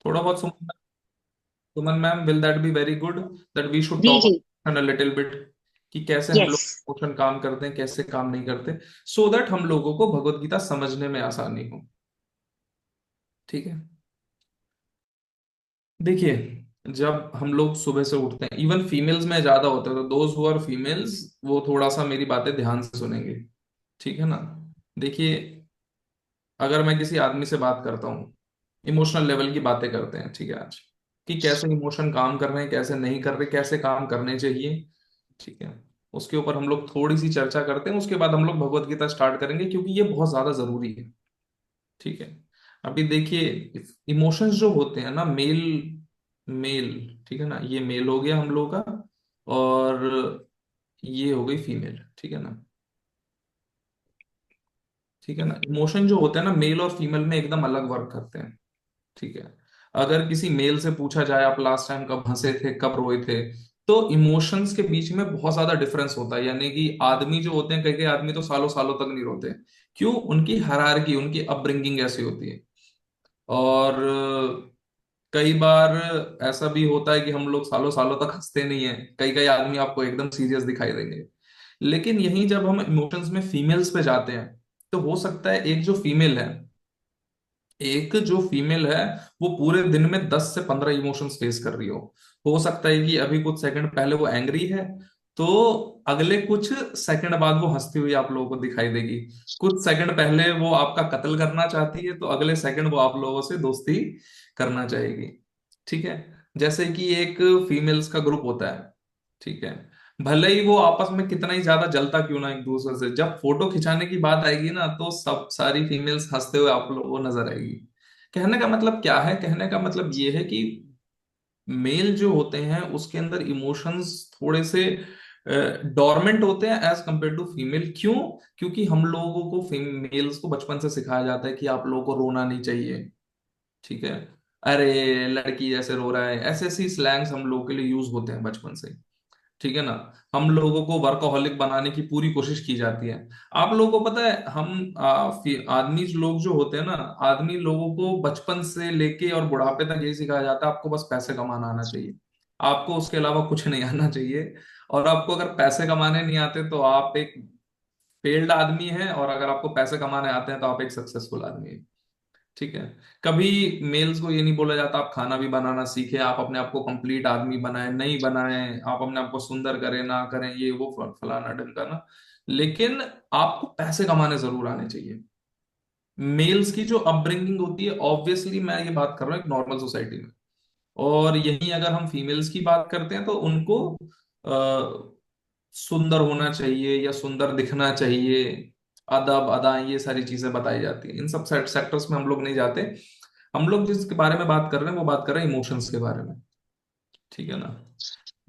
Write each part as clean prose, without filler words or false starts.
थोड़ा बहुत Suman ma'am, will that be very good that we should जी टॉक जी। लिटिल बिट कि कैसे हम यस। लोग इमोशन काम करते हैं, कैसे काम नहीं करते, सो दैट हम लोगों को भगवत गीता समझने में आसानी हो। ठीक है। देखिए, जब हम लोग सुबह से उठते हैं, इवन फीमेल्स में ज्यादा होता है, तो दोज हु आर फीमेल्स वो थोड़ा सा मेरी बातें ध्यान से सुनेंगे। ठीक है ना। देखिए, अगर मैं किसी आदमी से बात करता हूँ, इमोशनल लेवल की बातें करते हैं, ठीक है, आज कि कैसे इमोशन काम कर रहे हैं, कैसे नहीं कर रहे, कैसे काम करने चाहिए। ठीक है। उसके ऊपर हम लोग थोड़ी सी चर्चा करते हैं, उसके बाद हम लोग भगवत गीता स्टार्ट करेंगे, क्योंकि ये बहुत ज्यादा जरूरी है। ठीक है। अभी देखिए, इमोशंस जो होते हैं ना, मेल मेल, ठीक है ना, ये मेल हो गया हम लोग का, और ये हो गई फीमेल। ठीक है ना। ठीक है ना। इमोशन जो होते हैं ना, मेल और फीमेल में एकदम अलग वर्क करते हैं। ठीक है। अगर किसी मेल से पूछा जाए आप लास्ट टाइम कब हंसे थे, कब रोए थे, तो इमोशंस के बीच में बहुत ज्यादा डिफरेंस होता है। यानी कि आदमी जो होते हैं, कई कई आदमी तो सालों सालों तक नहीं रोते। क्यों? उनकी हायरार्की, उनकी अपब्रिंगिंग ऐसी होती है। और कई बार ऐसा भी होता है कि हम लोग सालों सालों तक हंसते नहीं है, कई कई आदमी आपको एकदम सीरियस दिखाई देंगे। लेकिन यहीं जब हम इमोशंस में फीमेल्स पे जाते हैं, तो हो सकता है एक जो फीमेल है वो पूरे दिन में 10 से 15 इमोशंस फेस कर रही हो सकता है कि अभी कुछ सेकंड पहले वो एंग्री है, तो अगले कुछ सेकंड बाद वो हंसती हुई आप लोगों को दिखाई देगी। कुछ सेकंड पहले वो आपका कत्ल करना चाहती है, तो अगले सेकंड वो आप लोगों से दोस्ती करना चाहेगी। ठीक है। जैसे कि एक फीमेल्स का ग्रुप होता है। ठीक है। भले ही वो आपस में कितना ही ज्यादा जलता क्यों ना एक दूसरे से, जब फोटो खिंचाने की बात आएगी ना, तो सब सारी फीमेल्स हंसते हुए आप लोगों को नजर आएगी। कहने का मतलब क्या है? कहने का मतलब ये है कि मेल जो होते हैं उसके अंदर इमोशंस थोड़े से डोरमेंट होते हैं एज कंपेयर टू फीमेल। क्यों? क्योंकि हम लोगों को मेल्स को बचपन से सिखाया जाता है कि आप लोगों को रोना नहीं चाहिए। ठीक है। अरे लड़की जैसे रो रहा है, ऐसे ऐसी स्लैंग्स हम लोगों के लिए यूज होते हैं बचपन से। ठीक है ना। हम लोगों को वर्कोहॉलिक बनाने की पूरी कोशिश की जाती है। आप लोगों को पता है, आदमी लोग जो होते हैं ना, आदमी लोगों को बचपन से लेके और बुढ़ापे तक यही सिखाया जाता है, आपको बस पैसे कमाना आना चाहिए, आपको उसके अलावा कुछ नहीं आना चाहिए। और आपको अगर पैसे कमाने नहीं आते तो आप एक फेल्ड आदमी हैं, और अगर आपको पैसे कमाने आते हैं तो आप एक सक्सेसफुल आदमी हैं। ठीक है। कभी मेल्स को ये नहीं बोला जाता आप खाना भी बनाना सीखें, आप अपने आप को कंप्लीट आदमी बनाएं, नहीं बनाएं, आप अपने आप को सुंदर करें ना करें, ये वो फलाना ढिमका ना। लेकिन आपको पैसे कमाने जरूर आने चाहिए। मेल्स की जो अपब्रिंगिंग होती है, ऑब्वियसली मैं ये बात कर रहा हूँ एक नॉर्मल सोसाइटी में, और यहीं अगर हम फीमेल्स की बात करते हैं तो उनको सुंदर होना चाहिए या सुंदर दिखना चाहिए, अदब अदाएं, ये सारी चीजें बताई जाती हैं। इन सब सेक्टर्स में हम लोग नहीं जाते। हम लोग जिसके बारे में बात कर रहे हैं वो बात कर रहे हैं इमोशंस के बारे में। ठीक है ना।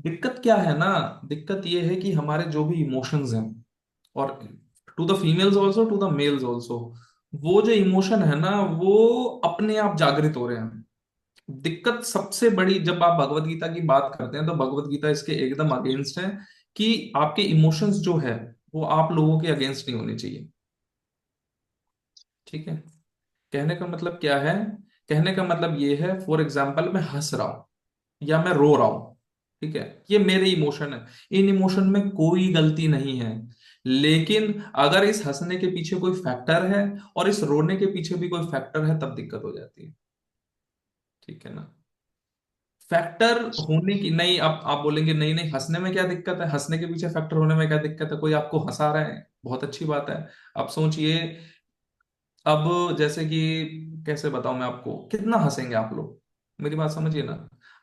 दिक्कत क्या है ना, दिक्कत ये है कि हमारे जो भी इमोशंस हैं, और to the females also to the males also, वो जो इमोशन है ना वो अपने आप जागृत हो रहे हैं। दिक्कत सबसे बड़ी, जब आप भगवत गीता की बात करते हैं तो भगवत गीता इसके एकदम अगेंस्ट है कि आपके इमोशंस जो है वो आप लोगों के अगेंस्ट नहीं होने चाहिए। ठीक है। कहने का मतलब क्या है? कहने का मतलब ये है, फॉर एग्जाम्पल मैं हंस रहा हूं या मैं रो रहा हूं, ठीक है, ये मेरे इमोशन है, इन इमोशन में कोई गलती नहीं है। लेकिन अगर इस हंसने के पीछे कोई फैक्टर है और इस रोने के पीछे भी कोई फैक्टर है, तब दिक्कत हो जाती है। ठीक है ना। फैक्टर होने की नहीं, अब आप बोलेंगे नहीं नहीं हंसने में क्या दिक्कत है, हंसने के पीछे फैक्टर होने में क्या दिक्कत है, कोई आपको हंसा रहा है, बहुत अच्छी बात है। अब सोचिए, अब जैसे कि कैसे बताऊं मैं आपको, कितना हंसेंगे आप लोग? मेरी बात समझिए ना।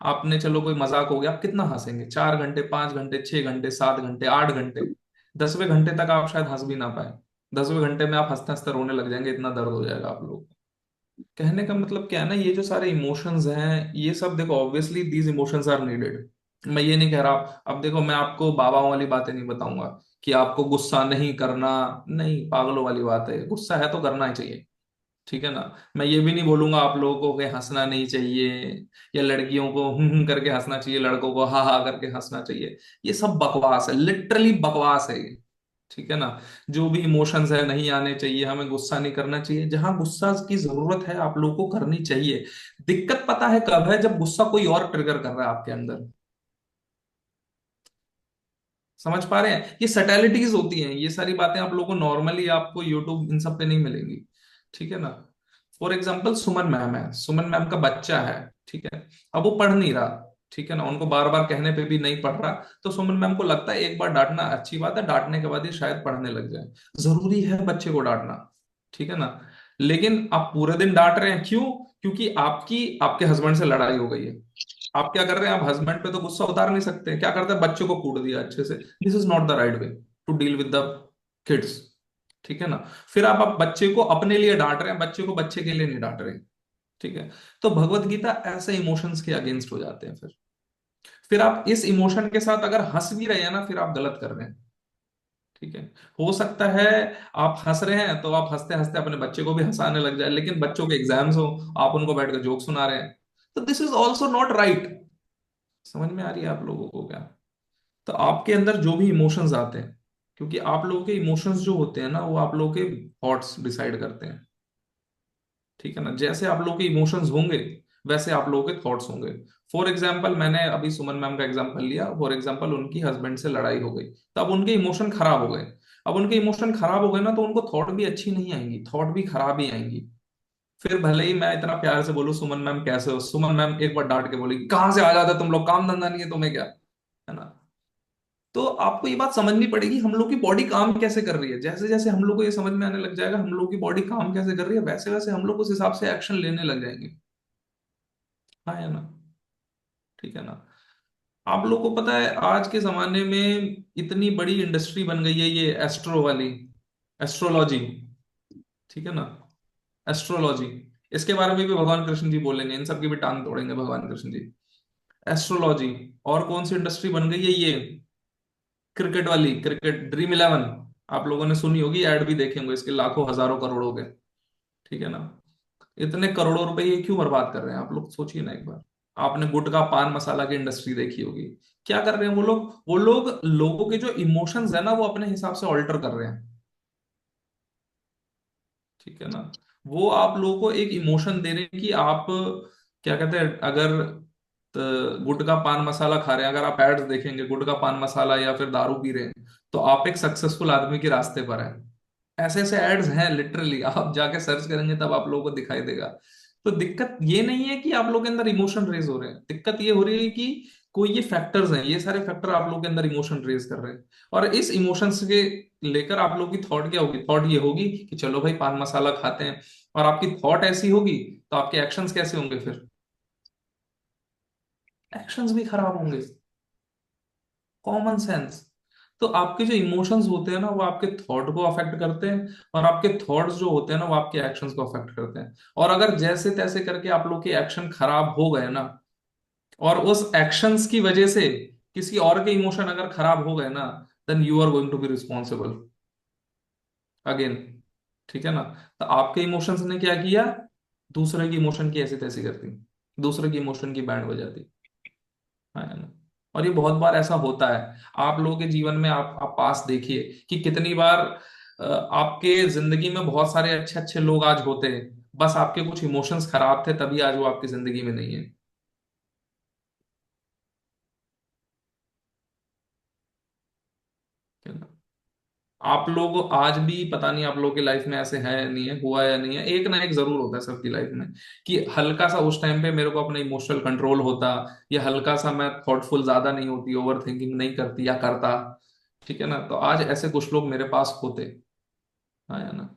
आपने, चलो कोई मजाक हो गया, आप कितना हंसेंगे? 4 घंटे, 5 घंटे, 6 घंटे, 7 घंटे, 8 घंटे? 10वें घंटे तक आप शायद हंस भी ना पाए। 10वें घंटे में आप हंसते हंसते रोने लग जाएंगे, इतना दर्द हो जाएगा आप लोग। कहने का मतलब क्या है ना, ये जो सारे इमोशंस हैं, ये सब देखो, obviously these emotions are needed. मैं ये नहीं कह रहा, अब देखो मैं आपको बाबाओं वाली बातें नहीं बताऊंगा कि आपको गुस्सा नहीं करना। नहीं, पागलों वाली बात है, गुस्सा है तो करना ही चाहिए। ठीक है ना। मैं ये भी नहीं बोलूंगा आप लोगों को कि हंसना नहीं चाहिए, या लड़कियों को करके हंसना चाहिए, लड़कों को हा हा करके हंसना चाहिए। ये सब बकवास है, लिटरली बकवास है ये। ठीक है ना। जो भी इमोशंस है नहीं आने चाहिए, हमें गुस्सा नहीं करना चाहिए, जहां गुस्सा की जरूरत है आप लोगों को करनी चाहिए। दिक्कत पता है कब है? जब गुस्सा कोई और ट्रिगर कर रहा है आपके अंदर। समझ पा रहे हैं? ये सटैलिटीज होती हैं, ये सारी बातें आप लोगों को नॉर्मली आपको यूट्यूब इन सब पे नहीं मिलेंगी। ठीक है ना। फॉर एग्जाम्पल सुमन मैम है, सुमन मैम का बच्चा है, ठीक है। अब वो पढ़ नहीं रहा, ठीक है ना, उनको बार बार कहने पे भी नहीं पढ़ रहा। तो सुमन मैम को लगता है एक बार डांटना अच्छी बात है, डांटने के बाद ही शायद पढ़ने लग जाए। जरूरी है बच्चे को डांटना, ठीक है ना। लेकिन आप पूरे दिन डांट रहे हैं, क्यों? क्योंकि आपकी आपके हस्बैंड से लड़ाई हो गई है। आप क्या कर रहे हैं? आप हस्बैंड पे तो गुस्सा उतार नहीं सकते, क्या करते हैं, बच्चों को कूट दिया अच्छे से। This is not the right way to deal with the kids, ठीक है ना। फिर आप बच्चे को अपने लिए डांट रहे हैं, बच्चे को बच्चे के लिए नहीं डांट रहे, ठीक है। तो भगवत गीता ऐसे इमोशंस के अगेंस्ट हो जाते हैं। फिर आप इस इमोशन के साथ अगर हंस भी रहे हैं ना, फिर आप गलत कर रहे हैं, ठीक है। हो सकता है आप हंस रहे हैं तो आप हंसते हंसते अपने बच्चे को भी हंसाने लग जाए, लेकिन बच्चों के एग्जाम्स हो, आप उनको बैठ कर जोक सुना रहे हैं, तो this is also not right. समझ में आ रही है आप लोगों को क्या? तो आपके अंदर जो भी इमोशंस आते हैं, क्योंकि आप लोगों के इमोशंस जो होते हैं ना, वो आप लोगों के थॉट्स डिसाइड करते हैं, ठीक है ना। जैसे आप लोगों के इमोशंस होंगे, वैसे आप लोगों के थॉट्स होंगे। फॉर एग्जाम्पल, मैंने अभी सुमन मैम का एग्जाम्पल लिया, फॉर एग्जाम्पल उनकी हस्बैंड से लड़ाई हो गई, तो अब उनके इमोशन खराब हो गए। अब उनके इमोशन खराब हो गए ना, तो उनको थॉट भी अच्छी नहीं आएंगी, थॉट भी खराब ही आएंगी। फिर भले ही मैं इतना प्यार से बोलूं, सुमन मैम कैसे हो, सुमन मैम एक बार डांट के बोलेगी, कहाँ से आ जाते तुम लोग, काम धंधा नहीं है तुम्हें क्या, है ना। तो आपको ये बात समझनी पड़ेगी, हम लोग की बॉडी काम कैसे कर रही है। जैसे जैसे हम लोग को ये समझ में आने लग जाएगा हम लोग की बॉडी काम कैसे कर रही है, वैसे वैसे हम लोग उस हिसाब से एक्शन लेने लग जाएंगे। हाँ या ना? ठीक है ना। आप लोग को पता है आज के जमाने में इतनी बड़ी इंडस्ट्री बन गई है ये एस्ट्रो वाली, एस्ट्रोलॉजी, ठीक है ना। एस्ट्रोलॉजी, इसके बारे में भी भगवान कृष्ण जी बोलेंगे, इन सब की भी टांग तोड़ेंगे भगवान कृष्ण जी। एस्ट्रोलॉजी। और कौन सी इंडस्ट्री बन गई है ये? क्रिकेट वाली, क्रिकेट ड्रीम इलेवन, आप लोगों ने सुनी होगी, ऐड भी देखे होंगे इसके, लाखों हजारों करोड़ों के, ठीक है ना। इतने करोड़ों रुपए ये क्यों बर्बाद कर रहे हैं आप लोग, सोचिए ना एक बार। आपने गुटखा पान मसाला की इंडस्ट्री देखी होगी, क्या कर रहे हैं वो लोग? वो लोग लोगों के जो इमोशंस है ना, वो अपने हिसाब से ऑल्टर कर रहे हैं, ठीक है ना। वो आप लोगों को एक इमोशन दे रहे हैं कि आप क्या कहते हैं, अगर गुटखा पान मसाला खा रहे हैं, अगर आप एड्स देखेंगे गुटखा पान मसाला या फिर दारू पी रहे हैं, तो आप एक सक्सेसफुल आदमी के रास्ते पर हैं। ऐसे ऐसे एड्स हैं लिटरली, आप जाके सर्च करेंगे तब आप लोगों को दिखाई देगा। तो दिक्कत ये नहीं है कि आप लोग के अंदर इमोशन रेज हो रहे हैं, दिक्कत ये हो रही है कि कोई ये फैक्टर्स हैं, ये सारे फैक्टर आप लोग के अंदर इमोशन रेज कर रहे हैं। और इस इमोशंस के लेकर आप लोग की थॉट क्या होगी? थॉट ये होगी कि चलो भाई पान मसाला खाते हैं। और आपकी थॉट ऐसी होगी, तो आपके एक्शंस कैसे होंगे फिर? एक्शंस भी खराब होंगे। Common sense. तो आपके जो इमोशंस होते हैं ना, वो आपके थॉट को अफेक्ट करते हैं, और आपके थॉट्स जो होते हैं ना, वो आपके एक्शंस को अफेक्ट करते हैं। और अगर जैसे तैसे करके आप लोग के एक्शन खराब हो गए ना, और उस एक्शंस की वजह से किसी और के इमोशन अगर खराब हो गए ना, then you are going to be responsible again, ठीक है ना। तो आपके इमोशंस ने क्या किया? दूसरे की इमोशन की ऐसी तैसी करती, दूसरे की इमोशन की बैंड बजाती, है ना। और ये बहुत बार ऐसा होता है आप लोगों के जीवन में, आप पास देखिए कि कितनी बार आपके जिंदगी में बहुत सारे अच्छे अच्छे लोग आज होते हैं, बस आपके कुछ इमोशंस खराब थे तभी आज वो आपकी जिंदगी में नहीं है, है ना। आप लोग आज भी पता नहीं आप लोगों की लाइफ में ऐसे है या नहीं है, हुआ या नहीं है, एक ना एक जरूर होता है सबकी लाइफ में, कि हल्का सा उस टाइम पे मेरे को अपना इमोशनल कंट्रोल होता, या हल्का सा मैं थॉटफुल ज्यादा नहीं होती, ओवर थिंकिंग नहीं करती या करता, ठीक है ना। तो आज ऐसे कुछ लोग मेरे पास होते। हाँ या ना।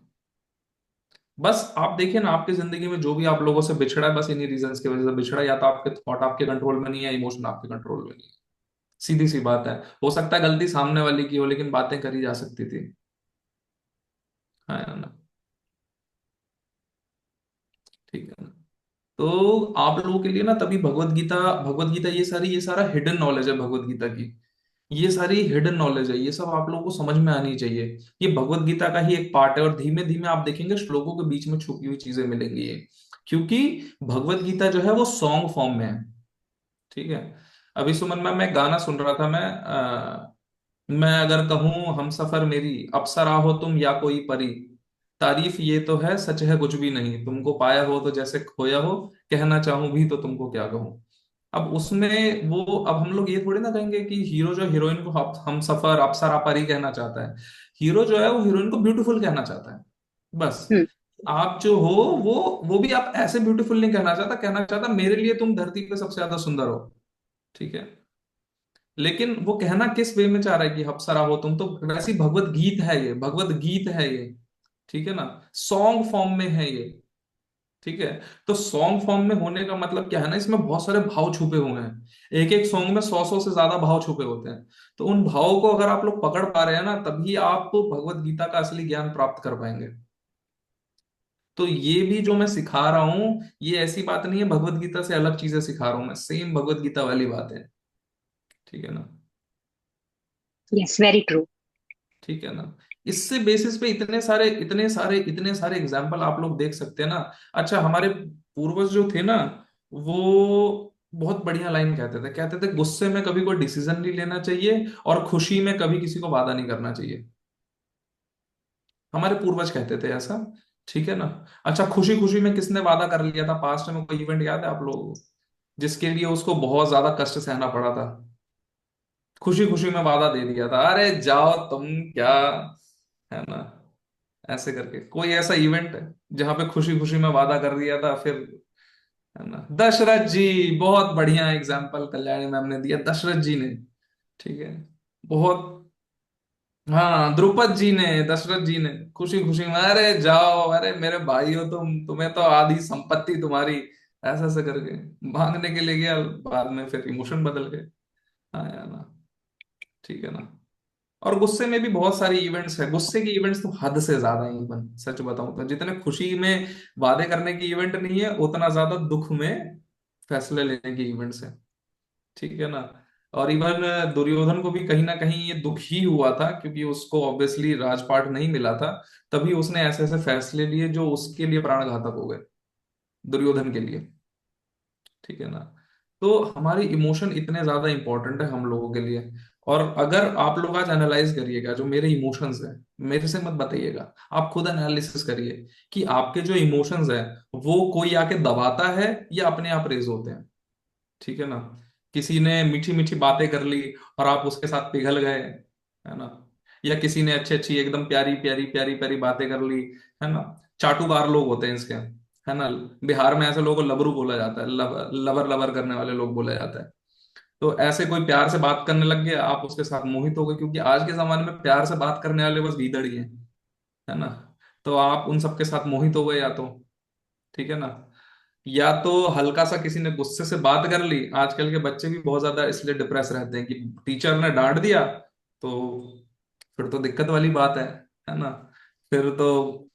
बस आप देखिए ना, आपकी जिंदगी में जो भी आप लोगों से बिछड़ा है, बस इन्हीं रीजंस की वजह से बिछड़ा है, या तो आपके थॉट आपके कंट्रोल में नहीं है, इमोशन आपके कंट्रोल में नहीं है। सीधी सी बात है। हो सकता है गलती सामने वाले की हो, लेकिन बातें करी जा सकती थी। हाँ या ना। ठीक है ना। तो आप लोगों के लिए ना, तभी भगवत गीता ये सारा हिडन नॉलेज है भगवत गीता की। ये सारी हिडन नॉलेज है, ये सब आप लोगों को समझ में आनी चाहिए। ये भगवत गीता का ही एक पार्ट है, और धीमे धीमे आप देखेंगे श्लोकों के बीच में छुपी हुई चीजें मिलेंगी ये। क्योंकि भगवत गीता जो है वो सॉन्ग फॉर्म में है, ठीक है। अभी सुमन मैम, मैं गाना सुन रहा था, मैं मैं अगर कहूं हम सफर मेरी, अप्सरा हो तुम या कोई परी, तारीफ ये तो है सच है कुछ भी नहीं, तुमको पाया हो तो जैसे खोया हो, कहना चाहूं भी तो तुमको क्या कहूं। अब उसमें वो, अब हम लोग ये थोड़ी ना कहेंगे कि हीरो जो हीरोइन को हम सफर अप्सरा परी कहना चाहता है। हीरो जो है वो हीरोइन को ब्यूटीफुल कहना चाहता है, बस। हम्म। आप जो हो, वो वो भी आप ऐसे ब्यूटीफुल नहीं कहना चाहता, कहना चाहता मेरे लिए तुम धरती पे सबसे ज्यादा सुंदर हो, ठीक है। लेकिन वो कहना किस वे में चाह रहा है कि अप्सरा हो तुम, तो वैसी भगवत गीत है ये, भगवत गीत है ये, ठीक है ना। सॉन्ग फॉर्म में है ये, ठीक है। तो सॉन्ग फॉर्म में होने का मतलब क्या है ना, इसमें बहुत सारे भाव छुपे हुए हैं, एक एक सॉन्ग में 100 100 से ज्यादा भाव छुपे होते हैं। तो उन भावों को अगर आप लोग पकड़ पा रहे हैं ना, तभी आप भगवत गीता का असली ज्ञान प्राप्त कर पाएंगे। तो ये भी जो मैं सिखा रहा हूं, ये ऐसी बात नहीं है भगवत गीता से अलग चीजें सिखा रहा हूं, मैं सेम भगवत गीता वाली बात है, ठीक है ना। Yes, very true. ठीक है ना। इससे बेसिस पे इतने सारे एग्जाम्पल आप लोग देख सकते हैं ना। अच्छा, हमारे पूर्वज जो थे ना, वो बहुत बढ़िया लाइन कहते थे, गुस्से में कभी कोई डिसीजन नहीं लेना चाहिए, और खुशी में कभी किसी को वादा नहीं करना चाहिए। हमारे पूर्वज कहते थे ऐसा, ठीक है ना। अच्छा, खुशी खुशी में किसने वादा कर लिया था, पास्ट में कोई इवेंट याद है आप लोगों को, जिसके लिए उसको बहुत ज्यादा कष्ट सहना पड़ा था, खुशी खुशी में वादा दे दिया था, अरे जाओ तुम, क्या, है ना। ऐसे करके कोई ऐसा इवेंट है जहां पे खुशी खुशी में वादा कर दिया था फिर, है ना। दशरथ जी, बहुत बढ़िया एग्जाम्पल कल्याणी मैम ने दिया, दशरथ जी ने, ठीक है, बहुत। हाँ, द्रुपद जी ने, दशरथ जी ने खुशी खुशी में, अरे जाओ, अरे मेरे भाई हो तुम, तुम्हें तो आधी संपत्ति तुम्हारी, ऐसा ऐसा करके भागने के लिए गया, बाद में फिर इमोशन बदल गए। हाँ यार ना, ठीक है ना। और गुस्से में भी बहुत सारी इवेंट्स है, गुस्से की इवेंट्स तो हद से ज्यादा है, इवन सच बताऊं तो जितने खुशी में वादे करने की इवेंट नहीं है, उतना ज्यादा दुख में फैसले लेने की इवेंट्स है, ठीक है ना। और इवन दुर्योधन को भी कहीं ना कहीं ये दुख ही हुआ था, क्योंकि उसको ऑब्वियसली राजपाट नहीं मिला था, तभी उसने ऐसे ऐसे फैसले लिए जो उसके लिए प्राणघातक हो गए, दुर्योधन के लिए, ठीक है ना। तो हमारे इमोशन इतने ज्यादा इंपॉर्टेंट है हम लोगों के लिए। और अगर आप लोग आज एनालाइज करिएगा जो मेरे इमोशंस हैं, मेरे से मत बताइएगा, आप खुद एनालिसिस करिए कि आपके जो इमोशंस हैं, वो कोई आके दबाता है या अपने आप रेज होते हैं, ठीक है ना। किसी ने मीठी मीठी बातें कर ली और आप उसके साथ पिघल गए, है ना। या किसी ने अच्छी अच्छी एकदम प्यारी प्यारी प्यारी प्यारी बातें कर ली, है ना। चाटुकार लोग होते हैं इसके, है ना। बिहार में ऐसे लोगों को लबरू बोला जाता है, लवर लवर करने वाले लोग बोला जाता है। तो ऐसे कोई प्यार से बात करने लग गया, आप उसके साथ मोहित हो गए, क्योंकि आज के जमाने में प्यार से बात करने वाले बस गीदड़ ही हैं, है ना। तो आप उन सबके साथ मोहित हो गए या तो, ठीक है ना। या तो हल्का सा किसी ने गुस्से से बात कर ली, आजकल के बच्चे भी बहुत ज्यादा इसलिए डिप्रेस रहते हैं कि टीचर ने डांट दिया, तो फिर तो दिक्कत वाली बात है ना। फिर तो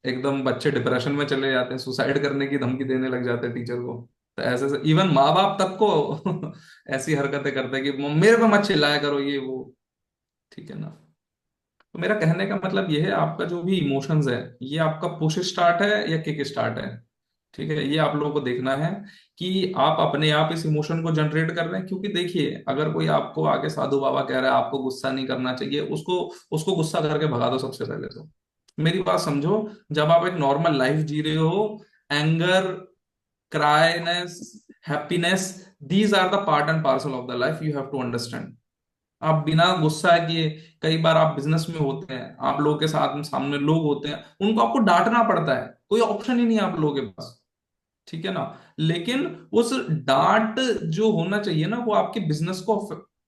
एकदम बच्चे डिप्रेशन में चले जाते हैं, सुसाइड करने की धमकी देने लग जाते हैं टीचर को। तो ऐसे इवन माँ बाप तक को ऐसी हरकतें करते हैं कि मेरे पे मत चिल्लाया करो, ये वो, ठीक है ना। तो मेरा कहने का मतलब ये है, आपका जो भी इमोशंस है, ये आपका पुश स्टार्ट है या किक स्टार्ट है, ठीक है। ये आप लोगों को देखना है कि आप अपने आप इस इमोशन को जनरेट कर रहे हैं। क्योंकि देखिए, अगर कोई आपको आके साधु बाबा कह रहा है आपको गुस्सा नहीं करना चाहिए, उसको उसको गुस्सा करके भगा दो सबसे पहले तो। मेरी बात समझो, जब आप एक नॉर्मल लाइफ जी रहे हो, एंगर, क्राइनेस, happiness, these are the part and parcel of the life, you have to understand. आप बिना गुस्सा किए, कई बार आप बिजनेस में होते हैं, आप लोगों के साथ सामने लोग होते हैं, उनको आपको डांटना पड़ता है, कोई ऑप्शन ही नहीं है आप लोगों के पास, ठीक है ना। लेकिन उस डांट जो होना चाहिए ना, वो आपके बिजनेस को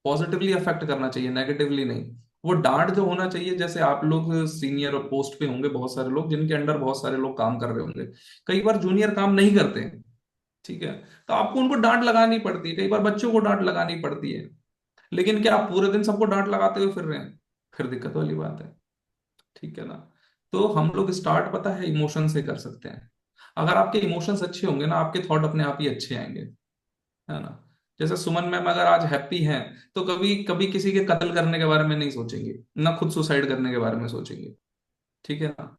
पॉजिटिवली अफेक्ट करना चाहिए, नेगेटिवली नहीं। वो डांट जो होना चाहिए, जैसे आप लोग सीनियर और पोस्ट पे होंगे, बहुत सारे लोग जिनके अंडर बहुत सारे लोग काम कर रहे होंगे, कई बार जूनियर काम नहीं करते हैं, ठीक है। तो आपको उनको डांट लगानी पड़ती है, कई बार बच्चों को डांट लगानी पड़ती है। लेकिन क्या आप पूरे दिन सबको डांट लगाते हुए फिर रहे हैं, फिर दिक्कत वाली बात है, ठीक है ना। तो हम लोग स्टार्ट, पता है, इमोशन से कर सकते हैं। अगर आपके इमोशंस अच्छे होंगे ना, आपके थॉट अपने आप ही अच्छे आएंगे, है ना। जैसे सुमन मैम अगर आज हैप्पी हैं, तो कभी कभी किसी के कत्ल करने के बारे में नहीं सोचेंगे, ना खुद सुसाइड करने के बारे में सोचेंगे, ठीक है ना।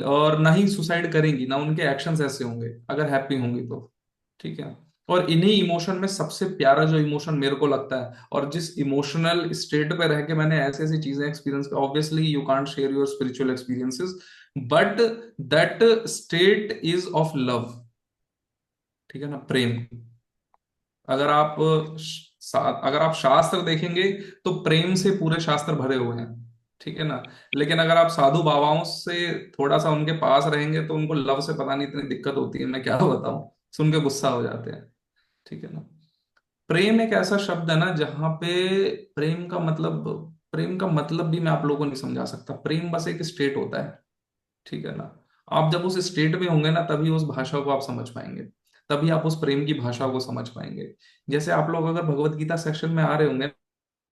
और ना ही सुसाइड करेंगी, ना उनके एक्शंस ऐसे होंगे अगर हैप्पी होंगी तो, ठीक है। और इन्हीं इमोशन में सबसे प्यारा जो इमोशन मेरे को लगता है, और जिस इमोशनल स्टेट पे रह के मैंने ऐसी ऐसी चीजें experience, obviously you can't share your spiritual experiences, but that state is of love. ठीक है ना, प्रेम। अगर आप अगर आप शास्त्र देखेंगे तो प्रेम से पूरे शास्त्र भरे हुए हैं। ठीक है ना। लेकिन अगर आप साधु बाबाओं से थोड़ा सा उनके पास रहेंगे तो उनको लव से पता नहीं इतनी दिक्कत होती है, मैं क्या बताऊं, सुन के गुस्सा हो जाते हैं। ठीक है ना। प्रेम एक ऐसा शब्द है ना जहां पे प्रेम का मतलब भी मैं आप लोगों को नहीं समझा सकता। प्रेम बस एक स्टेट होता है। ठीक है ना। आप जब उस स्टेट में होंगे ना तभी उस भाषा को आप समझ पाएंगे, तभी आप उस प्रेम की भाषा को समझ पाएंगे। जैसे आप लोग अगर भगवत गीता सेक्शन में आ रहे होंगे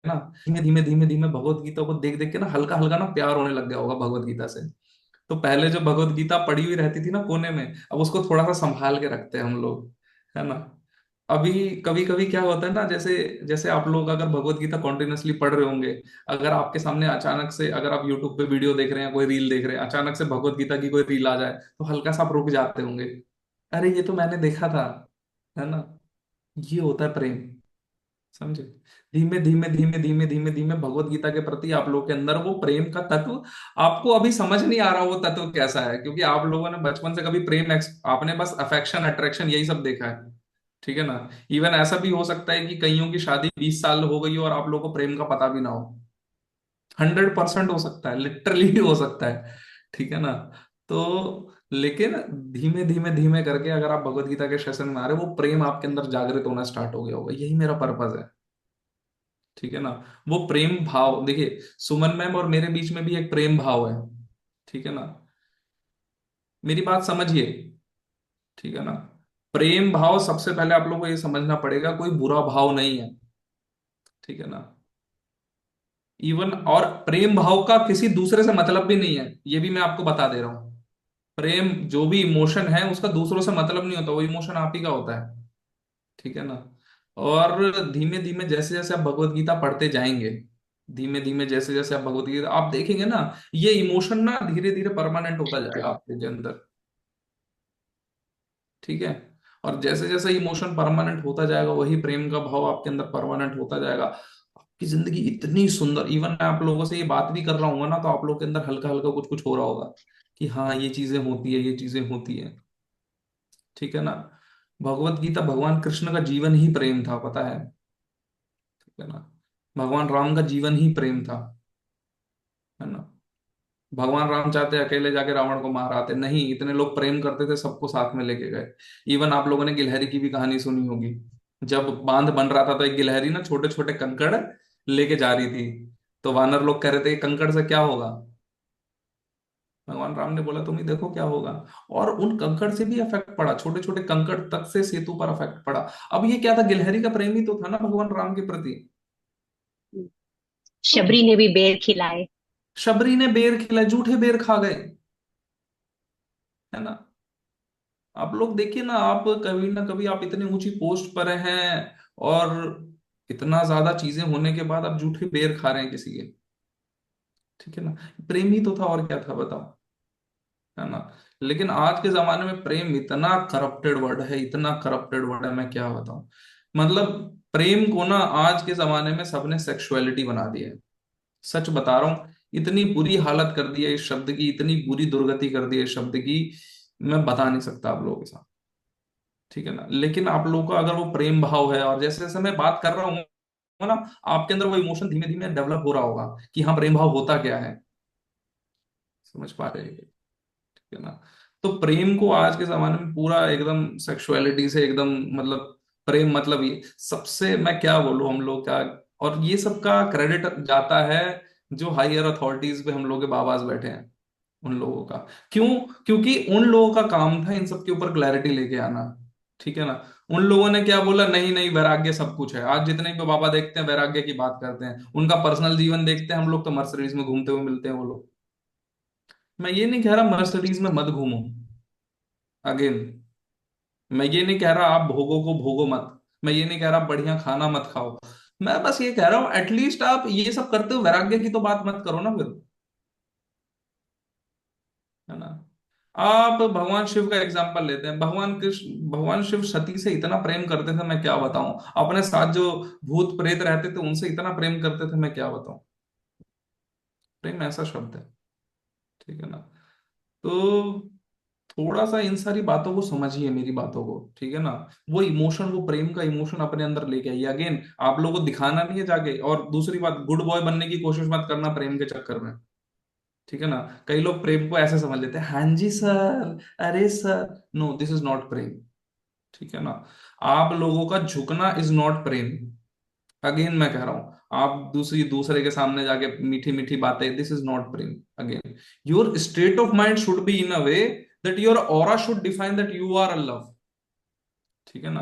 ना, धीमे धीमे धीमे धीमे भगवत गीता को देख देख के ना हल्का हल्का ना प्यार होने लग गया होगा भगवत गीता से। तो पहले जो भगवत गीता पढ़ी हुई रहती थी ना कोने में, अब उसको थोड़ा सा संभाल के रखते हैं हम लोग, है ना। अभी कभी कभी क्या होता है ना, जैसे जैसे आप लोग अगर भगवत गीता कॉन्टिन्यूअसली पढ़ रहे होंगे, अगर आपके सामने अचानक से, अगर आप यूट्यूब पे वीडियो देख रहे हैं, कोई रील देख रहे हैं, अचानक से भगवत गीता की कोई रील आ जाए तो हल्का सा आप रुक जाते होंगे, अरे ये तो मैंने देखा था, है ना। ये होता है प्रेम। समझे। धीमे धीमे धीमे धीमे धीमे धीमे भगवत गीता के प्रति आप लोग के अंदर वो प्रेम का तत्व, आपको अभी समझ नहीं आ रहा वो तत्व कैसा है, क्योंकि आप लोगों ने बचपन से कभी आपने बस अफेक्शन अट्रैक्शन यही सब देखा है। ठीक है ना। इवन ऐसा भी हो सकता है कि कईयों की शादी 20 साल हो गई हो और आप लोगों को प्रेम का पता भी ना हो। 100% हो सकता है, लिटरली हो सकता है। ठीक है ना। तो लेकिन धीमे धीमे धीमे करके अगर आप भगवत गीता के सेशन में आ रहे हो, वो प्रेम आपके अंदर जागृत होना स्टार्ट हो गया होगा, यही मेरा पर्पज है। ठीक है ना। वो प्रेम भाव देखिए, सुमन मैम और मेरे बीच में भी एक प्रेम भाव है। ठीक है ना। मेरी बात समझिए। ठीक है ना। प्रेम भाव सबसे पहले आप लोगों को ये समझना पड़ेगा, कोई बुरा भाव नहीं है। ठीक है ना। इवन और प्रेम भाव का किसी दूसरे से मतलब भी नहीं है, ये भी मैं आपको बता दे रहा हूं। प्रेम जो भी इमोशन है उसका दूसरों से मतलब नहीं होता, वो इमोशन आप ही का होता है। ठीक है ना। और धीमे धीमे जैसे जैसे आप भगवत गीता पढ़ते जाएंगे, धीमे धीमे जैसे जैसे आप भगवत गीता आप देखेंगे ना, ये इमोशन ना धीरे धीरे परमानेंट होता जाएगा आपके अंदर। ठीक है। और जैसे जैसे इमोशन परमानेंट होता जाएगा, वही प्रेम का भाव आपके अंदर परमानेंट होता जाएगा। आपकी जिंदगी इतनी सुंदर, इवन मैं आप लोगों से ये बात भी कर रहा हूँ ना तो आप लोगों के अंदर हल्का हल्का कुछ कुछ हो रहा होगा कि हाँ ये चीजें होती है, ये चीजें होती है। ठीक है ना। भगवत गीता भगवान कृष्ण का जीवन ही प्रेम था, पता है। ठीक है ना। भगवान राम का जीवन ही प्रेम था, है ना। भगवान राम चाहते अकेले जाके रावण को मार आते, नहीं, इतने लोग प्रेम करते थे, सबको साथ में लेके गए। इवन आप लोगों ने गिलहरी की भी कहानी सुनी होगी। जब बांध बन रहा था तो एक गिलहरी ना छोटे छोटे कंकड़ लेके जा रही थी, तो वानर लोग कह रहे थे कि कंकड़ से क्या होगा। भगवान राम ने बोला तुम ही देखो क्या होगा। और उन कंकड़ से भी अफेक्ट पड़ा, छोटे छोटे कंकड़ तक से सेतु पर अफेक्ट पड़ा। अब ये क्या था, गिलहरी का प्रेम ही तो था ना भगवान राम के प्रति। तो शबरी ने भी बेर खिलाए। शबरी ने बेर खिलाए, झूठे बेर खा गए, है ना। आप लोग देखिए ना, आप कभी ना कभी आप इतनी ऊंची पोस्ट पर हैं और इतना ज्यादा चीजें होने के बाद आप झूठे बेर खा रहे हैं किसी के। ठीक है ना। प्रेम ही तो था, और क्या था बताओ, है ना। लेकिन आज के जमाने में प्रेम इतना करप्टेड वर्ड है, इतना करप्टेड वर्ड है, मैं क्या बताऊं। मतलब प्रेम को ना आज के जमाने में सबने सेक्सुअलिटी बना दिया है। सच बता रहा हूं, इतनी बुरी हालत कर दी है इस शब्द की, इतनी बुरी दुर्गति कर दी है इस शब्द की, मैं बता नहीं सकता आप लोगों के साथ। ठीक है ना। लेकिन आप लोगों का अगर वो प्रेम भाव है, और जैसे जैसे मैं बात कर रहा हूँ ना, आपके अंदर वो इमोशन धीमे धीमे डेवलप हो रहा होगा कि हाँ प्रेम भाव होता क्या है। समझ पा रहे हैं। ठीक है ना। तो प्रेम को आज के जमाने में पूरा एकदम सेक्सुअलिटी से एकदम, मतलब प्रेम मतलब ये सबसे, मैं क्या बोलूं हम लोग का। और ये सब का क्रेडिट जाता है जो हायर अथॉरिटीज पे हम लोग के बाबाज बैठे हैं, उन लोगों का। क्यों? क्योंकि उन लोगों का काम था इन सब के ऊपर क्लैरिटी लेके आना। ठीक है ना। उन लोगों ने क्या बोला, नहीं नहीं वैराग्य सब कुछ है। आज जितने भी बाबा देखते हैं वैराग्य की बात करते हैं, उनका पर्सनल जीवन देखते हैं हम लोग तो मर्सिडीज में घूमते हुए मिलते हैं वो लोग। मैं ये नहीं कह रहा मर्सिडीज में मत घूमो, अगेन मैं ये नहीं कह रहा आप भोगो को भोगो मत, मैं ये नहीं कह रहा बढ़िया खाना मत खाओ। मैं बस ये कह रहा हूं एटलीस्ट आप ये सब करते हो, वैराग्य की तो बात मत करो ना फिर, है ना। आप भगवान शिव का एग्जाम्पल लेते हैं, भगवान कृष्ण, भगवान शिव सती से इतना प्रेम करते थे मैं क्या बताऊं। अपने साथ जो भूत प्रेत रहते थे उनसे इतना प्रेम करते थे मैं क्या बताऊं। प्रेम ऐसा शब्द है, ठीक है ना। तो थोड़ा सा इन सारी बातों को समझिए, मेरी बातों को, ठीक है ना। वो इमोशन, वो प्रेम का इमोशन अपने अंदर लेके आइए। अगेन, आप लोगों को दिखाना नहीं है जाके। और दूसरी बात, गुड बॉय बनने की कोशिश मत करना प्रेम के चक्कर में, ठीक है ना। कई लोग प्रेम को ऐसे समझ लेते हैं, हाँ जी सर, अरे sir, no, this is not prem, ठीक है ना। आप लोगों का झुकना इज नॉट प्रेम। अगेन मैं कह रहा हूं, आप दूसरे के सामने जाके मीठी मीठी बातें, दिस इज नॉट प्रेम। Again, your state of mind should be in a way that your aura should define that you are a love, ठीक है ना।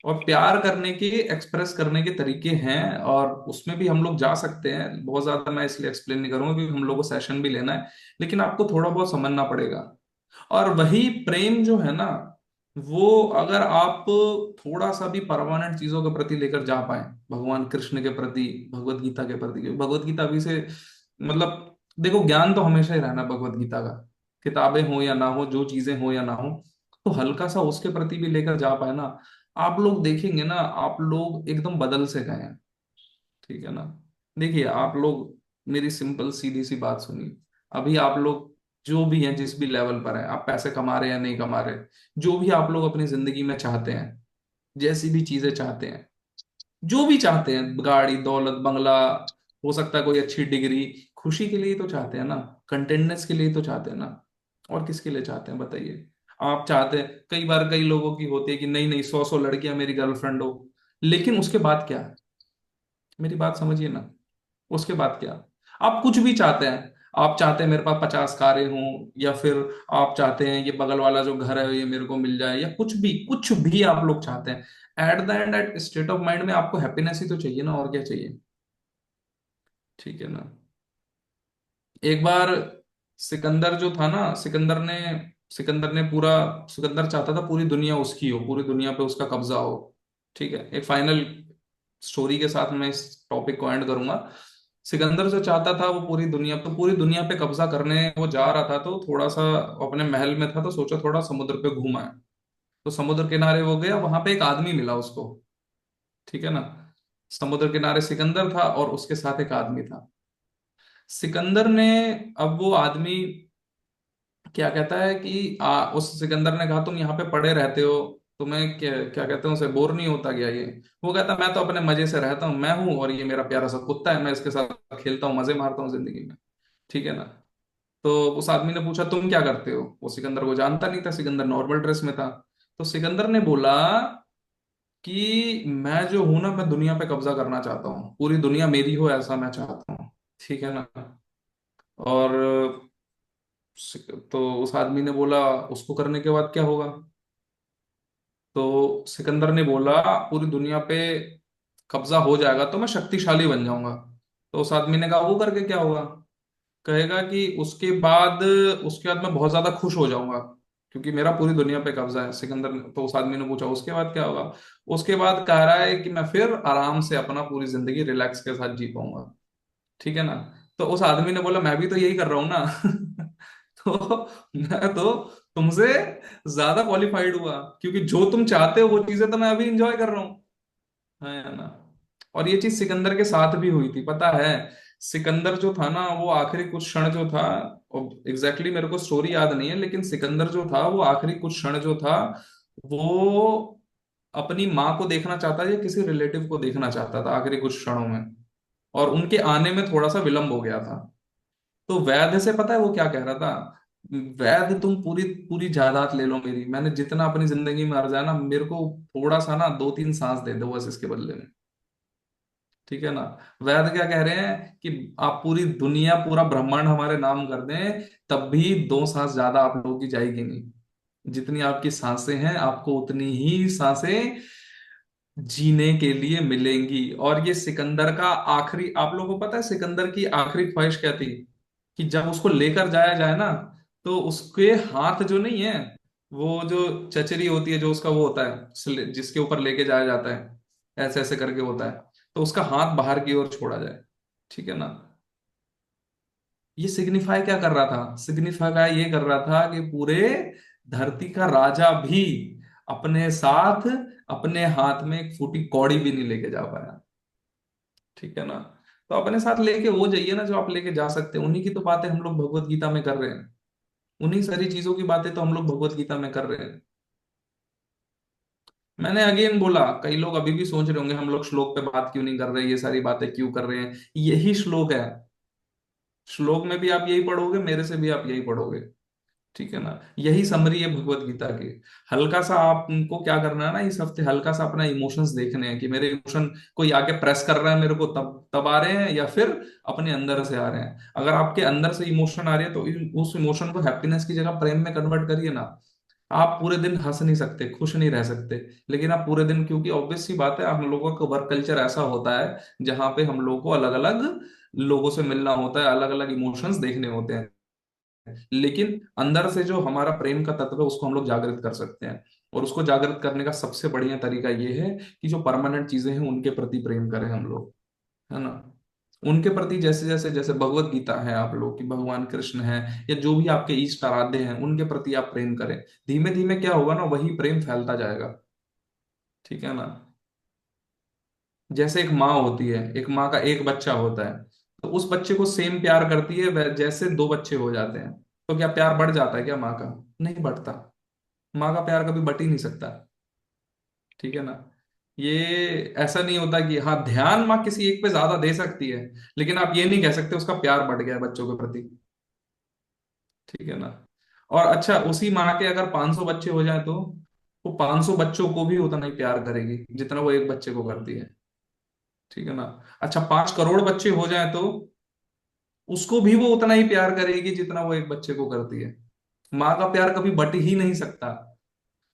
और प्यार करने के, एक्सप्रेस करने के तरीके हैं, और उसमें भी हम लोग जा सकते हैं। बहुत ज्यादा मैं इसलिए एक्सप्लेन नहीं करूंगा क्योंकि हम लोग को सेशन भी लेना है, लेकिन आपको थोड़ा बहुत समझना पड़ेगा। और वही प्रेम जो है ना, वो अगर आप थोड़ा सा भी परमानेंट चीजों के प्रति लेकर जा पाए, भगवान कृष्ण के प्रति, भगवत गीता के प्रति, क्योंकि भगवत गीता अभी से, मतलब देखो, ज्ञान तो हमेशा ही रहना भगवत गीता का। किताबें हो या ना हो, जो चीजें हो या ना हो, तो हल्का सा उसके प्रति भी लेकर जा पाए ना, आप लोग देखेंगे ना, आप लोग एकदम बदल से गए हैं, ठीक है ना। देखिए आप लोग, मेरी सिंपल सीधी सी बात सुनिए। अभी आप लोग जो भी हैं, जिस भी लेवल पर हैं, आप पैसे कमा रहे हैं या नहीं कमा रहे, जो भी आप लोग अपनी जिंदगी में चाहते हैं, जैसी भी चीजें चाहते हैं, जो भी चाहते हैं, गाड़ी, दौलत, बंगला, हो सकता है कोई अच्छी डिग्री, खुशी के लिए तो चाहते हैं ना, कंटेंटनेस के लिए तो चाहते हैं ना। और किसके लिए चाहते हैं बताइए। आप चाहते हैं, कई बार कई लोगों की होती है कि नहीं नहीं, 100 100 लड़कियां मेरी गर्लफ्रेंड हो, लेकिन उसके बाद क्या, मेरी बात समझिए ना। उसके बाद क्या, आप कुछ भी चाहते हैं, आप चाहते हैं मेरे पास 50 कारें हों, या फिर आप चाहते हैं ये बगल वाला जो घर है ये मेरे को मिल जाए, या कुछ भी आप लोग चाहते हैं, at the end, at state of mind में आपको हैप्पीनेस ही तो चाहिए ना, और क्या चाहिए, ठीक है ना। एक बार सिकंदर जो था ना, सिकंदर ने पूरा, सिकंदर चाहता था पूरी दुनिया उसकी हो, पूरी दुनिया पे उसका कब्जा हो, ठीक है। एक फाइनल स्टोरी के साथ मैं इस टॉपिक को एंड करूंगा। सिकंदर जो चाहता था वो पूरी दुनिया पे कब्जा करने वो जा रहा था, तो थोड़ा सा अपने महल में था तो सोचा थोड़ा समुद्र पे घूमा है। तो समुद्र किनारे वो गया, वहां पे एक आदमी मिला उसको, ठीक है ना। समुद्र किनारे सिकंदर था और उसके साथ एक आदमी था। सिकंदर ने, अब वो आदमी क्या कहता है कि उस सिकंदर ने कहा तुम यहाँ पे पड़े रहते हो, तुम्हें क्या क्या कहते हैं उसे, बोर नहीं होता गया ये। वो कहता मैं तो अपने मजे से रहता हूँ, मैं हूँ और ये मेरा प्यारा सा कुत्ता है, मैं इसके साथ खेलता हूँ, मजे मारता हूँ जिंदगी में, ठीक है ना। तो उस आदमी ने पूछा तुम क्या करते हो, वो सिकंदर को जानता नहीं था, सिकंदर नॉर्मल ड्रेस में था। तो सिकंदर ने बोला कि मैं जो हूं ना, मैं दुनिया पे कब्जा करना चाहता हूँ, पूरी दुनिया मेरी हो ऐसा मैं चाहता हूँ, ठीक है ना। और तो उस आदमी ने बोला उसको करने के बाद क्या होगा। तो सिकंदर ने बोला पूरी दुनिया पे कब्जा हो जाएगा तो मैं शक्तिशाली बन जाऊंगा। तो उस आदमी ने कहा वो करके क्या होगा। कहेगा कि उसके बाद मैं बहुत ज्यादा खुश हो जाऊंगा क्योंकि मेरा पूरी दुनिया पे कब्जा है। सिकंदर ने, तो उस आदमी ने पूछा उसके बाद क्या होगा। उसके बाद कह रहा है कि मैं फिर आराम से अपना पूरी जिंदगी रिलैक्स के साथ जी पाऊंगा, ठीक है ना। तो उस आदमी ने बोला मैं भी तो यही कर रहा हूं ना। तो मैं तो तुमसे ज्यादा क्वालिफाइड हुआ, क्योंकि जो तुम चाहते हो वो चीजें तो मैं अभी इंजॉय कर रहा हूँ, है ना। और ये चीज सिकंदर के साथ भी हुई थी, पता है। सिकंदर जो था ना, वो आखिरी कुछ क्षण जो था, एग्जैक्टली exactly मेरे को स्टोरी याद नहीं है, लेकिन सिकंदर जो था वो आखिरी कुछ क्षण जो था, वो अपनी माँ को देखना चाहता या किसी रिलेटिव को देखना चाहता था आखिरी कुछ क्षणों में, और उनके आने में थोड़ा सा विलंब हो गया था। तो वैद्य से पता है वो क्या कह रहा था, वैद्य तुम पूरी पूरी जायदाद ले लो मेरी, मैंने जितना अपनी जिंदगी में अर्जा है ना, मेरे को थोड़ा सा ना 2 3 सांस दे दो बस इसके बदले में, ठीक है ना। वैद्य क्या कह रहे हैं कि आप पूरी दुनिया, पूरा ब्रह्मांड हमारे नाम कर दें, तब भी 2 सांस ज्यादा आप लोगों की जाएगी नहीं। जितनी आपकी सांसें हैं आपको उतनी ही सांसें जीने के लिए मिलेंगी। और ये सिकंदर का आखिरी, आप लोगों को पता है सिकंदर की आखिरी ख्वाहिश क्या थी, कि जब उसको लेकर जाया जाए ना, तो उसके हाथ जो नहीं है, वो जो चचरी होती है जो उसका वो होता है, जिसके ऊपर लेके जाया जाता है, ऐसे ऐसे करके होता है, तो उसका हाथ बाहर की ओर छोड़ा जाए, ठीक है ना। ये सिग्निफाई क्या कर रहा था? सिग्निफाई ये कर रहा था कि पूरे धरती का राजा भी अपने साथ, अपने हाथ में एक फूटी कौड़ी भी नहीं लेके जा पाया। ठीक है ना? तो अपने साथ लेके वो जाइए ना जो आप लेके जा सकते हैं। उन्हीं की तो बातें हम लोग भगवत गीता में कर रहे हैं। उन्हीं सारी चीजों की बातें तो हम लोग भगवत गीता में कर रहे हैं। मैंने अगेन बोला, कई लोग अभी भी सोच रहे होंगे हम लोग श्लोक पे बात क्यों नहीं कर रहे, ये सारी बातें क्यों कर रहे हैं। यही श्लोक है। श्लोक में भी आप यही पढ़ोगे, मेरे से भी आप यही पढ़ोगे। ठीक है ना? यही समरी है भगवत गीता की। हल्का सा आपको क्या करना है ना, इस हफ्ते हल्का सा अपना इमोशंस देखने हैं कि मेरे इमोशन कोई आके प्रेस कर रहा है मेरे को, तब तब आ रहे हैं, या फिर अपने अंदर से आ रहे हैं। अगर आपके अंदर से इमोशन आ रही है तो उस इमोशन को हैप्पीनेस की जगह प्रेम में कन्वर्ट करिए ना। आप पूरे दिन हंस नहीं सकते, खुश नहीं रह सकते, लेकिन आप पूरे दिन, क्योंकि ऑब्वियस सी बात है हम लोगों का वर्क कल्चर ऐसा होता है जहां पे हम लोगों को अलग अलग लोगों से मिलना होता है, अलग अलग इमोशंस देखने होते हैं। लेकिन अंदर से जो हमारा प्रेम का तत्व है उसको हम लोग जागृत कर सकते हैं। और उसको जागृत करने का सबसे बढ़िया तरीका ये है कि जो परमानेंट चीजें हैं उनके प्रति प्रेम करें हम लोग। है ना? उनके प्रति जैसे जैसे जैसे भगवत गीता है आप लोग की, भगवान कृष्ण है, या जो भी आपके इष्ट आराध्य हैं उनके प्रति आप प्रेम करें। धीमे धीमे क्या होगा ना, वही प्रेम फैलता जाएगा। ठीक है ना? जैसे एक माँ होती है, एक माँ का एक बच्चा होता है, तो उस बच्चे को सेम प्यार करती है जैसे दो बच्चे हो जाते हैं। तो क्या प्यार बढ़ जाता है क्या माँ का? नहीं बढ़ता। माँ का प्यार कभी बट ही नहीं सकता। ठीक है ना? ये ऐसा नहीं होता कि हाँ, ध्यान माँ किसी एक पे ज्यादा दे सकती है, लेकिन आप ये नहीं कह सकते उसका प्यार बढ़ गया है बच्चों के प्रति। ठीक है ना? और अच्छा, उसी माँ के अगर 500 बच्चे हो जाए तो वो 500 बच्चों को भी उतना ही प्यार करेगी जितना वो एक बच्चे को करती है। ठीक है ना? अच्छा, 5 करोड़ बच्चे हो जाए तो उसको भी वो उतना ही प्यार करेगी जितना वो एक बच्चे को करती है। माँ का प्यार कभी बट ही नहीं सकता।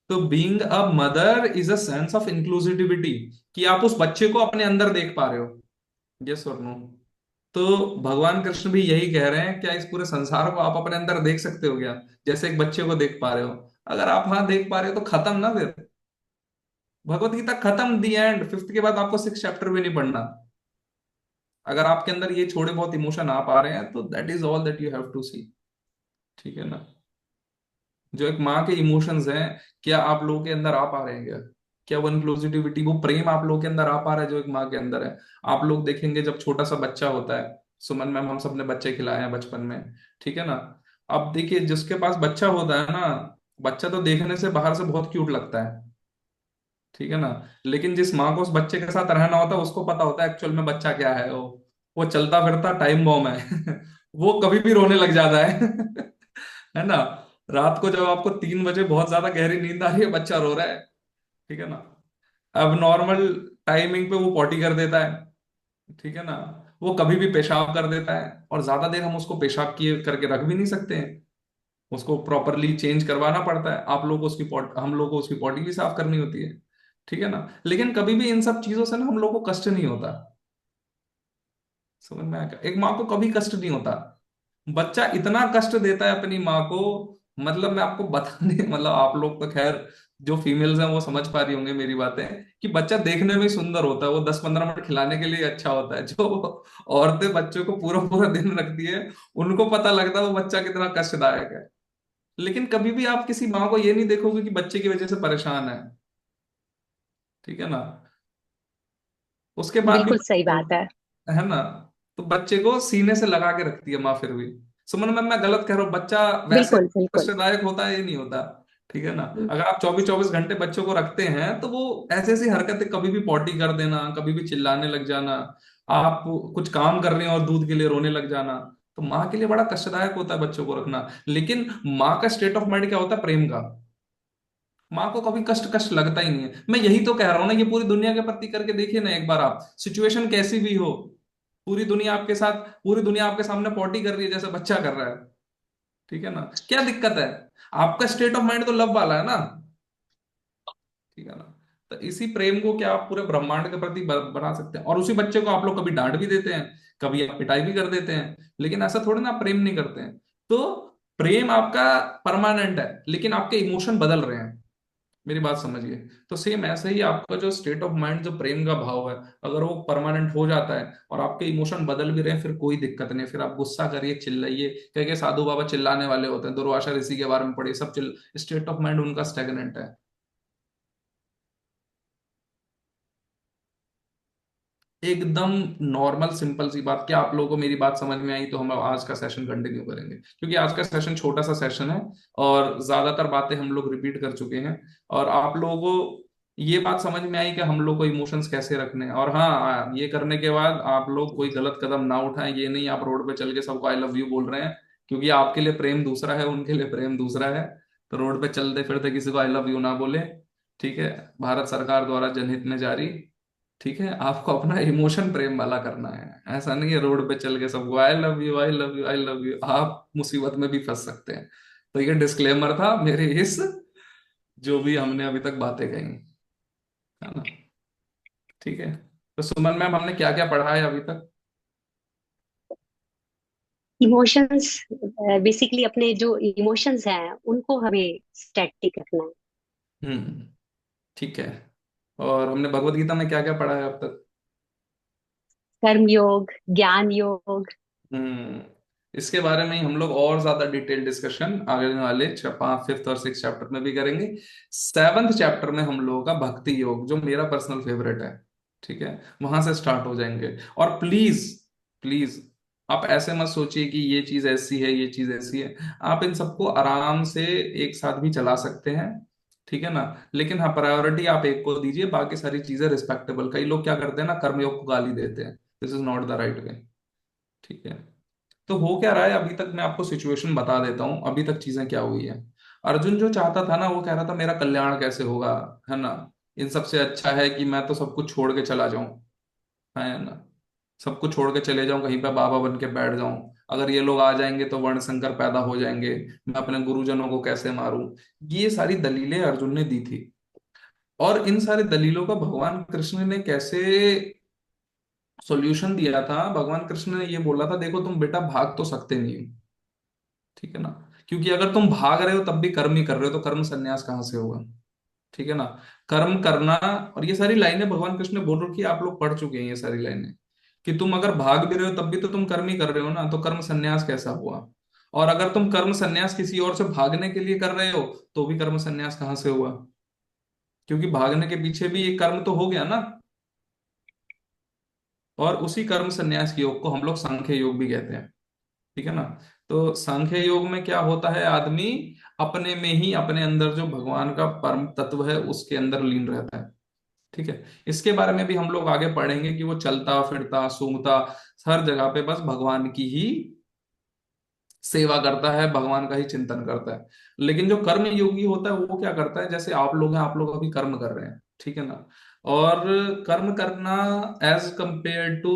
तो being a mother is a sense of inclusivity, कि आप उस बच्चे को अपने अंदर देख पा रहे हो। यस और नो? तो भगवान कृष्ण भी यही कह रहे हैं, क्या इस पूरे संसार को आप अपने अंदर देख सकते हो क्या, जैसे एक बच्चे को देख पा रहे हो? अगर आप हाँ देख पा रहे हो तो खत्म ना फिर। भगवत गीता खत्म, दी एंड। फिफ्थ के बाद आपको 6 चैप्टर भी नहीं पढ़ना। अगर आपके अंदर ये थोड़े बहुत इमोशन आ पा रहे हैं तो that is all that you have to see. ठीक है ना? जो एक माँ के इमोशंस हैं, क्या आप लोगों के अंदर आ पा रहे हैं क्या? क्या वो इंक्लूसिविटी, वो प्रेम आप लोगों के अंदर आ पा रहा है जो एक माँ के अंदर है? आप लोग देखेंगे जब छोटा सा बच्चा होता है, सुमन मैम हम सबने बच्चे खिलाए हैं बचपन में। ठीक है ना? अब देखिए जिसके पास बच्चा होता है ना, बच्चा तो देखने से बाहर से बहुत क्यूट लगता है। ठीक है ना? लेकिन जिस माँ को उस बच्चे के साथ रहना होता है उसको पता होता है एक्चुअल में बच्चा क्या है। वो चलता फिरता टाइम बॉम्ब है। वो कभी भी रोने लग जाता है। है ना? रात को जब आपको 3 बजे बहुत ज्यादा गहरी नींद आ रही है, बच्चा रो रहा है। ठीक है ना? अब नॉर्मल टाइमिंग पे वो पॉटी कर देता है। ठीक है ना? वो कभी भी पेशाब कर देता है, और ज्यादा देर हम उसको पेशाब किए करके रख भी नहीं सकते हैं। उसको प्रॉपरली चेंज करवाना पड़ता है। आप लोग को उसकी पॉट हम लोग को उसकी पॉटी भी साफ करनी होती है। ठीक है ना? लेकिन कभी भी इन सब चीजों से ना हम लोग को कष्ट नहीं होता। समझ में आया? एक माँ को कभी कष्ट नहीं होता। बच्चा इतना कष्ट देता है अपनी माँ को, मतलब मैं आपको बताने मतलब आप लोग तो खैर जो फीमेल्स हैं वो समझ पा रही होंगे मेरी बातें, कि बच्चा देखने में ही सुंदर होता है, वो 10-15 मिनट खिलाने के लिए अच्छा होता है। जो औरतें बच्चों को पूरा पूरा दिन रखती है, उनको पता लगता है वो बच्चा कितना कष्टदायक है। लेकिन कभी भी आप किसी माँ को ये नहीं देखोगे कि बच्चे की वजह से परेशान है। ठीक है ना? उसके बाद भी बिल्कुल सही बात है। है ना? तो बच्चे को सीने से लगा के रखती है माँ फिर भी। सुमन मैम मैं गलत कह रहा हूँ? बच्चा वैसे बिल्कुल बिल्कुल। कष्टदायक होता है ये नहीं होता। ठीक है ना? अगर आप 24-24 घंटे बच्चों को रखते हैं तो वो ऐसी ऐसी हरकतें, कभी भी पॉटी कर देना, कभी भी चिल्लाने लग जाना, आप कुछ काम कर रहे हैं और दूध के लिए रोने लग जाना, तो माँ के लिए बड़ा कष्टदायक होता है बच्चों को रखना। लेकिन माँ का स्टेट ऑफ माइंड क्या होता है? प्रेम का। माँ को कभी कष्ट कष्ट लगता ही नहीं है। मैं यही तो कह रहा हूं ना, ये पूरी दुनिया के प्रति करके देखिए ना एक बार आप, सिचुएशन कैसी भी हो, पूरी दुनिया आपके सामने पॉटी कर रही है जैसे बच्चा कर रहा है। ठीक है ना? क्या दिक्कत है? आपका स्टेट ऑफ माइंड तो लव वाला है ना। ठीक है ना? तो इसी प्रेम को क्या आप पूरे ब्रह्मांड के प्रति बना सकते हैं? और उसी बच्चे को आप लोग कभी डांट भी देते हैं, कभी आप पिटाई भी कर देते हैं, लेकिन ऐसा थोड़ी ना आप प्रेम नहीं करते हैं। तो प्रेम आपका परमानेंट है, लेकिन आपके इमोशन बदल रहे हैं। मेरी बात समझिए। तो सेम ऐसे ही आपका जो स्टेट ऑफ माइंड, जो प्रेम का भाव है, अगर वो परमानेंट हो जाता है और आपके इमोशन बदल भी रहे हैं, फिर कोई दिक्कत नहीं। फिर आप गुस्सा करिए, चिल्लाइए, कह के साधु बाबा चिल्लाने वाले होते हैं, दुर्वासा ऋषि के बारे में पढ़िए, सब चिल्ल, स्टेट ऑफ माइंड उनका स्टेगनेंट है। एकदम नॉर्मल सिंपल सी बात। क्या आप लोगों को मेरी बात समझ में आई? तो हम आज का सेशन कंटिन्यू करेंगे, क्योंकि आज का सेशन छोटा सा सेशन है और ज्यादातर बातें हम लोग रिपीट कर चुके हैं। और आप लोगों को ये बात समझ में आई कि हम लोग को इमोशंस कैसे रखने हैं। और हाँ, ये करने के बाद आप लोग कोई गलत कदम ना उठाएं। ये नहीं आप रोड पे चल के सबको आई लव यू बोल रहे हैं, क्योंकि आपके लिए प्रेम दूसरा है, उनके लिए प्रेम दूसरा है। तो रोड पे चलते फिरते किसी को आई लव यू ना बोले। ठीक है? भारत सरकार द्वारा जनहित में जारी। ठीक है? आपको अपना इमोशन प्रेम वाला करना है। ऐसा नहीं है रोड पे चल के सबको I love you, I love you, I love you. आप मुसीबत में भी फंस सकते हैं। तो ये डिस्क्लेमर था मेरे इस, जो भी हमने अभी तक बातें कही, है ना? ठीक है। तो सुमन मैम, हमने क्या क्या पढ़ा है अभी तक? इमोशंस, बेसिकली अपने जो इमोशंस हैं उनको हमें स्टैटिक रखना है। हम्म। ठीक है। और हमने भगवत गीता में क्या क्या पढ़ा है अब तक? कर्म योग, ज्ञान योग। हम्म। इसके बारे में ही हम लोग और ज्यादा डिटेल डिस्कशन आगे वाले फिफ्थ और सिक्स चैप्टर में भी करेंगे। सेवंथ चैप्टर में हम लोगों का भक्ति योग, जो मेरा पर्सनल फेवरेट है, ठीक है, वहां से स्टार्ट हो जाएंगे। और प्लीज, प्लीज, आप ऐसे मत सोचिए कि ये चीज ऐसी है, ये चीज ऐसी है। आप इन सबको आराम से एक साथ भी चला सकते हैं, ठीक है ना? लेकिन हाँ, प्रायोरिटी आप एक को दीजिए, बाकी सारी चीजें रिस्पेक्टेबल। कई लोग क्या करते हैं ना, कर्मयोग को गाली देते हैं। This is not the right वे। ठीक है? तो हो क्या रहा है अभी तक, मैं आपको सिचुएशन बता देता हूँ अभी तक चीजें क्या हुई है। अर्जुन जो चाहता था ना, वो कह रहा था मेरा कल्याण कैसे होगा, है ना? इन सबसे अच्छा है कि मैं तो सब कुछ छोड़ के चला जाऊं, है ना? सब कुछ छोड़ के चले जाऊं, कहीं पे बाबा बन के बैठ जाऊं। अगर ये लोग आ जाएंगे तो वर्ण संकर पैदा हो जाएंगे, मैं अपने गुरुजनों को कैसे मारूं। ये सारी दलीलें अर्जुन ने दी थी। और इन सारी दलीलों का भगवान कृष्ण ने कैसे सॉल्यूशन दिया था? भगवान कृष्ण ने ये बोला था, देखो तुम बेटा भाग तो सकते नहीं हो, ठीक है ना? क्योंकि अगर तुम भाग रहे हो तब भी कर्म ही कर रहे हो, तो कर्म संन्यास कहाँ से होगा? ठीक है ना? कर्म करना। और ये सारी लाइनें भगवान कृष्ण ने बोल रखी है, आप लोग पढ़ चुके हैं ये सारी लाइनें, कि तुम अगर भाग भी रहे हो तब भी तो तुम कर्म ही कर रहे हो ना, तो कर्म संन्यास कैसा हुआ? और अगर तुम कर्म संन्यास किसी और से भागने के लिए कर रहे हो, तो भी कर्म संन्यास कहाँ से हुआ? क्योंकि भागने के पीछे भी एक कर्म तो हो गया ना। और उसी कर्म संन्यास के योग को हम लोग सांख्य योग भी कहते हैं, ठीक है ना? तो सांख्य योग में क्या होता है, आदमी अपने में ही, अपने अंदर जो भगवान का परम तत्व है उसके अंदर लीन रहता है। ठीक है? इसके बारे में भी हम लोग आगे पढ़ेंगे कि वो चलता फिरता सूंघता हर जगह पे बस भगवान की ही सेवा करता है, भगवान का ही चिंतन करता है। लेकिन जो कर्म योगी होता है वो क्या करता है, जैसे आप लोग हैं, आप लोग अभी कर्म कर रहे हैं, ठीक है ना? और कर्म करना एज कंपेयर टू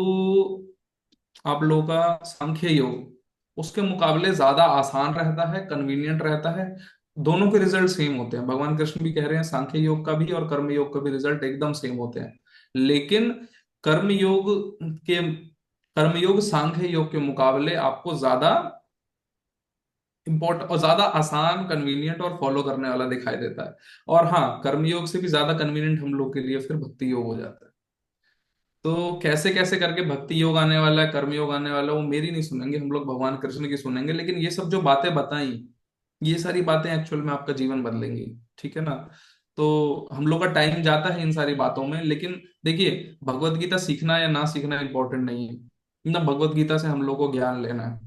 आप लोगों का सांख्य योग, उसके मुकाबले ज्यादा आसान रहता है, कन्वीनियंट रहता है। दोनों के रिजल्ट सेम होते हैं, भगवान कृष्ण भी कह रहे हैं सांख्य योग का भी और कर्म योग का भी रिजल्ट एकदम सेम होते हैं। लेकिन कर्म योग के कर्म योग सांख्य योग के मुकाबले आपको ज्यादा इम्पोर्ट और ज्यादा आसान, कन्वीनियंट और फॉलो करने वाला दिखाई देता है। और हाँ, कर्म योग से भी ज्यादा कन्वीनियंट हम लोग के लिए फिर भक्ति योग हो जाता है। तो कैसे कैसे करके भक्ति योग आने वाला है, कर्म योग आने वाला है, वो मेरी नहीं सुनेंगे हम लोग, भगवान कृष्ण की सुनेंगे। लेकिन ये सब जो बातें बताई, ये सारी बातें एक्चुअल में आपका जीवन बदलेंगी, ठीक है ना? तो हम लोग का टाइम जाता है इन सारी बातों में, लेकिन देखिए, भगवत गीता सीखना या ना सीखना इंपॉर्टेंट नहीं है ना। भगवत गीता से हम लोग को ज्ञान लेना है।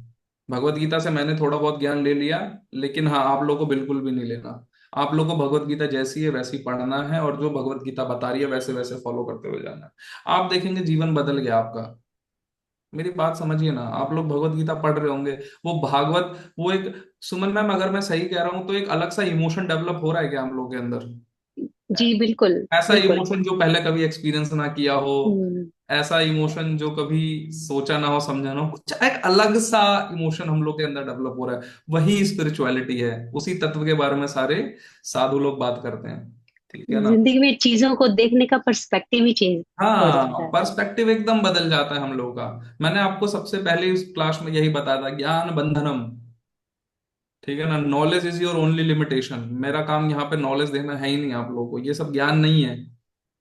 भगवत गीता से मैंने थोड़ा बहुत ज्ञान ले लिया, लेकिन हाँ, आप लोग को बिल्कुल भी नहीं लेना। आप लोग को भगवत गीता जैसी है वैसी पढ़ना है, और जो भगवत गीता बता रही है वैसे वैसे फॉलो करते हुए जाना है। आप देखेंगे जीवन बदल गया आपका। मेरी बात समझिए ना, आप लोग भगवत गीता पढ़ रहे होंगे, वो भागवत, वो एक, सुमन मैम अगर मैं सही कह रहा हूं तो एक अलग सा इमोशन डेवलप हो रहा है क्या हम लोग के अंदर? जी बिल्कुल। ऐसा बिल्कुल। इमोशन जो पहले कभी एक्सपीरियंस ना किया हो, हम्म। ऐसा इमोशन जो कभी सोचा ना हो, समझा ना हो, कुछ एक अलग सा इमोशन हम लोग के अंदर डेवलप हो रहा है। वही स्पिरिचुअलिटी है, उसी तत्व के बारे में सारे साधु लोग बात करते हैं, ठीक है ना? जिंदगी में चीजों को देखने का पर्सपेक्टिव ही चेंज हो जाता हाँ, है। पर्सपेक्टिव एकदम बदल जाता है हम लोगों का। मैंने आपको सबसे पहले इस क्लास में यही बताया था, ज्ञान बंधनम। ठीक है ना, knowledge is your only limitation. मेरा काम यहाँ पे नॉलेज देना है ही नहीं आप लोगों को, ये सब ज्ञान नहीं है।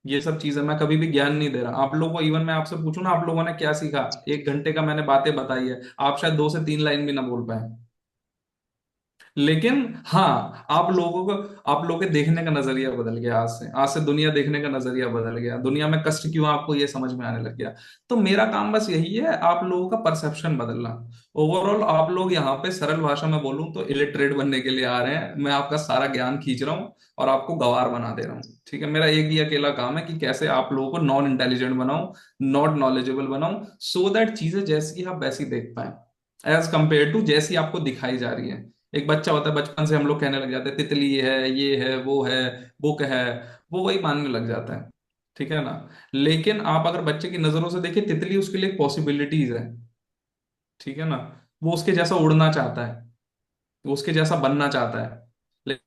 ये सब चीजें मैं कभी भी ज्ञान नहीं दे रहा आप लोगों को। इवन मैं आपसे पूछूं ना, आप लोगों ने क्या सीखा, 1 घंटे का मैंने बातें बताई है, आप शायद 2 से 3 लाइन भी ना बोल पाए। लेकिन हाँ, आप लोगों के देखने का नजरिया बदल गया। आज से दुनिया देखने का नजरिया बदल गया, दुनिया में कष्ट क्यों है, आपको ये समझ में आने लग गया। तो मेरा काम बस यही है, आप लोगों का परसेप्शन बदलना। ओवरऑल आप लोग यहाँ पे, सरल भाषा में बोलूं तो, इलिटरेट बनने के लिए आ रहे हैं। मैं आपका सारा ज्ञान खींच रहा हूँ और आपको गंवार बना दे रहा हूँ। ठीक है, मेरा एक ही अकेला काम है कि कैसे आप लोगों को नॉन इंटेलिजेंट बनाऊं, नॉट नॉलेजेबल बनाऊं, सो दैट चीजें जैसी आप वैसी देख पाए, एज कंपेयर टू जैसी आपको दिखाई जा रही है। एक बच्चा होता है, बचपन से हम लोग कहने लग जाते हैं तितली है, ये है, वो है, बुक है, वो वही मानने लग जाता है। ठीक है ना। लेकिन आप अगर बच्चे की नजरों से देखिए, तितली उसके लिए पॉसिबिलिटीज है। ठीक है ना। वो उसके जैसा उड़ना चाहता है, वो उसके जैसा बनना चाहता है। ले-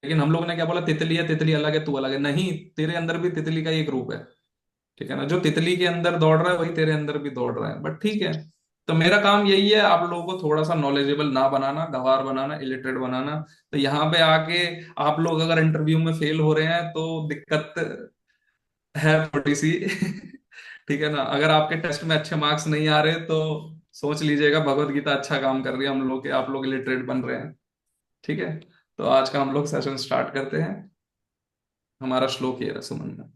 लेकिन हम लोगों ने क्या बोला, तितली है, तितली अलग है, तू अलग है। नहीं, तेरे अंदर भी तितली का एक रूप है। ठीक है ना, जो तितली के अंदर दौड़ रहा है वही तेरे अंदर भी दौड़ रहा है, बट ठीक है। तो मेरा काम यही है, आप लोगों को थोड़ा सा नॉलेजेबल ना बनाना, गंवार बनाना, इलिटरेट बनाना। तो यहाँ पे आके आप लोग अगर इंटरव्यू में फेल हो रहे हैं तो दिक्कत है थोड़ी सी। ठीक है ना, अगर आपके टेस्ट में अच्छे मार्क्स नहीं आ रहे तो सोच लीजिएगा भगवत गीता अच्छा काम कर रही है हम लोग के, आप लोग इलिटरेट बन रहे हैं। ठीक है। तो आज का हम लोग सेशन स्टार्ट करते हैं। हमारा श्लोक ये है, सुमन।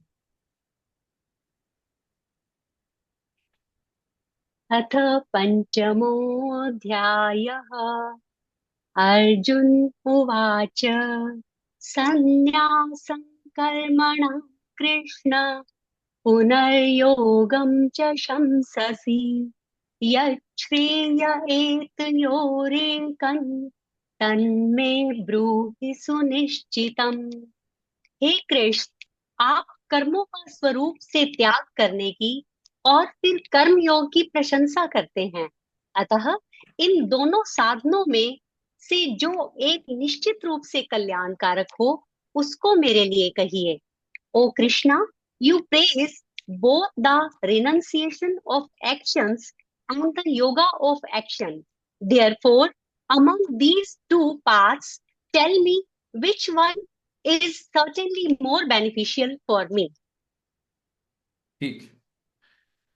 अथ पञ्चमोऽध्यायः। अर्जुन उवाच सन्न्यासं कर्मणः कृष्ण पुनर्योगं च शंससि यच्छ्रेय एतयोरेकं तन्मे ब्रूहि सुनिश्चितम्। हे कृष्ण, आप कर्मों का स्वरूप से त्याग करने की और फिर कर्म योग की प्रशंसा करते हैं। अतः इन दोनों साधनों में से जो एक निश्चित रूप से कल्याणकारक हो, उसको मेरे लिए कहिए। O Krishna, you praise both the renunciation of actions and the yoga of action. Therefore, among these two paths, tell me which one is certainly more beneficial for me. ठीक।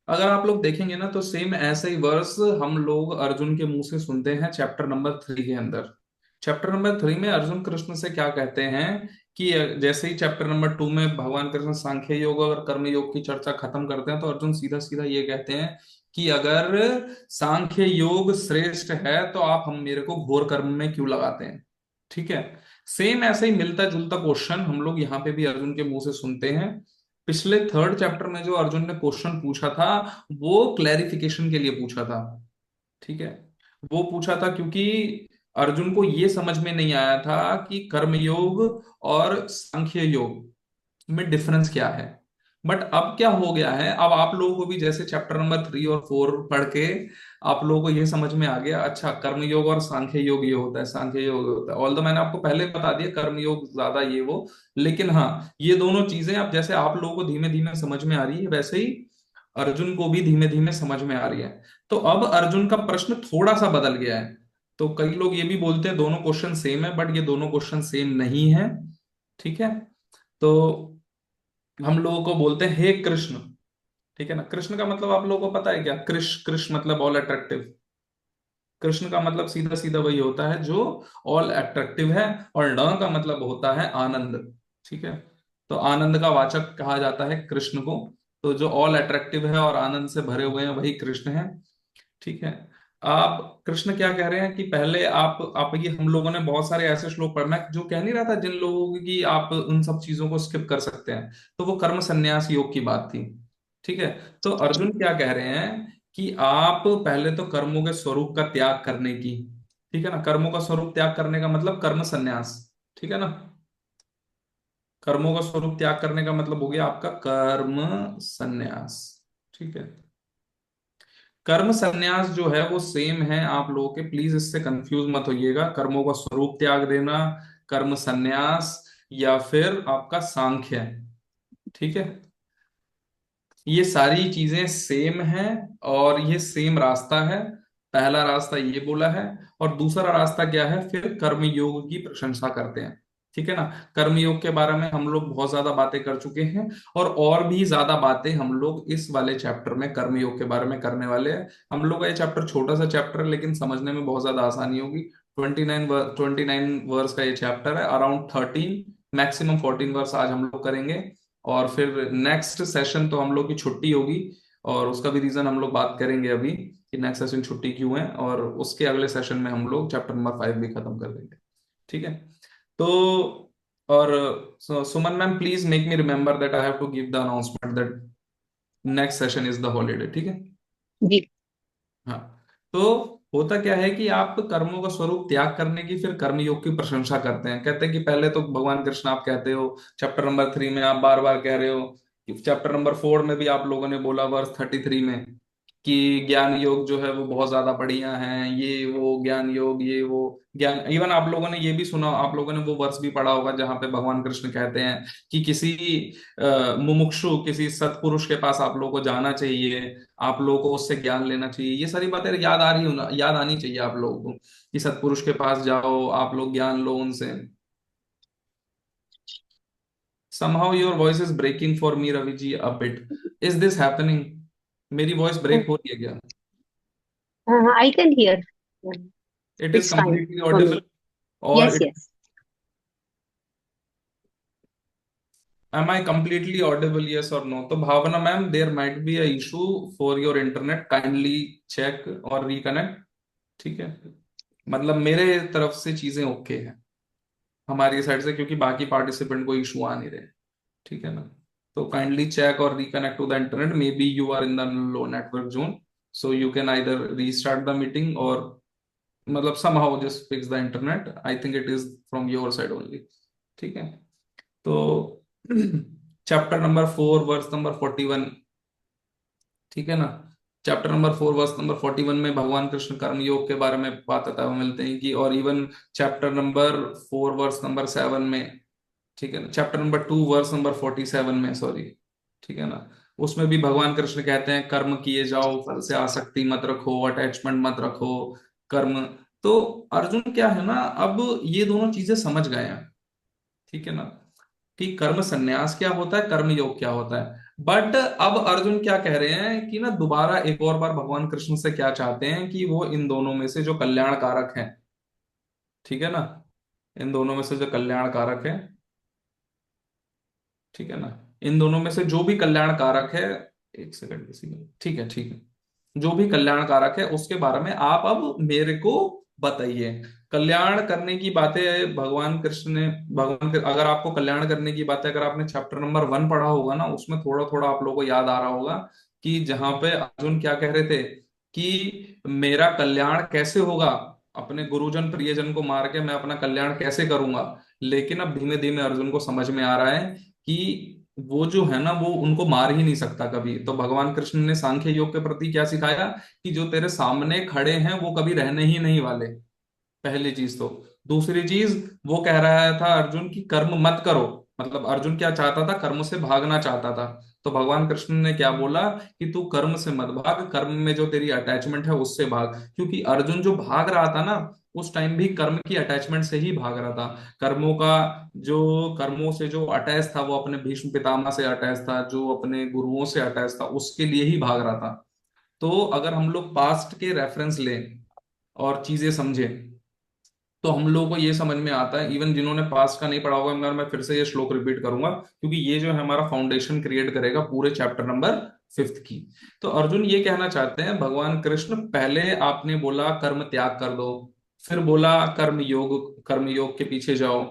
अगर आप लोग देखेंगे ना, तो सेम ऐसे ही वर्स हम लोग अर्जुन के मुंह से सुनते हैं चैप्टर नंबर 3 के अंदर। चैप्टर नंबर 3 में अर्जुन कृष्ण से क्या कहते हैं कि जैसे ही चैप्टर नंबर 2 में भगवान कृष्ण सांख्य योग और कर्म योग की चर्चा खत्म करते हैं, तो अर्जुन सीधा सीधा ये कहते हैं कि अगर सांख्य योग श्रेष्ठ है तो आप हम मेरे को घोर कर्म में क्यों लगाते हैं। ठीक है। सेम ऐसे ही मिलता जुलता क्वेश्चन हम लोग यहाँ पे भी अर्जुन के मुंह से सुनते हैं। पिछले 3rd चैप्टर में जो अर्जुन ने क्वेश्चन पूछा था, वो क्लैरिफिकेशन के लिए पूछा था। ठीक है। वो पूछा था क्योंकि अर्जुन को ये समझ में नहीं आया था कि कर्मयोग और सांख्य योग में डिफरेंस क्या है। बट अब क्या हो गया है, अब आप लोगों को भी जैसे चैप्टर नंबर 3 और 4 पढ़ के आप लोगों को ये समझ में आ गया, अच्छा कर्मयोग और सांख्य योग ये होता है, सांख्य योग ये होता है। ऑल, मैंने आपको पहले बता दिया कर्मयोग ज्यादा ये वो, लेकिन हाँ, ये दोनों चीजें अब जैसे आप लोगों को धीमे धीमे समझ में आ रही है, वैसे ही अर्जुन को भी धीमे धीमे समझ में आ रही है। तो अब अर्जुन का प्रश्न थोड़ा सा बदल गया है। तो कई लोग ये भी बोलते हैं दोनों क्वेश्चन सेम है, बट ये दोनों क्वेश्चन सेम नहीं है। ठीक है। तो हम लोगों को बोलते हैं हे कृष्ण। ठीक है ना, कृष्ण का मतलब आप लोगों को पता है क्या, कृष्ण मतलब ऑल अट्रैक्टिव। कृष्ण का मतलब सीधा सीधा वही होता है जो ऑल अट्रैक्टिव है। और न का मतलब होता है आनंद। ठीक है। तो आनंद का वाचक कहा जाता है कृष्ण को। तो जो ऑल अट्रैक्टिव है और आनंद से भरे हुए हैं वही कृष्ण है। ठीक है। आप कृष्ण क्या कह रहे हैं कि पहले आप ये, हम लोगों ने बहुत सारे ऐसे श्लोक पढ़ना है जो कह नहीं रहा था जिन लोगों की आप उन सब चीजों को स्किप कर सकते हैं। तो वो कर्म संन्यास योग की बात थी। ठीक है। तो अर्जुन क्या कह रहे हैं कि आप पहले तो कर्मों के स्वरूप का त्याग करने की, ठीक है ना, कर्मों का स्वरूप त्याग करने का मतलब कर्म संन्यास। ठीक है ना। कर्मों का स्वरूप त्याग करने का मतलब हो गया आपका कर्म संन्यास। ठीक है। कर्म संन्यास जो है वो सेम है आप लोगों के, प्लीज इससे कंफ्यूज मत होइएगा। कर्मों का स्वरूप त्याग देना, कर्म संन्यास, या फिर आपका सांख्य। ठीक है। ये सारी चीजें सेम हैं और ये सेम रास्ता है। पहला रास्ता ये बोला है। और दूसरा रास्ता क्या है, फिर कर्म योग की प्रशंसा करते हैं। ठीक है ना। कर्म योग के बारे में हम लोग बहुत ज्यादा बातें कर चुके हैं, और भी ज्यादा बातें हम लोग इस वाले चैप्टर में कर्म योग के बारे में करने वाले हैं। हम लोग का ये चैप्टर छोटा सा चैप्टर है, लेकिन समझने में बहुत ज्यादा आसानी होगी। 29 वर्स का ये चैप्टर है, अराउंड 13, मैक्सिमम 14 वर्स आज हम लोग करेंगे। और फिर नेक्स्ट सेशन तो हम लोग की छुट्टी होगी, और उसका भी रीजन हम लोग बात करेंगे अभी, कि नेक्स्ट सेशन छुट्टी क्यों है, और उसके अगले सेशन में हम लोग चैप्टर नंबर 5 भी खत्म कर देंगे। ठीक है। तो और Suman ma'am, please make me remember that I have to give the announcement that next session is the holiday. ठीक है। जी। हाँ। तो होता क्या है कि आप कर्मों का स्वरूप त्याग करने की फिर कर्म योग की प्रशंसा करते हैं। कहते हैं कि पहले तो भगवान कृष्ण आप कहते हो, चैप्टर नंबर 3 में आप बार बार कह रहे हो, कि चैप्टर नंबर 4 में भी आप लोगों ने बोला, वर्स 33 में, कि ज्ञान योग जो है वो बहुत ज्यादा बढ़िया है, ये वो ज्ञान योग, ये वो ज्ञान। इवन आप लोगों ने ये भी सुना, आप लोगों ने वो वर्स भी पढ़ा होगा जहां पे भगवान कृष्ण कहते हैं कि किसी मुमुक्षु, किसी सत्पुरुष के पास आप लोगों को जाना चाहिए, आप लोगों को उससे ज्ञान लेना चाहिए। ये सारी बातें याद आ रही हो ना, याद आनी चाहिए आप लोगों को, कि सत्पुरुष के पास जाओ, आप लोग ज्ञान लो उनसे। somehow your voice is breaking for me, Ravi ji, a bit. Is this happening? मेरी वॉइस ब्रेक हो रही है क्या? I can hear. It is it's fine completely for me. audible, or yes yes. am I completely audible, yes or no? तो भावना ma'am, there might be a issue for your internet, kindly check और reconnect। ठीक है। मतलब मेरे तरफ से चीजें okay है, हमारी साइड से, क्योंकि बाकी पार्टिसिपेंट को इशू आ नहीं रहे। ठीक है ना। तो काइंडली चेक और reconnect to the internet, maybe you are in the low network zone, so you can either restart the meeting, or मतलब somehow just fix the internet, I think it is from your side only। ठीक है। तो chapter number 4 verse number 41। ठीक है ना। Chapter number 4 verse number 41 में भगवान कृष्ण कर्म योग के बारे में बात आता है, मिलते हैं कि, और even chapter number 4 verse number 7 में, ठीक है ना, चैप्टर नंबर 2 वर्स नंबर 47 में, सॉरी। ठीक है ना। उसमें भी भगवान कृष्ण कहते हैं कर्म किए जाओ, फल से आसक्ति मत रखो, अटैचमेंट मत रखो, कर्म। तो अर्जुन क्या है ना, अब ये दोनों चीजें समझ गए हैं। ठीक है ना, कि कर्म संन्यास क्या होता है, कर्म योग क्या होता है। बट अब अर्जुन क्या कह रहे हैं कि ना, दोबारा एक और बार भगवान कृष्ण से क्या चाहते हैं, कि वो इन दोनों में से जो कल्याण कारक है, ठीक है ना, इन दोनों में से जो कल्याण कारक है, ठीक है ना, इन दोनों में से जो भी कल्याण कारक है, एक सेकंड किसी में, ठीक है, ठीक है, जो भी कल्याण कारक है उसके बारे में आप अब मेरे को बताइए। कल्याण करने की बातें भगवान कृष्ण ने, अगर आपको कल्याण करने की बातें, अगर आपने चैप्टर नंबर 1 पढ़ा होगा ना, उसमें थोड़ा थोड़ा आप लोगों को याद आ रहा होगा, कि जहां पे अर्जुन क्या कह रहे थे, कि मेरा कल्याण कैसे होगा, अपने गुरुजन प्रियजन को मार के मैं अपना कल्याण कैसे करूंगा। लेकिन अब धीमे धीमे अर्जुन को समझ में आ रहा है कि वो जो है ना, वो उनको मार ही नहीं सकता कभी। तो भगवान कृष्ण ने सांख्य योग के प्रति क्या सिखाया, कि जो तेरे सामने खड़े हैं वो कभी रहने ही नहीं वाले, पहली चीज तो। दूसरी चीज, वो कह रहा था अर्जुन की कर्म मत करो, मतलब अर्जुन क्या चाहता था, कर्म से भागना चाहता था। तो भगवान कृष्ण ने क्या बोला, कि तू कर्म से मत भाग, कर्म में जो तेरी अटैचमेंट है उससे भाग। क्योंकि अर्जुन जो भाग रहा था ना, उस टाइम भी कर्म की अटैचमेंट से ही भाग रहा था। कर्मों का जो, कर्मों से जो अटैच था, वो अपने भीष्म पितामह से अटैच था, जो अपने गुरुओं से अटैच था, उसके लिए ही भाग रहा था। तो अगर हम लोग पास्ट के रेफरेंस लें और चीजें समझें, तो हम लोगों को ये समझ में आता है, इवन जिन्होंने पास्ट का नहीं पढ़ा होगा, मगर मैं फिर से ये श्लोक रिपीट करूंगा, क्योंकि ये जो है हमारा फाउंडेशन क्रिएट करेगा पूरे चैप्टर नंबर 5 की। तो अर्जुन ये कहना चाहते हैं, भगवान कृष्ण, पहले आपने बोला कर्म त्याग कर दो, फिर बोला कर्म योग के पीछे जाओ।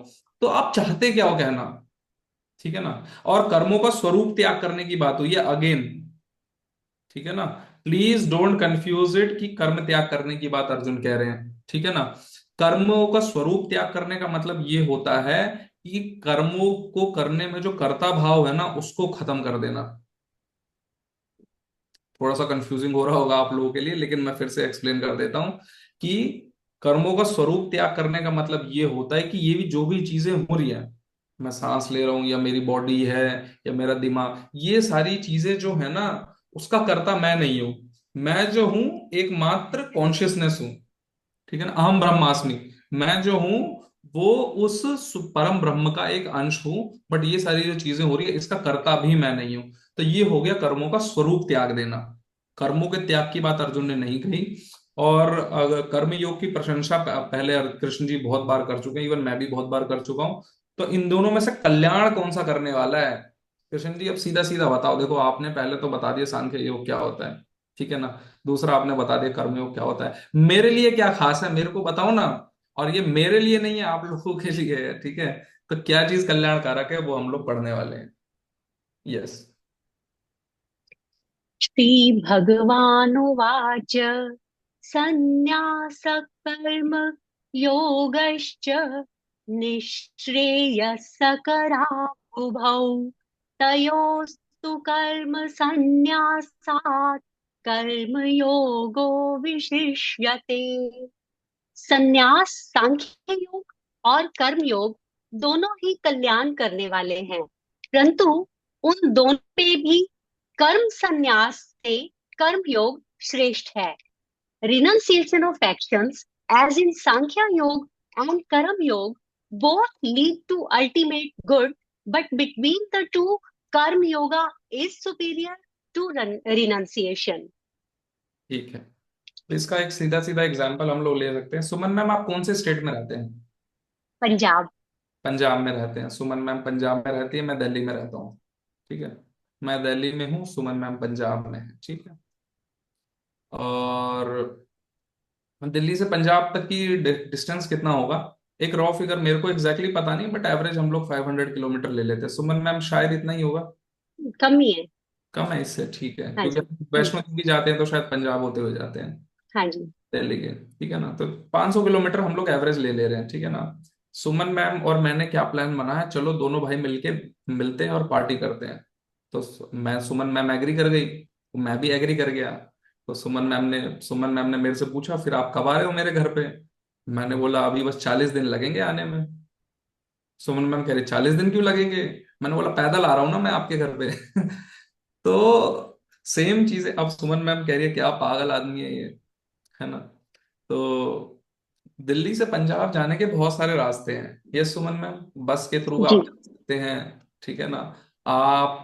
तो आप चाहते क्या हो कहना, ठीक है ना। और कर्मों का स्वरूप त्याग करने की बात हुई है अगेन, ठीक है ना। प्लीज डोंट कंफ्यूज इट, कि कर्म त्याग करने की बात अर्जुन कह रहे हैं, ठीक है ना। कर्मों का स्वरूप त्याग करने का मतलब ये होता है, कि कर्मों को करने में जो कर्ता भाव है ना, उसको खत्म कर देना। थोड़ा सा कंफ्यूजिंग हो रहा होगा आप लोगों के लिए, लेकिन मैं फिर से एक्सप्लेन कर देता हूं, कि कर्मों का स्वरूप त्याग करने का मतलब ये होता है, कि ये भी जो भी चीजें हो रही है, मैं सांस ले रहा हूं, या मेरी बॉडी है, या मेरा दिमाग, ये सारी चीजें जो है ना, उसका कर्ता मैं नहीं हूं। मैं जो हूं एक मात्र कॉन्शियसनेस हूं, ठीक है ना, अहम ब्रह्मास्मि। मैं जो हूं वो उस परम ब्रह्म का एक अंश हूं। बट ये सारी जो चीजें हो रही है इसका कर्ता भी मैं नहीं हूं। तो ये हो गया कर्मों का स्वरूप त्याग देना। कर्मों के त्याग की बात अर्जुन ने नहीं कही। और अगर कर्म योग की प्रशंसा पहले कृष्ण जी बहुत बार कर चुके हैं, इवन मैं भी बहुत बार कर चुका हूं। तो इन दोनों में से कल्याण कौन सा करने वाला है? कृष्ण जी अब सीधा सीधा बताओ। देखो आपने पहले तो बता दिया सांख्य योग क्या होता है, ठीक है ना। दूसरा आपने बता दिया कर्मयोग क्या होता है। मेरे लिए क्या खास है मेरे को बताओ ना। और ये मेरे लिए नहीं है, आप लोगों के लिए है, ठीक है। तो क्या चीज कल्याणकारक है वो हम लोग पढ़ने वाले हैं। यस। श्रीभगवानुवाच सन्न्यासः कर्म योगश्च निःश्रेयसकरावुभौ तयोस्तु कर्म सन्न्यासात् कर्मयोगो विशिष्यते। संन्यास, सांख्य योग और कर्म योग दोनों ही कल्याण करने वाले हैं, परंतु उन दोनों पे भी कर्म संन्यास से कर्म योग श्रेष्ठ है। Renunciation of actions as in Sankhya yoga and कर्म योग both lead to ultimate good, but between the two, कर्म yoga is superior to renunciation. ठीक है। तो इसका एक सीधा सीधा एग्जाम्पल हम लोग ले सकते हैं। सुमन मैम आप कौन से स्टेट में रहते हैं? पंजाब। पंजाब में रहते हैं। सुमन मैम पंजाब में रहती है, मैं दिल्ली में रहता हूँ, ठीक है। मैं दिल्ली में हूँ, सुमन मैम पंजाब में है, ठीक है। और दिल्ली से पंजाब तक की डिस्टेंस कितना होगा? एक रॉ फिगर मेरे को एग्जैक्टली पता नहीं, बट एवरेज हम लोग 500 किलोमीटर ले लेते हैं। सुमन मैम शायद इतना ही होगा। कम ही है। कम है इससे, ठीक है, हाँ क्योंकि जी। हम वैष्णो देवी जाते हैं तो शायद पंजाब होते हुए जाते हैं हाँ जी। दिल्ली के, ठीक है ना। तो 500 किलोमीटर हम लोग एवरेज ले ले रहे हैं, ठीक है ना। सुमन मैम और मैंने क्या प्लान बना है, चलो दोनों भाई मिलके मिलते हैं और पार्टी करते हैं। तो मैं सुमन मैम एग्री कर गई, तो मैं भी एग्री कर गया। तो सुमन मैम ने मेरे से पूछा फिर आप कब आ रहे हो मेरे घर पे? मैंने बोला अभी बस 40 दिन लगेंगे आने में। सुमन मैम कह रही 40 दिन क्यों लगेंगे? मैंने बोला पैदल आ रहा हूं ना मैं आपके घर पे। तो सेम चीज है। अब सुमन मैम कह रही है क्या पागल आदमी है ये, है ना। तो दिल्ली से पंजाब जाने के बहुत सारे रास्ते हैं। ये सुमन मैम बस के थ्रू जी। आप जा सकते हैं, ठीक है ना। आप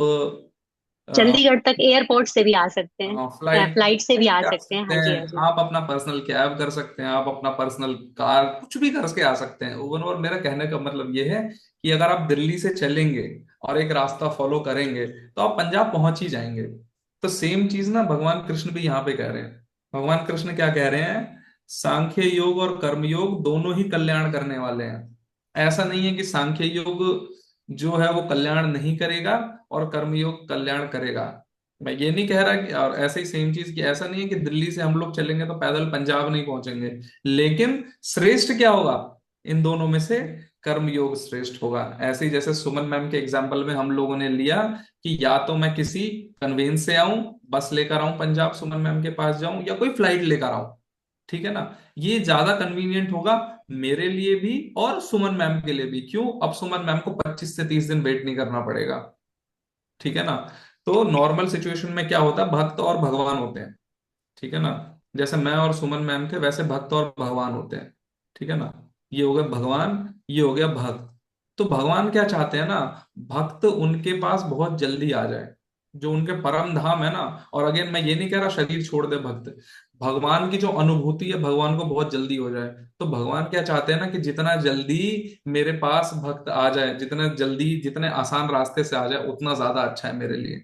चंडीगढ़ तक एयरपोर्ट से भी आ सकते हैं, फ्लाइट फ्लाइट से भी आ आ सकते हैं। सकते हाँ हैं। जी, हाँ जी। आप अपना पर्सनल कैब कर सकते हैं, आप अपना पर्सनल कार कुछ भी करके आ सकते हैं ओवन। और मेरा कहने का मतलब ये है कि अगर आप दिल्ली से चलेंगे और एक रास्ता फॉलो करेंगे तो आप पंजाब पहुंच ही जाएंगे। तो सेम चीज ना भगवान कृष्ण भी यहाँ पे कह रहे हैं। भगवान कृष्ण क्या कह रहे हैं? सांख्य योग और कर्म योग दोनों ही कल्याण करने वाले हैं। ऐसा नहीं है कि सांख्य योग जो है वो कल्याण नहीं करेगा और कर्मयोग कल्याण करेगा। मैं ये नहीं कह रहा कि, और ऐसे ही सेम चीज की ऐसा नहीं है कि दिल्ली से हम लोग चलेंगे तो पैदल पंजाब नहीं पहुंचेंगे। लेकिन श्रेष्ठ क्या होगा इन दोनों में से? कर्मयोग श्रेष्ठ होगा। ऐसे ही जैसे सुमन मैम के एग्जाम्पल में हम लोगों ने लिया कि या तो मैं किसी कन्वेंस से आऊं, बस लेकर आऊं पंजाब सुमन मैम के पास जाऊं, या कोई फ्लाइट लेकर आऊं, ठीक है ना। ये ज्यादा कन्वीनियंट होगा मेरे लिए भी और सुमन मैम के लिए भी। क्यों? अब सुमन मैम को 25 से 30 दिन वेट नहीं करना पड़ेगा, ठीक है ना। तो नॉर्मल सिचुएशन में क्या होता है, भक्त और भगवान होते हैं, ठीक है ना। जैसे मैं और सुमन मैम थे वैसे भक्त और भगवान होते हैं, ठीक है ना। ये हो गया भगवान, ये हो गया भक्त। तो भगवान क्या चाहते हैं ना, भक्त उनके पास बहुत जल्दी आ जाए, जो उनके परम धाम है ना। और अगेन मैं ये नहीं कह रहा शरीर छोड़ दे भक्त, भगवान की जो अनुभूति है भगवान को बहुत जल्दी हो जाए। तो भगवान क्या चाहते हैं ना कि जितना जल्दी मेरे पास भक्त आ जाए, जितना जल्दी जितने आसान रास्ते से आ जाए उतना ज्यादा अच्छा है मेरे लिए।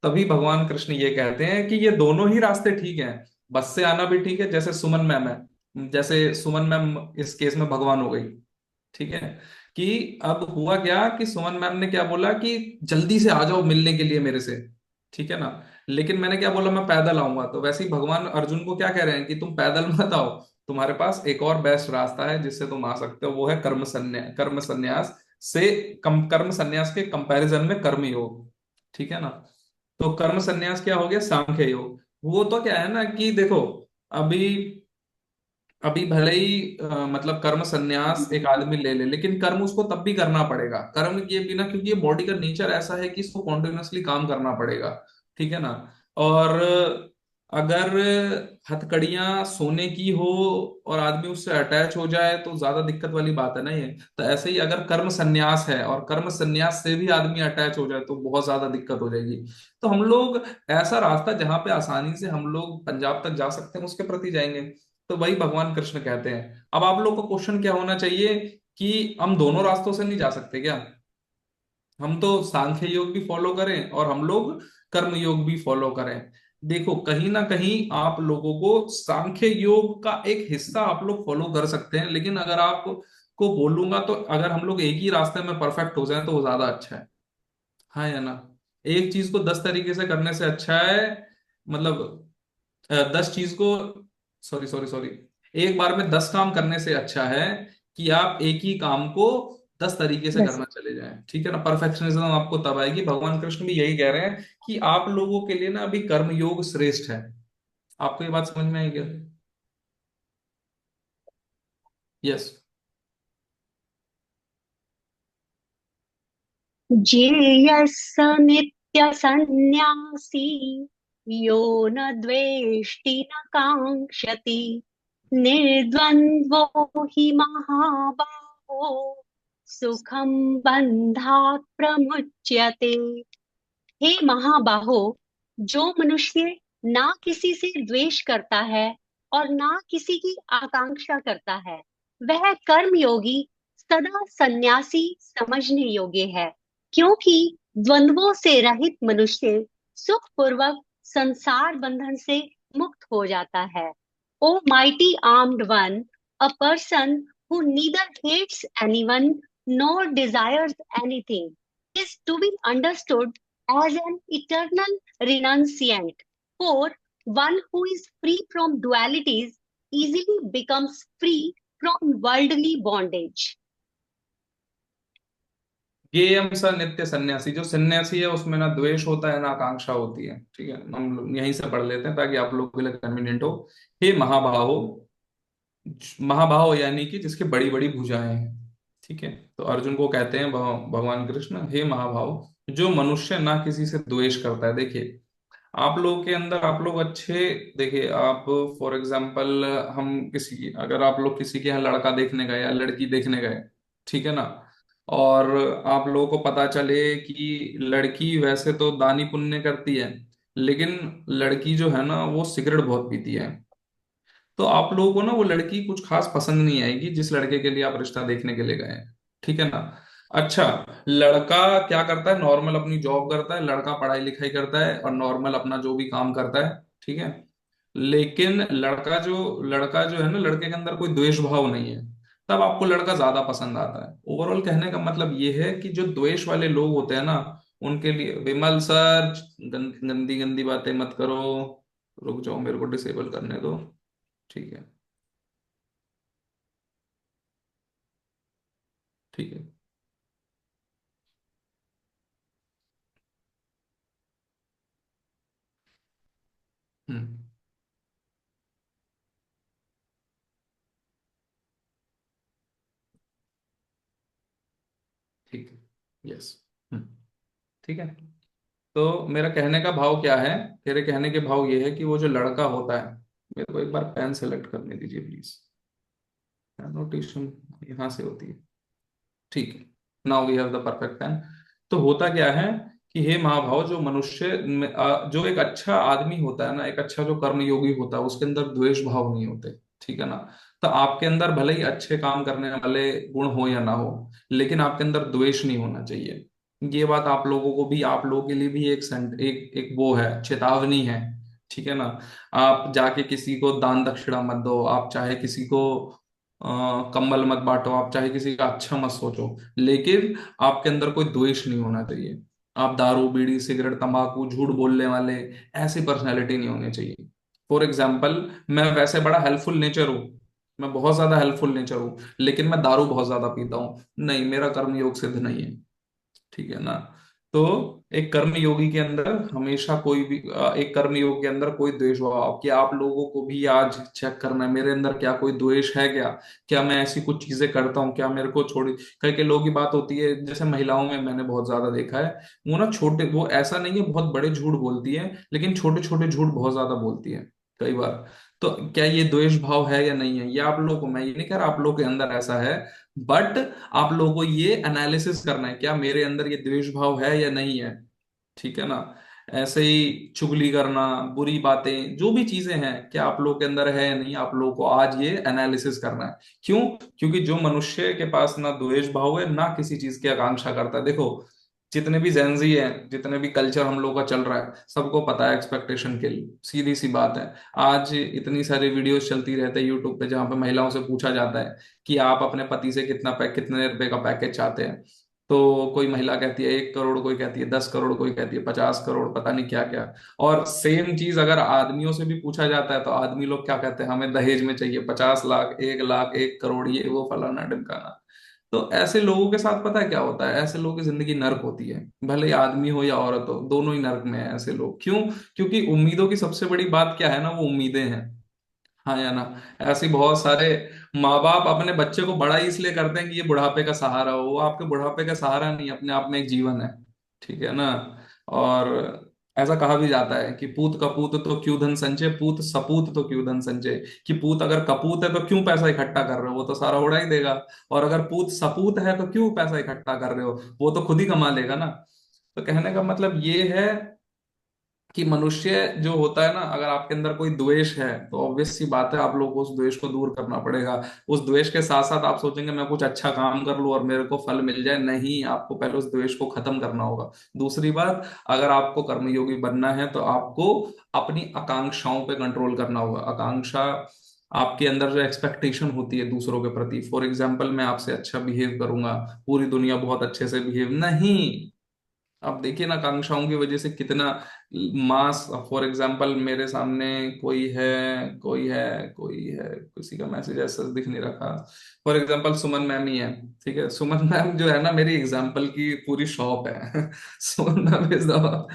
तभी भगवान कृष्ण ये कहते हैं कि ये दोनों ही रास्ते ठीक हैं। बस से आना भी ठीक है, जैसे सुमन मैम है, जैसे सुमन मैम इस केस में भगवान हो गई, ठीक है। कि अब हुआ क्या कि सुमन मैम ने क्या बोला कि जल्दी से आ जाओ मिलने के लिए मेरे से, ठीक है ना। लेकिन मैंने क्या बोला मैं पैदल आऊंगा। तो वैसे ही भगवान अर्जुन को क्या कह रहे हैं कि तुम पैदल मत आओ, तुम्हारे पास एक और बेस्ट रास्ता है जिससे तुम आ सकते हो, वो है कर्म संन्यास से कम, कर्म संन्यास के कंपैरिजन में कर्म योग, ठीक है ना। तो कर्म संन्यास क्या हो गया? सांख्य योग। वो तो क्या है ना कि देखो अभी अभी भले ही मतलब कर्म संन्यास एक आदमी ले ले, लेकिन कर्म उसको तब भी करना पड़ेगा। कर्म किए बिना, क्योंकि ये बॉडी का नेचर ऐसा है कि इसको कॉन्टिन्यूअसली काम करना पड़ेगा, ठीक है ना। और अगर हथकड़ियां सोने की हो और आदमी उससे अटैच हो जाए तो ज्यादा दिक्कत वाली बात है ना ये। तो ऐसे ही अगर कर्म संन्यास है और कर्म संन्यास से भी आदमी अटैच हो जाए तो बहुत ज्यादा दिक्कत हो जाएगी। तो हम लोग ऐसा रास्ता जहां पे आसानी से हम लोग पंजाब तक जा सकते हैं उसके प्रति जाएंगे। तो वही भगवान कृष्ण कहते हैं। अब आप लोग का क्वेश्चन क्या होना चाहिए कि हम दोनों रास्तों से नहीं जा सकते क्या? हम तो सांख्य योग भी फॉलो करें और हम लोग कर्म योग भी फॉलो करें। देखो कहीं ना कहीं आप लोगों को सांख्य योग का एक हिस्सा आप लोग फॉलो कर सकते हैं, लेकिन अगर आप को बोलूंगा तो अगर हम लोग एक ही रास्ते में परफेक्ट हो जाए तो वो ज्यादा अच्छा है। हाँ या ना? एक चीज को 10 तरीके से करने से अच्छा है, मतलब 10 चीज को, सॉरी सॉरी सॉरी, एक बार में 10 काम करने से अच्छा है कि आप एक ही काम को 10 तरीके से बस। करना चले जाएं। ठीक है ना? परफेक्शनिज्म आपको तब आएगी। भगवान कृष्ण भी यही कह रहे हैं कि आप लोगों के लिए ना अभी कर्म योग श्रेष्ठ है। आपको ये बात समझ में आई क्या? यस। ज्ञेयः स नित्यसन्न्यासी यो न द्वेष्टि न काङ्क्षति निर्द्वन्द्वो हि महाबाहो सुखं बन्धात् प्रमुच्यते। हे महाबाहो, जो मनुष्य ना किसी से द्वेष करता है और ना किसी की आकांक्षा करता है, वह कर्म योगी सदा सन्यासी समझने योग्य है, क्योंकि द्वंद्वों से रहित मनुष्य सुख पूर्वक संसार बंधन से मुक्त हो जाता है। O mighty armed one, a person who neither hates anyone nor desires anything is to be understood as an eternal renunciant. For one who is free from dualities easily becomes free from worldly bondage. ज्ञेयम् स नित्य सन्यासी, जो सन्यासी है उसमें ना द्वेष होता है ना आकांक्षा होती है। ठीक है, हम लोग यहीं से पढ़ लेते हैं ताकि आप लोगों के लिए कन्वीनियंट हो। हे महाबाहो, महाबाहो यानी कि जिसके बड़ी बड़ी भुजाएं हैं। ठीक है, तो अर्जुन को कहते हैं भगवान कृष्ण, हे महाबाहो जो मनुष्य ना किसी से द्वेष करता है। देखिए आप लोगों के अंदर आप लोग अच्छे, देखिए आप फॉर एग्जाम्पल, हम किसी, अगर आप लोग किसी के यहाँ लड़का देखने गए या लड़की देखने गए, ठीक है ना, और आप लोगों को पता चले कि लड़की वैसे तो दानी पुण्य करती है, लेकिन लड़की जो है ना वो सिगरेट बहुत पीती है, तो आप लोगों को ना वो लड़की कुछ खास पसंद नहीं आएगी जिस लड़के के लिए आप रिश्ता देखने के लिए गए हैं। ठीक है ना? अच्छा, लड़का क्या करता है? नॉर्मल अपनी जॉब करता है, लड़का पढ़ाई लिखाई करता है और नॉर्मल अपना जो भी काम करता है। ठीक है, लेकिन लड़का जो है ना, लड़के के अंदर कोई द्वेष भाव नहीं है, तब आपको लड़का ज्यादा पसंद आता है। ओवरऑल कहने का मतलब ये है कि जो द्वेष वाले लोग होते हैं ना, उनके लिए विमल सर, गंदी गंदी बातें मत करो। रुक जाओ, मेरे को डिसेबल करने दो। ठीक है, ठीक है। हम्म। ठीक है। यस। हम्म। ठीक है, तो मेरा कहने का भाव क्या है? तेरे कहने के भाव ये है कि वो जो लड़का होता है, मेरे को एक बार पेन सेलेक्ट करने दीजिए प्लीज। नोटेशन यहाँ से होती है। ठीक है, now we have the perfect pen. तो होता क्या है कि हे महाभाव, जो मनुष्य जो एक अच्छा आदमी होता है ना, एक अच्छा जो कर्मयोगी होता है, उसके अंदर द्वेष भाव नहीं होते। ठीक है ना? तो आपके अंदर भले ही अच्छे काम करने वाले गुण हो या ना हो, लेकिन आपके अंदर द्वेष नहीं होना चाहिए। ये बात आप लोगों को भी, आप लोगों के लिए भी एक वो है, चेतावनी है। ठीक है ना? आप जाके किसी को दान दक्षिणा मत दो, आप चाहे किसी को कंबल मत बांटो, आप चाहे किसी का अच्छा मत सोचो, लेकिन आपके अंदर कोई द्वेष नहीं होना चाहिए। आप दारू बीड़ी सिगरेट तंबाकू झूठ बोलने वाले ऐसी पर्सनैलिटी नहीं होनी चाहिए। फॉर एग्जाम्पल, मैं वैसे बड़ा हेल्पफुल नेचर हूँ, मैं बहुत ज्यादा हेल्पफुल नेचर हूँ, लेकिन मैं दारू बहुत ज्यादा पीता हूँ, नहीं, मेरा कर्म योग सिद्ध नहीं है। ठीक है ना? तो एक कर्म योगी के अंदर हमेशा कोई भी एक कर्म योगी के अंदर कोई द्वेष भाव, कि आप लोगों को भी आज चेक करना है मेरे अंदर क्या कोई द्वेष है क्या, क्या मैं ऐसी कुछ चीजें करता हूँ क्या मेरे को छोड़ी। कई कई लोगों की बात होती है, जैसे महिलाओं में मैंने बहुत ज्यादा देखा है, वो ना छोटे, वो ऐसा नहीं है बहुत बड़े झूठ बोलती है, लेकिन छोटे छोटे झूठ बहुत ज्यादा बोलती है कई बार। तो क्या ये द्वेष भाव है या नहीं है, ये आप लोगों को, मैं ये नहीं कह रहा आप लोगों के अंदर ऐसा है, बट आप लोगों को ये एनालिसिस करना है क्या मेरे अंदर ये द्वेष भाव है या नहीं है। ठीक है ना। ऐसे ही चुगली करना, बुरी बातें, जो भी चीजें हैं, क्या आप लोगों के अंदर है या नहीं, आप लोगों को आज ये एनालिसिस करना है। क्यों? क्योंकि जो मनुष्य के पास ना द्वेष भाव है ना किसी चीज की आकांक्षा करता है, देखो जितने भी जेंजी हैं, जितने भी कल्चर हम लोग का चल रहा है, सबको पता है एक्सपेक्टेशन के लिए, सीधी सी बात है। आज इतनी सारी वीडियोस चलती रहते हैं यूट्यूब पे जहां पे महिलाओं से पूछा जाता है कि आप अपने पति से कितने रुपए का पैकेज चाहते हैं। तो कोई महिला कहती है 1 करोड़, कोई कहती है 10 करोड़, कोई कहती है 50 करोड़, पता नहीं क्या क्या। और सेम चीज अगर आदमियों से भी पूछा जाता है तो आदमी लोग क्या कहते हैं, हमें दहेज में चाहिए 50 लाख, 1 लाख, 1 करोड़, ये वो फलाना ढिमकाना। तो ऐसे लोगों के साथ पता है क्या होता है, ऐसे लोगों की जिंदगी नर्क होती है, भले ही आदमी हो या औरत हो, दोनों ही नर्क में है ऐसे लोग। क्यों? क्योंकि उम्मीदों की सबसे बड़ी बात क्या है ना, वो उम्मीदें हैं। हाँ या ना। ऐसे बहुत सारे माँ बाप अपने बच्चे को बड़ा ही इसलिए करते हैं कि ये बुढ़ापे का सहारा हो, वो आपके बुढ़ापे का सहारा नहीं, अपने आप में एक जीवन है। ठीक है ना। और ऐसा कहा भी जाता है कि पूत कपूत तो क्यों धन संचय, पूत सपूत तो क्यों धन संचय। कि पूत अगर कपूत है तो क्यों पैसा इकट्ठा कर रहे हो, वो तो सारा उड़ा ही देगा। और अगर पूत सपूत है तो क्यों पैसा इकट्ठा कर रहे हो, वो तो खुद ही कमा लेगा ना। तो कहने का मतलब ये है कि मनुष्य जो होता है ना, अगर आपके अंदर कोई द्वेष है तो ऑब्वियस सी बात है आप लोगों को उस द्वेष को दूर करना पड़ेगा। उस द्वेष के साथ साथ आप सोचेंगे मैं कुछ अच्छा काम कर लूं और मेरे को फल मिल जाए, नहीं, आपको पहले उस द्वेष को खत्म करना होगा। दूसरी बात, अगर आपको कर्मयोगी बनना है तो आपको अपनी आकांक्षाओं पे कंट्रोल करना होगा। आकांक्षा आपके अंदर जो एक्सपेक्टेशन होती है दूसरों के प्रति, फॉर एग्जाम्पल मैं आपसे अच्छा बिहेव करूंगा, पूरी दुनिया बहुत अच्छे से बिहेव नहीं। आप देखिए ना, आकांक्षाओं की वजह से कितना मास, फॉर एग्जाम्पल मेरे सामने कोई है, किसी का मैसेज ऐसा दिख नहीं रखा। फॉर एग्जाम्पल सुमन मैम ही है। ठीक है, सुमन मैम जो है ना, मेरी एग्जाम्पल की पूरी शॉप है। सुमन मैम इज द,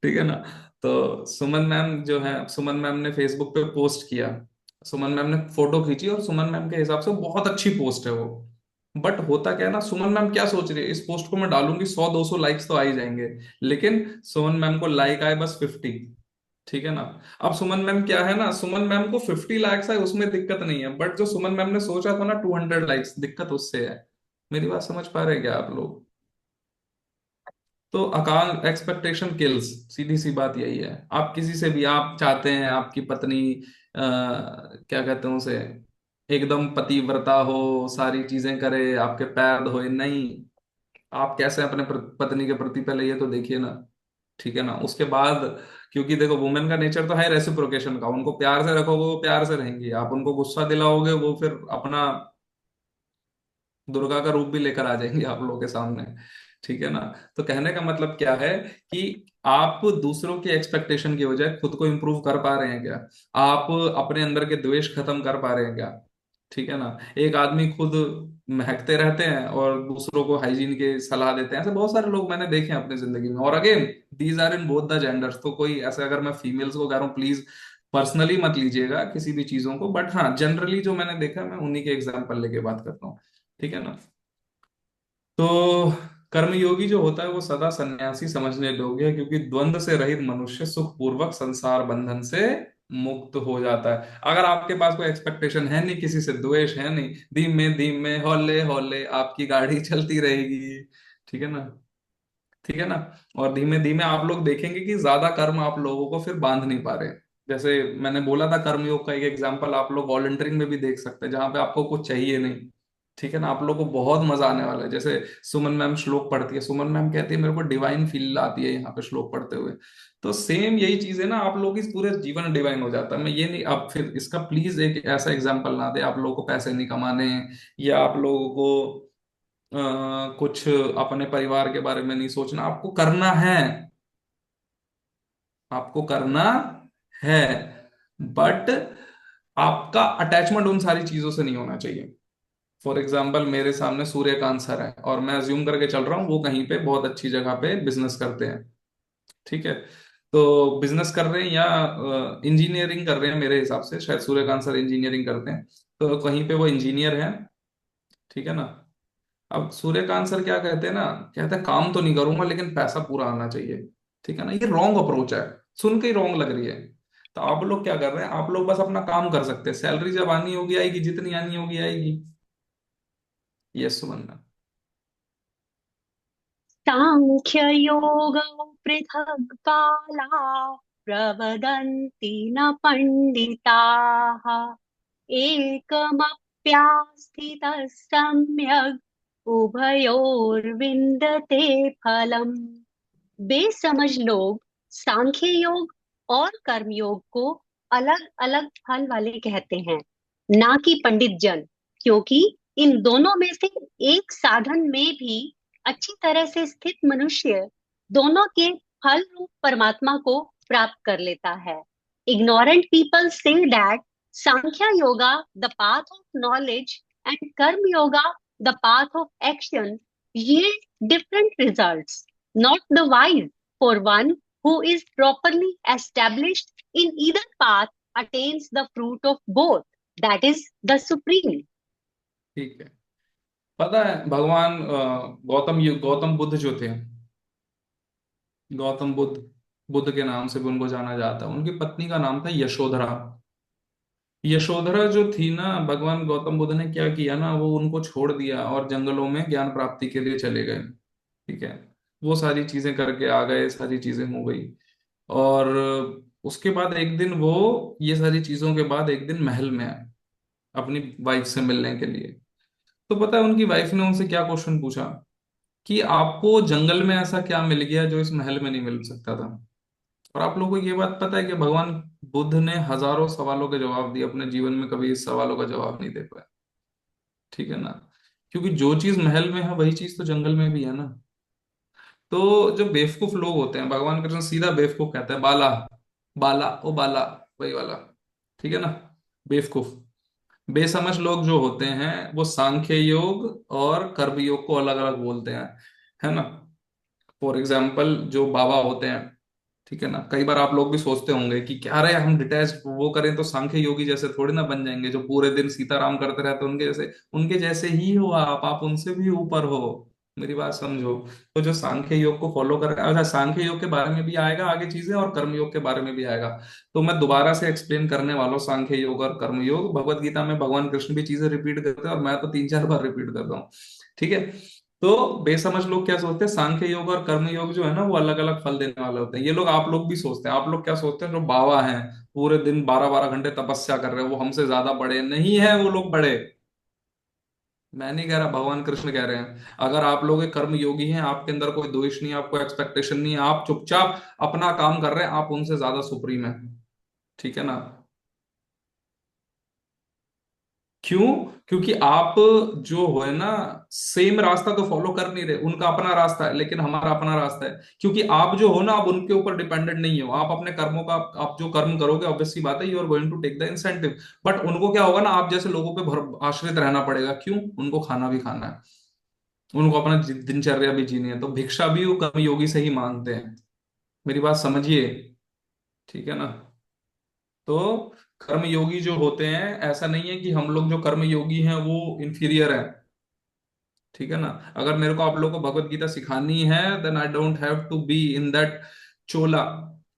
ठीक है ना। तो सुमन मैम जो है, सुमन मैम ने फेसबुक पे पोस्ट किया, सुमन मैम ने फोटो खींची, और सुमन मैम के हिसाब से बहुत अच्छी पोस्ट है वो। बट होता क्या है ना, सुमन मैम क्या सोच रही है, इस पोस्ट को मैं डालूंगी 100-200 लाइक्स तो आ ही जाएंगे, लेकिन सुमन मैम को लाइक आए बस 50। ठीक है ना। अब सुमन मैम क्या है ना, सुमन मैम को 50 लाइक्स आए उसमें दिक्कत नहीं है, बट जो सुमन मैम ने सोचा था ना 200 लाइक्स, दिक्कत उससे है। मेरी बात समझ पा रहे हैं क्या आप लोग? तो अकाल एक्सपेक्टेशन किल्स, सीधी सी बात यही है। आप किसी से भी, आप चाहते हैं आपकी पत्नी क्या कहते हैं उसे, एकदम पतिव्रता हो, सारी चीजें करे, आपके पैर धोए, नहीं। आप कैसे अपने पत्नी के प्रति, पहले ये तो देखिए ना। ठीक है ना, उसके बाद, क्योंकि देखो वुमेन का नेचर तो है रेसिप्रोकेशन का, उनको प्यार से रखोगे वो प्यार से रहेंगी, आप उनको गुस्सा दिलाओगे वो फिर अपना दुर्गा का रूप भी लेकर आ जाएंगे आप लोगों के सामने। ठीक है ना। तो कहने का मतलब क्या है कि आप दूसरों की एक्सपेक्टेशन की बजाय खुद को इंप्रूव कर पा रहे हैं क्या? आप अपने अंदर के द्वेष खत्म कर पा रहे हैं क्या? ठीक है ना। एक आदमी खुद महकते रहते हैं और दूसरों को हाइजीन के सलाह देते हैं, ऐसे बहुत सारे लोग मैंने देखे हैं अपनी जिंदगी में। और again, these are in both the genders, तो कोई ऐसे, अगर मैं फीमेल्स को कह रहा हूँ प्लीज पर्सनली मत लीजिएगा किसी भी चीजों को, बट हाँ जनरली जो मैंने देखा मैं उन्हीं के एग्जाम्पल लेके बात करता हूँ। ठीक है ना। तो कर्मयोगी जो होता है वो सदा सन्यासी समझने योग्य है, क्योंकि द्वंद्व से रहित मनुष्य सुखपूर्वक संसार बंधन से मुक्त हो जाता है। अगर आपके पास कोई एक्सपेक्टेशन है नहीं, किसी से द्वेष है नहीं, धीमे धीमे हौले हौले आपकी गाड़ी चलती रहेगी। ठीक है ना। ठीक है ना। और धीमे धीमे आप लोग देखेंगे कि ज्यादा कर्म आप लोगों को फिर बांध नहीं पा रहे। जैसे मैंने बोला था कर्मयोग का एक एग्जांपल आप लोग वॉलंटियरिंग में भी देख सकते हैं, जहां पे आपको कुछ चाहिए नहीं। ठीक है ना, आप लोगों को बहुत मजा आने वाला है। जैसे सुमन मैम श्लोक पढ़ती है, सुमन मैम कहती है मेरे को डिवाइन फील आती है यहाँ पे श्लोक पढ़ते हुए। तो सेम यही चीज है ना, आप लोग इस पूरे जीवन डिवाइन हो जाता है। मैं ये नहीं, आप फिर इसका प्लीज एक ऐसा एग्जाम्पल ना दे आप लोगों को पैसे नहीं कमाने, या आप लोगों को कुछ अपने परिवार के बारे में नहीं सोचना, आपको करना है, आपको करना है, बट आपका अटैचमेंट उन सारी चीजों से नहीं होना चाहिए। फॉर एग्जाम्पल मेरे सामने सूर्यकांत सर है, और मैं अज्यूम करके चल रहा हूँ वो कहीं पे बहुत अच्छी जगह पे बिजनेस करते हैं, ठीक है। तो बिजनेस कर रहे हैं या इंजीनियरिंग कर रहे हैं, मेरे हिसाब से शायद सूर्यकांत सर इंजीनियरिंग करते हैं। तो कहीं पे वो इंजीनियर हैं, ठीक है ना। अब सूर्यकांत सर क्या कहते हैं ना, कहते हैं काम तो नहीं करूंगा लेकिन पैसा पूरा आना चाहिए, ठीक है ना। ये रॉन्ग अप्रोच है, सुन के ही रॉन्ग लग रही है। तो आप लोग क्या कर रहे हैं, आप लोग बस अपना काम कर सकते हैं, सैलरी जब आनी होगी आएगी, जितनी आनी होगी आएगी। यस सुमन। सांख्ययोगौ पृथक् बाला प्रवदन्ति न पण्डिताः एकमप्यास्थितः सम्यग् उभयोर्विन्दते फलम्। बेसमझ लोग सांख्य योग और कर्म योग को अलग अलग फल वाले कहते हैं, ना कि पंडित जन, क्योंकि इन दोनों में से एक साधन में भी अच्छी तरह से स्थित मनुष्य दोनों के फल रूप परमात्मा को प्राप्त कर लेता है। Ignorant people say that Sankhya yoga the path of knowledge and karma yoga the path of action yield different results. Not the wise, for one who is properly established in either path attains the fruit of both, that is the supreme. ठीक है। पता है भगवान गौतम बुद्ध जो थे, गौतम बुद्ध, बुद्ध के नाम से भी उनको जाना जाता है, उनकी पत्नी का नाम था यशोधरा। यशोधरा जो थी ना, भगवान गौतम बुद्ध ने क्या किया ना, वो उनको छोड़ दिया और जंगलों में ज्ञान प्राप्ति के लिए चले गए, ठीक है। वो सारी चीजें करके आ गए, सारी चीजें हो गई। और उसके बाद एक दिन वो, ये सारी चीजों के बाद एक दिन महल में आए अपनी वाइफ से मिलने के लिए। तो पता है उनकी वाइफ ने उनसे क्या क्वेश्चन पूछा, कि आपको जंगल में ऐसा क्या मिल गया जो इस महल में नहीं मिल सकता था। और आप लोगों को ये बात पता है कि भगवान बुद्ध ने हजारों सवालों के जवाब दिए, अपने जीवन में कभी इस सवालों का जवाब नहीं दे पाए, ठीक है ना। क्योंकि जो चीज महल में है वही चीज तो जंगल में भी है ना। तो जो बेवकूफ लोग होते हैं, भगवान कृष्ण सीधा बेवकूफ कहते हैं, बाला, बाला ओ बाला, वही वाला, ठीक है ना। बेवकूफ, बेसमझ लोग जो होते हैं वो सांख्य योग और कर्म योग को अलग अलग बोलते हैं, है ना। फॉर एग्जाम्पल जो बाबा होते हैं, ठीक है ना, कई बार आप लोग भी सोचते होंगे कि क्या रहे हम डिटैच वो करें तो सांख्य योगी जैसे थोड़ी ना बन जाएंगे, जो पूरे दिन सीताराम करते रहते हैं, उनके जैसे ही हो आप उनसे भी ऊपर हो। मेरी बात समझो। तो जो सांख्य योग को फॉलो कर, अच्छा सांख्य योग के बारे में भी आएगा आगे चीजें, और कर्म योग के बारे में भी आएगा। तो मैं दोबारा से एक्सप्लेन करने वाला हूँ सांख्य योग और कर्म योग। भगवत गीता में भगवान कृष्ण भी चीजें रिपीट करते हैं, और मैं तो 3 4 बार रिपीट करता हूँ, ठीक है। तो बेसमझ लोग क्या सोचते हैं, सांख्य योग और कर्म योग जो है ना वो अलग अलग फल देने वाले होते हैं। ये लोग, आप लोग भी सोचते हैं, आप लोग क्या सोचते हैं, जो बाबा हैं पूरे दिन 12 12 घंटे तपस्या कर रहे हैं वो हमसे ज्यादा बड़े नहीं है, वो लोग बड़े। मैं नहीं कह रहा, भगवान कृष्ण कह रहे हैं। अगर आप लोग एक कर्म योगी हैं, आपके अंदर कोई द्वेष नहीं है, आपको एक्सपेक्टेशन नहीं है, आप चुपचाप अपना काम कर रहे हैं, आप उनसे ज्यादा सुप्रीम है, ठीक है ना। क्यों? क्योंकि आप जो हो है ना, सेम रास्ता तो फॉलो कर नहीं रहे, उनका अपना रास्ता है लेकिन हमारा अपना रास्ता है। क्योंकि आप जो हो ना, आप उनके ऊपर डिपेंडेंट नहीं हो, आप अपने कर्मों का, आप जो कर्म करोगे ऑब्वियस सी बात है you are going to take the incentive. But उनको क्या होगा ना, आप जैसे लोगों पे भर आश्रित रहना पड़ेगा। क्यों? उनको खाना भी खाना है, उनको अपना दिनचर्या भी जीनी है, तो भिक्षा भी वो कर्म योगी से ही मांगते हैं। मेरी बात समझिए, ठीक है ना। तो कर्म योगी जो होते हैं, ऐसा नहीं है कि हम लोग जो कर्म योगी हैं वो इंफीरियर है, ठीक है ना। अगर मेरे को आप लोगों को भगवत गीता सिखानी है, then I don't have to be in that chola.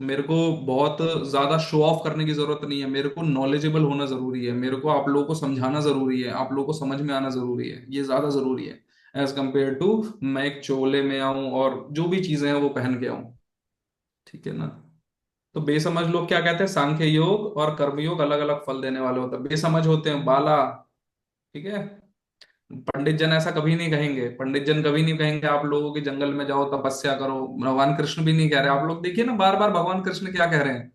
मेरे को बहुत ज्यादा शो ऑफ करने की जरूरत नहीं है, मेरे को नॉलेजेबल होना जरूरी है, मेरे को आप लोगों को समझाना जरूरी है, आप लोगों को समझ में आना जरूरी है, ये ज्यादा जरूरी है एज कंपेयर टू मैं एक चोले में आऊं और जो भी चीजें हैं वो पहन के आऊं, ठीक है ना। तो बेसमझ लोग क्या कहते हैं, सांख्य योग और कर्म योग अलग अलग फल देने वाले होते हैं, बेसमझ होते हैं बाला, ठीक है। पंडित जन ऐसा कभी नहीं कहेंगे, पंडित जन कभी नहीं कहेंगे आप लोगों के जंगल में जाओ तपस्या करो, भगवान कृष्ण भी नहीं कह रहे। आप लोग देखिए ना, बार बार भगवान कृष्ण क्या कह रहे हैं।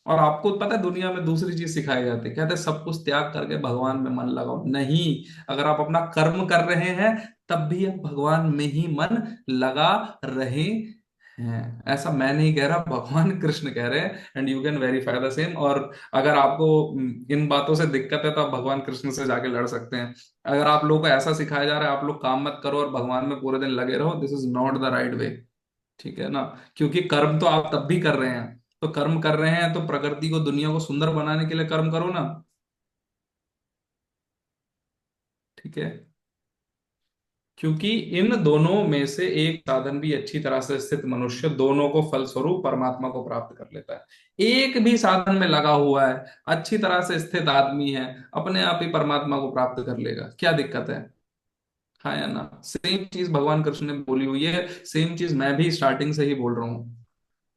और आपको पता है दुनिया में दूसरी चीज सिखाई जाती है, कहते हैं सब कुछ त्याग करके भगवान में मन लगाओ। नहीं, अगर आप अपना कर्म कर रहे हैं तब भी आप भगवान में ही मन लगा रहे हैं। ऐसा मैं नहीं कह रहा, भगवान कृष्ण कह रहे हैं, and you can verify the same. और अगर आपको इन बातों से दिक्कत है तो आप भगवान कृष्ण से जाके लड़ सकते हैं। अगर आप लोगों को ऐसा सिखाया जा रहा है आप लोग काम मत करो और भगवान में पूरे दिन लगे रहो, this is not the right वे। ठीक है ना? क्योंकि कर्म तो आप तब भी कर रहे हैं। तो कर्म कर रहे हैं तो प्रकृति को, दुनिया को सुंदर बनाने के लिए कर्म करो ना। ठीक है? क्योंकि इन दोनों में से एक साधन भी अच्छी तरह से स्थित मनुष्य दोनों को फलस्वरूप परमात्मा को प्राप्त कर लेता है। एक भी साधन में लगा हुआ है, अच्छी तरह से स्थित आदमी है, अपने आप ही परमात्मा को प्राप्त कर लेगा। क्या दिक्कत है? हाँ या ना? सेम चीज भगवान कृष्ण ने बोली हुई है, सेम चीज मैं भी स्टार्टिंग से ही बोल रहा हूँ।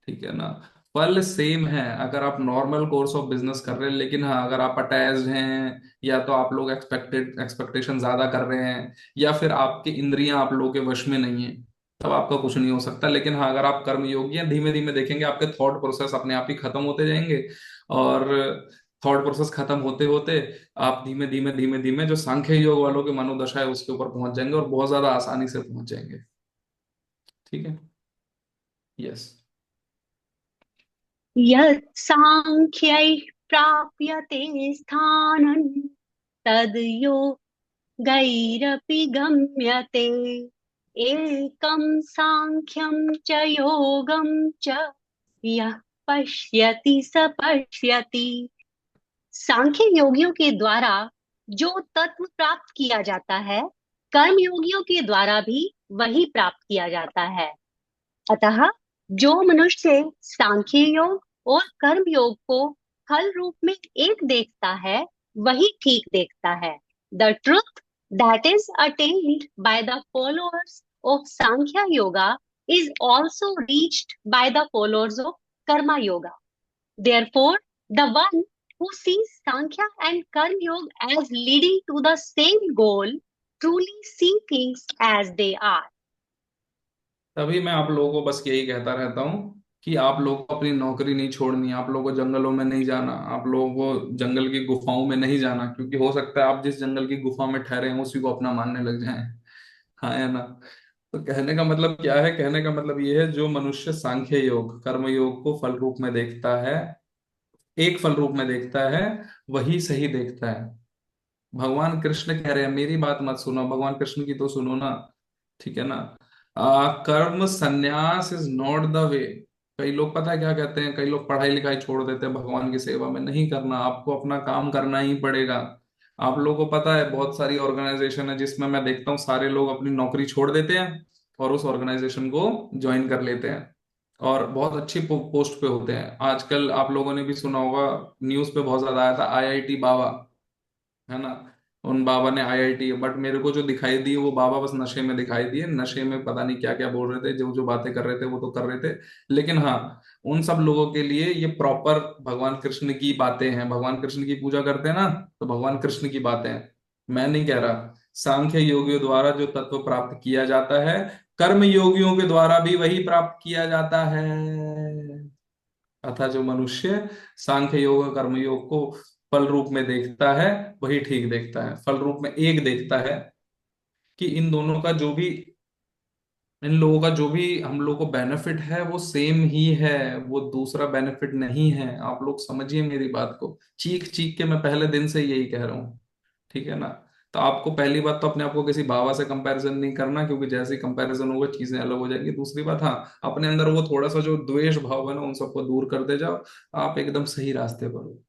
ठीक है ना? फल सेम है अगर आप नॉर्मल कोर्स ऑफ बिजनेस कर रहे हैं, लेकिन हाँ अगर आप अटैच्ड हैं, या तो आप लोग एक्सपेक्टेशन ज्यादा कर रहे हैं, या फिर आपकी इंद्रियां आप लोगों के वश में नहीं है, तब आपका कुछ नहीं हो सकता। लेकिन हाँ अगर आप कर्म योगी हैं, धीमे धीमे देखेंगे आपके थॉट प्रोसेस अपने आप ही खत्म होते जाएंगे। और थॉट प्रोसेस खत्म होते होते आप धीमे धीमे धीमे धीमे जो सांख्य योग वालों की मनोदशा है उसके ऊपर पहुंच जाएंगे, और बहुत ज्यादा आसानी से पहुंच जाएंगे। ठीक है? यस। यत् साङ्ख्यैः प्राप्यते स्थानं तद् योगैरपि गम्यते। एकं साङ्ख्यं च योगं च यः पश्यति स पश्यति। सांख्य योगियों के द्वारा जो तत्व प्राप्त किया जाता है, कर्म योगियों के द्वारा भी वही प्राप्त किया जाता है। अतः जो मनुष्य सांख्य योग और कर्म योग को फल रूप में एक देखता है, वही ठीक देखता है। The truth that is attend by the followers of Sankhya yoga is also reached by the followers of Karma yoga. Therefore, the one who sees Sankhya and Karma Yoga as leading to the same goal truly see things as they are. तभी मैं आप लोगों को बस यही कहता रहता हूँ कि आप लोगों को अपनी नौकरी नहीं छोड़नी, आप लोगों को जंगलों में नहीं जाना, आप लोगों को जंगल की गुफाओं में नहीं जाना, क्योंकि हो सकता है आप जिस जंगल की गुफा में ठहरे हैं उसी को अपना मानने लग जाएं। हाँ या ना? तो कहने का मतलब क्या है? कहने का मतलब ये है, जो मनुष्य सांख्य योग कर्म योग को फल रूप में देखता है, एक फल रूप में देखता है, वही सही देखता है। भगवान कृष्ण कह रहे हैं, मेरी बात मत सुनो, भगवान कृष्ण की तो सुनो ना। ठीक है ना? कर्म संन्यास इज नॉट द वे। कई लोग पता है क्या कहते हैं? कई लोग पढ़ाई लिखाई छोड़ देते हैं भगवान की सेवा में। नहीं करना, आपको अपना काम करना ही पड़ेगा। आप लोगों को पता है बहुत सारी ऑर्गेनाइजेशन है जिसमें मैं देखता हूँ सारे लोग अपनी नौकरी छोड़ देते हैं और उस ऑर्गेनाइजेशन को ज्वाइन कर लेते हैं, और बहुत अच्छी पोस्ट पे होते हैं। आजकल आप लोगों ने भी सुना होगा, न्यूज पे बहुत ज्यादा आया था, आईआईटी बाबा, है ना? उन बाबा ने आईआईटी, बट मेरे को जो दिखाई दी वो बाबा बस नशे में दिखाई दिए। नशे में पता नहीं क्या क्या बोल रहे थे, जो जो बातें कर रहे थे वो तो कर रहे थे। लेकिन हाँ, उन सब लोगों के लिए ये प्रॉपर भगवान कृष्ण की बातें हैं। भगवान कृष्ण की पूजा करते हैं ना, तो भगवान कृष्ण की बातें हैं। मैं नहीं कह रहा। सांख्य योगियों द्वारा जो तत्व प्राप्त किया जाता है, कर्म योगियों के द्वारा भी वही प्राप्त किया जाता है। अतः जो मनुष्य सांख्य योग कर्म योग को फल रूप में देखता है, वही ठीक देखता है। फल रूप में एक देखता है कि इन दोनों का जो भी, इन लोगों का जो भी हम लोग को बेनिफिट है वो सेम ही है, वो दूसरा बेनिफिट नहीं है। आप लोग समझिए मेरी बात को। चीख चीख के मैं पहले दिन से यही कह रहा हूँ। ठीक है ना? तो आपको पहली बात तो अपने आप को किसी बाबा से कंपैरिजन नहीं करना, क्योंकि जैसे ही कंपैरिजन होगा चीजें अलग हो जाएंगी। दूसरी बात, हाँ, अपने अंदर वो थोड़ा सा जो द्वेष भाव है ना उन सबको दूर कर दे जाओ, आप एकदम सही रास्ते पर हो।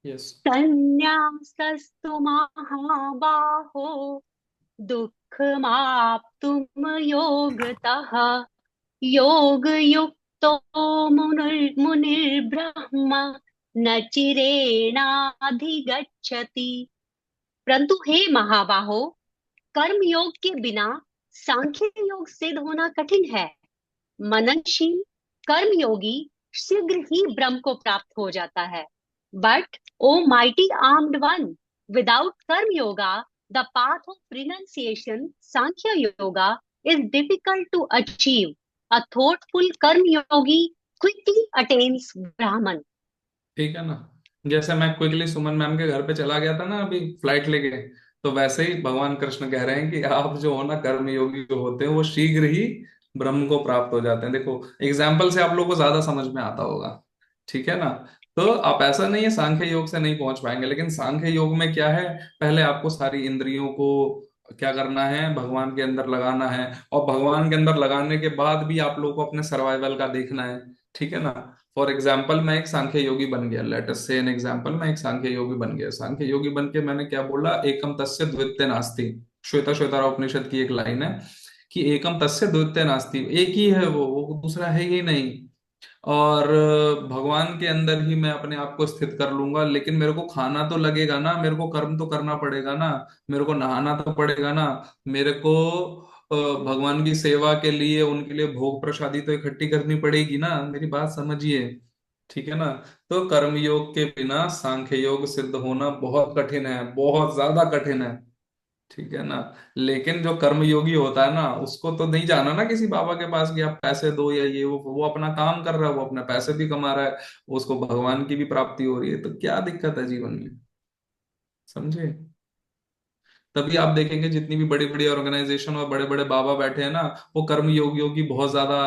यस। संन्यासस्तु महाबाहो दुःखमाप्तुम् योगतः योगयुक्तो मुनिर्ब्रह्म न चिरेणाधिगच्छति। परंतु हे महाबाहो, कर्म योग के बिना सांख्य योग सिद्ध होना कठिन है। मननशील कर्म योगी शीघ्र ही ब्रह्म को प्राप्त हो जाता है। But O mighty armed one, without karma yoga the path of renunciation Sankhya yoga is difficult to achieve. A thoughtful karma yogi quickly attains ब्राह्मण। ठीक है ना? जैसे मैं क्विकली सुमन मैम के घर पे चला गया था ना अभी फ्लाइट लेके, तो वैसे ही भगवान कृष्ण कह रहे हैं कि आप जो हो ना, कर्म योगी जो होते हैं वो शीघ्र ही ब्रह्म को प्राप्त हो जाते हैं। देखो एग्जाम्पल से आप लोगों को ज्यादा समझ में आता होगा, ठीक है ना। तो आप, ऐसा नहीं है सांख्य योग से नहीं पहुंच पाएंगे, लेकिन सांख्य योग में क्या है, पहले आपको सारी इंद्रियों को क्या करना है, भगवान के अंदर लगाना है। और भगवान के अंदर लगाने के बाद भी आप लोगों को अपने सर्वाइवल का देखना है, ठीक है ना। फॉर एग्जाम्पल मैं एक सांख्य योगी बन गया, लेट अस से एन एग्जाम्पल, मैं एक सांख्य योगी बन गया। सांख्य योगी बन के मैंने क्या बोला, एकम तस्य द्वितीय नास्ति। श्वेता श्वेतार उपनिषद की एक लाइन है कि एकम तस्य द्वितीय नास्ति, एक ही है वो दूसरा है ही नहीं। और भगवान के अंदर ही मैं अपने आप को स्थित कर लूंगा, लेकिन मेरे को खाना तो लगेगा ना, मेरे को कर्म तो करना पड़ेगा ना, मेरे को नहाना तो पड़ेगा ना, मेरे को भगवान की सेवा के लिए उनके लिए भोग प्रसादी तो इकट्ठी करनी पड़ेगी ना, मेरी बात समझिए, ठीक है ना। तो कर्म योग के बिना सांख्य योग सिद्ध होना बहुत कठिन है, बहुत ज्यादा कठिन है, ठीक है ना। लेकिन जो कर्म योगी होता है ना, उसको तो नहीं जाना ना किसी बाबा के पास कि आप पैसे दो या ये वो अपना काम कर रहा है, वो अपने पैसे भी कमा रहा है, उसको भगवान की भी प्राप्ति हो रही है, तो क्या दिक्कत है जीवन में, समझे। तभी आप देखेंगे जितनी भी बड़ी बड़ी ऑर्गेनाइजेशन और बड़े बड़े बाबा बैठे हैं ना, वो कर्म योगियों की बहुत ज्यादा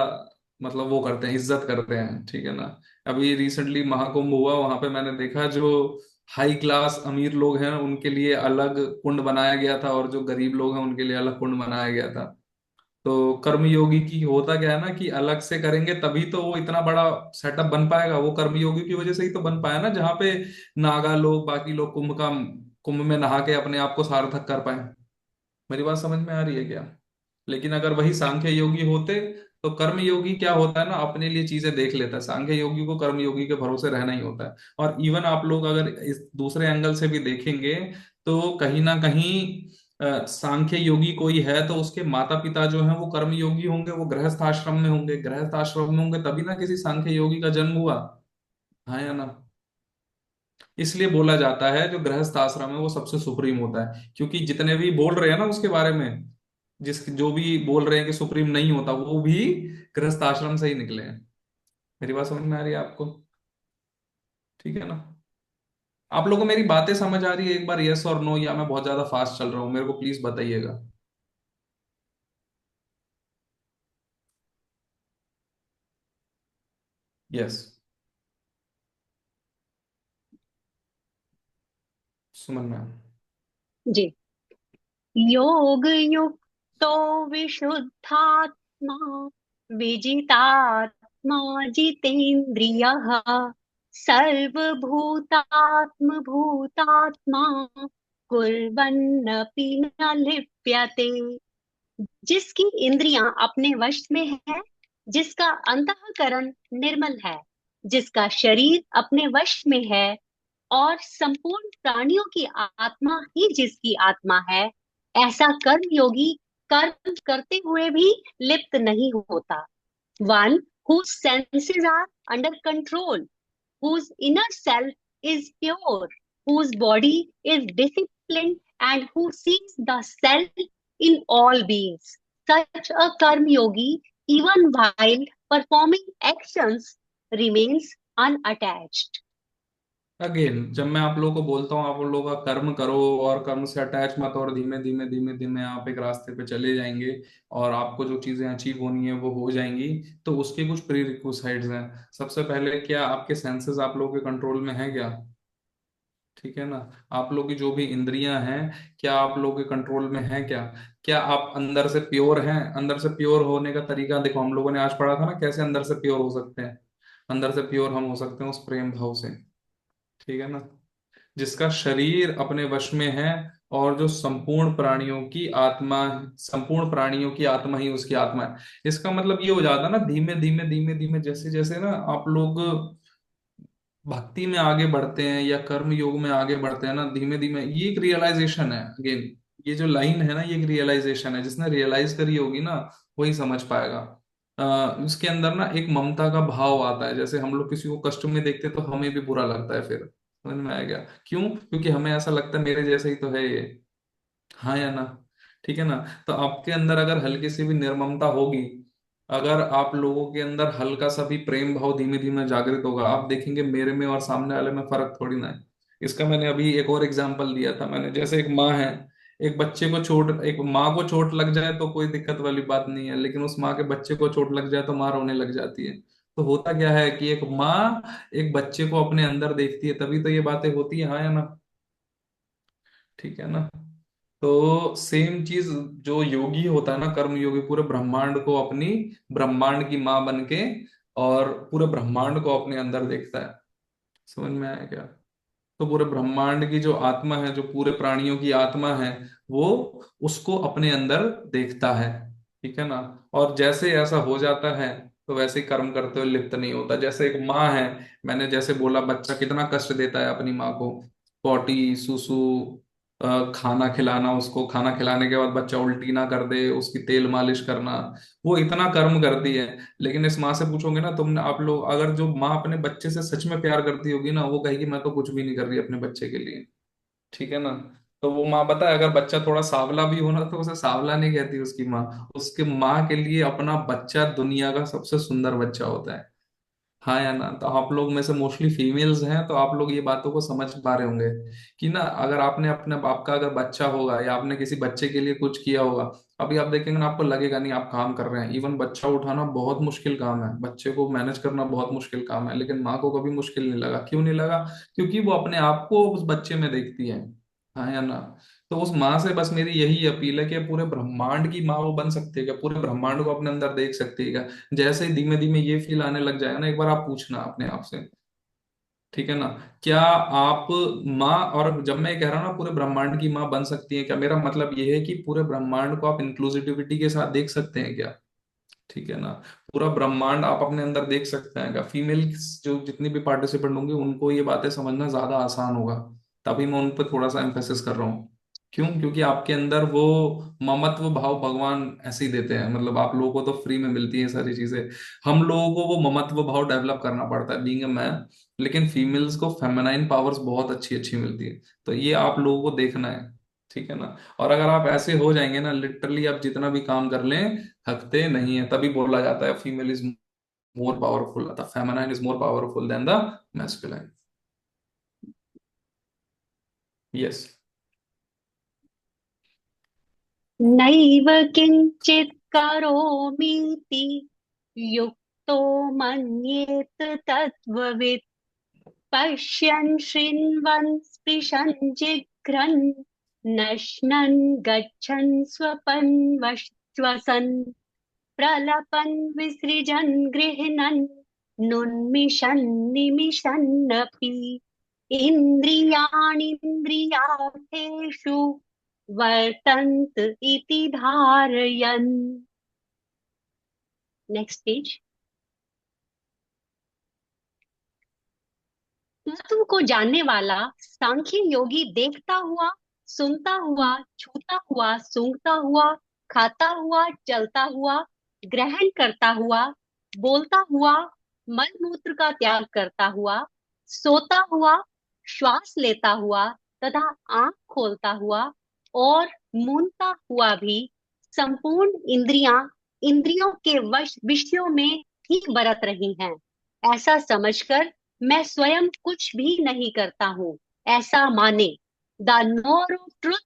मतलब वो करते हैं, इज्जत करते हैं, ठीक है ना। अभी रिसेंटली महाकुंभ हुआ, वहां पे मैंने देखा जो हाई क्लास अमीर लोग हैं उनके लिए अलग कुंड बनाया गया था, और जो गरीब लोग हैं उनके लिए अलग कुंड बनाया गया था। तो कर्मयोगी की होता क्या है ना कि अलग से करेंगे तभी तो वो इतना बड़ा सेटअप बन पाएगा, वो कर्मयोगी की वजह से ही तो बन पाया ना, जहाँ पे नागा लोग बाकी लोग कुंभ में नहा के अपने आप को सार्थक कर पाए। मेरी बात समझ में आ रही है क्या। लेकिन अगर वही सांख्य योगी होते, तो कर्म योगी क्या होता है ना, अपने लिए चीजें देख लेता है, सांख्य योगी को कर्म योगी के भरोसे रहना ही होता है। और इवन आप लोग अगर इस दूसरे एंगल से भी देखेंगे, तो कहीं ना कहीं सांख्य योगी कोई है तो उसके माता पिता जो हैं वो कर्म योगी होंगे, वो गृहस्थ आश्रम में होंगे, गृहस्थ आश्रम में होंगे तभी ना किसी सांख्य योगी का जन्म हुआ, हाँ या ना। इसलिए बोला जाता है जो गृहस्थ आश्रम है वो सबसे सुप्रीम होता है, क्योंकि जितने भी बोल रहे हैं ना उसके बारे में, जिस जो भी बोल रहे हैं कि सुप्रीम नहीं होता, वो भी गृहस्थ आश्रम से ही निकले हैं। मेरी बात समझ में आ रही है आपको, ठीक है ना। आप लोगों को मेरी बातें समझ आ रही है, एक बार यस और नो, या मैं बहुत ज्यादा फास्ट चल रहा हूँ, मेरे को प्लीज बताइएगा। यस। सुमन मैम। जी। योग युक्तो विशुद्धात्मा विजितात्मा जितेन्द्रियः सर्वभूतात्म भूतात्मा कुर्वन्नपि न लिप्यते। जिसकी इंद्रियां अपने वश में है, जिसका अंतःकरण निर्मल है, जिसका शरीर अपने वश में है, और संपूर्ण प्राणियों की आत्मा ही जिसकी आत्मा है, ऐसा कर्म योगी कर्म करते हुए भी लिप्त नहीं होता। One whose senses are under control, whose inner self is pure, whose body is disciplined, and who sees the self in all beings. Such a karma yogi, even while performing actions, remains unattached. Again जब मैं आप लोगों को बोलता हूँ आप लोगों का कर्म करो और कर्म से अटैच मत, और धीमे धीमे धीमे धीमे आप एक रास्ते पे चले जाएंगे, और आपको जो चीजें अचीव होनी है वो हो जाएंगी, तो उसके कुछ प्री रिक्विजिट्स हैं। सबसे पहले, क्या आपके सेंसेस आप लोगों के कंट्रोल में है क्या, ठीक है ना। आप लोग की जो भी इंद्रियां हैं, क्या आप लोगों के कंट्रोल में है क्या, क्या आप अंदर से प्योर हैं। अंदर से प्योर होने का तरीका देखो, हम लोगों ने आज पढ़ा था ना कैसे अंदर से प्योर हो सकते हैं। अंदर से प्योर हम हो सकते हैं उस प्रेम भाव से, ठीक है ना, जिसका शरीर अपने वश में है, और जो संपूर्ण प्राणियों की आत्मा, संपूर्ण प्राणियों की आत्मा ही उसकी आत्मा है। इसका मतलब ये हो जाता है ना, धीमे धीमे धीमे धीमे जैसे जैसे ना आप लोग भक्ति में आगे बढ़ते हैं या कर्म योग में आगे बढ़ते हैं ना, धीमे धीमे ये एक रियलाइजेशन है। अगेन ये जो लाइन है ना, ये एक रियलाइजेशन है, जिसने रियलाइज करी होगी ना वही समझ पाएगा। उसके अंदर ना एक ममता का भाव आता है, जैसे हम लोग किसी को कष्ट में देखते हैं तो हमें भी बुरा लगता है, फिर समझ में आएगा क्यों, क्योंकि हमें ऐसा लगता है मेरे जैसे ही तो है ये, हाँ या ना, ठीक है ना। तो आपके अंदर अगर हल्की सी भी निर्ममता होगी, अगर आप लोगों के अंदर हल्का सा भी प्रेम भाव धीमे धीमे जागृत होगा, आप देखेंगे मेरे में और सामने वाले में फर्क थोड़ी ना है। इसका मैंने अभी एक और एग्जांपल दिया था मैंने, जैसे एक माँ है, एक बच्चे को चोट, एक माँ को चोट लग जाए तो कोई दिक्कत वाली बात नहीं है, लेकिन उस माँ के बच्चे को चोट लग जाए तो माँ रोने लग जाती है। तो होता क्या है कि एक माँ एक बच्चे को अपने अंदर देखती है, तभी तो ये बातें होती है, हाँ या ना? ठीक है ना? तो सेम चीज, जो योगी होता है ना, कर्म योगी, पूरे ब्रह्मांड को अपनी, ब्रह्मांड की माँ बन के और पूरे ब्रह्मांड को अपने अंदर देखता है। समझ में आया क्या? तो पूरे ब्रह्मांड की जो आत्मा है, जो पूरे प्राणियों की आत्मा है, वो उसको अपने अंदर देखता है। ठीक है ना? और जैसे ऐसा हो जाता है, तो वैसे ही कर्म करते हुए लिप्त नहीं होता। जैसे एक माँ है, मैंने जैसे बोला, बच्चा कितना कष्ट देता है अपनी माँ को, पॉटी, सुसु, खाना खिलाना, उसको खाना खिलाने के बाद बच्चा उल्टी ना कर दे, उसकी तेल मालिश करना, वो इतना कर्म करती है। लेकिन इस माँ से पूछोगे ना तुमने, आप लोग, अगर जो माँ अपने बच्चे से सच में प्यार करती होगी ना, वो कहेगी मैं तो कुछ भी नहीं कर रही अपने बच्चे के लिए। ठीक है ना? तो वो माँ, पता है, अगर बच्चा थोड़ा सांवला भी हो ना, तो उसे सांवला नहीं कहती उसकी माँ, उसके माँ के लिए अपना बच्चा दुनिया का सबसे सुंदर बच्चा होता है। हाँ या ना? तो आप लोग में से मोस्टली फीमेल्स हैं, तो आप लोग ये बातों को समझ पा रहे होंगे कि ना, अगर आपने अपने बाप का अगर बच्चा होगा, या आपने किसी बच्चे के लिए कुछ किया होगा, अभी आप देखेंगे ना, आपको लगेगा नहीं आप काम कर रहे हैं। इवन बच्चा उठाना बहुत मुश्किल काम है, बच्चे को मैनेज करना बहुत मुश्किल काम है, लेकिन माँ को कभी मुश्किल नहीं लगा। क्यों नहीं लगा? क्योंकि वो अपने आप को उस बच्चे में देखती है। हाँ या ना? तो उस माँ से बस मेरी यही अपील है कि पूरे ब्रह्मांड की माँ वो बन सकती है क्या? पूरे ब्रह्मांड को अपने अंदर देख सकती है क्या? जैसे ही धीमे धीमे ये फील आने लग जाएगा ना, एक बार आप पूछना अपने आप से। ठीक है ना? क्या आप माँ, और जब मैं ये कह रहा हूँ ना पूरे ब्रह्मांड की माँ बन सकती है क्या, मेरा मतलब ये है कि पूरे ब्रह्मांड को आप इंक्लूसिविटी के साथ देख सकते हैं क्या? ठीक है ना? पूरा ब्रह्मांड आप अपने अंदर देख सकते हैं क्या? फीमेल जो जितनी भी पार्टिसिपेंट होंगे, उनको ये बातें समझना ज्यादा आसान होगा। तभी मैं उन पर थोड़ा सा एम्फेसिस कर रहा हूँ। क्यों? क्योंकि आपके अंदर वो ममत्व भाव भगवान ऐसे ही देते हैं। मतलब आप लोगों को तो फ्री में मिलती है सारी चीजें, हम लोगों को वो ममत्व भाव डेवलप करना पड़ता है बीइंग अ मैन। लेकिन फीमेल्स को फेमिनाइन पावर्स बहुत अच्छी अच्छी मिलती है। तो ये आप लोगों को देखना है। ठीक है ना? और अगर आप ऐसे हो जाएंगे ना, लिटरली आप जितना भी काम कर लें, थकते नहीं है। तभी बोला जाता है female is more powerful, the feminine is more powerful than the masculine. Yes. नैव किञ्चित् करोमीति युक्तो मन्येत तत्त्ववित्। पश्यन् शृण्वन् स्पृशन् जिघ्रन् नश्नन् गच्छन् स्वपन् श्वसन् प्रलपन् विसृजन् गृह्णन् नुन्मिषन् निमिषन्नपि इन्द्रियाणीन्द्रियार्थेषु वर्तन्त इति धारयन्। Next page. तत्व को जानने वाला सांख्य योगी देखता हुआ, सुनता हुआ, छूता हुआ, सूंघता हुआ, खाता हुआ, चलता हुआ, ग्रहण करता हुआ, बोलता हुआ, मल मूत्र का त्याग करता हुआ, सोता हुआ, श्वास लेता हुआ तथा आंख खोलता हुआ और मूंदता हुआ भी संपूर्ण इंद्रियां इंद्रियों के वश विषयों में ही बरत रही हैं, ऐसा समझकर मैं स्वयं कुछ भी नहीं करता हूँ, ऐसा माने। The NOR of truth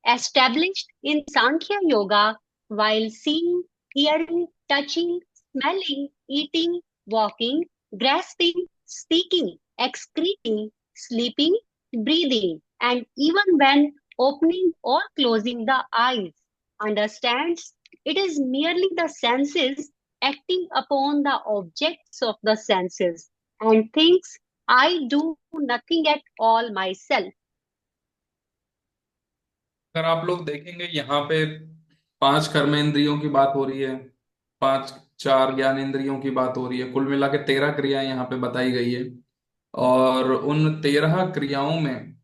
established in Sankhya yoga while seeing, hearing, touching, smelling, eating, walking, grasping, speaking, excreting, sleeping, breathing, and even when opening or closing the eyes, understands it is merely the senses acting upon the objects of the senses and thinks I do nothing at all myself. अगर आप लोग देखेंगे यहाँ पे, पांच कर्मेंद्रियों की बात हो रही है, पांच, चार ज्ञान इंद्रियों की बात हो रही है, कुल मिला के 13 क्रियाएं यहाँ पे बताई गई है। और उन 13 क्रियाओं में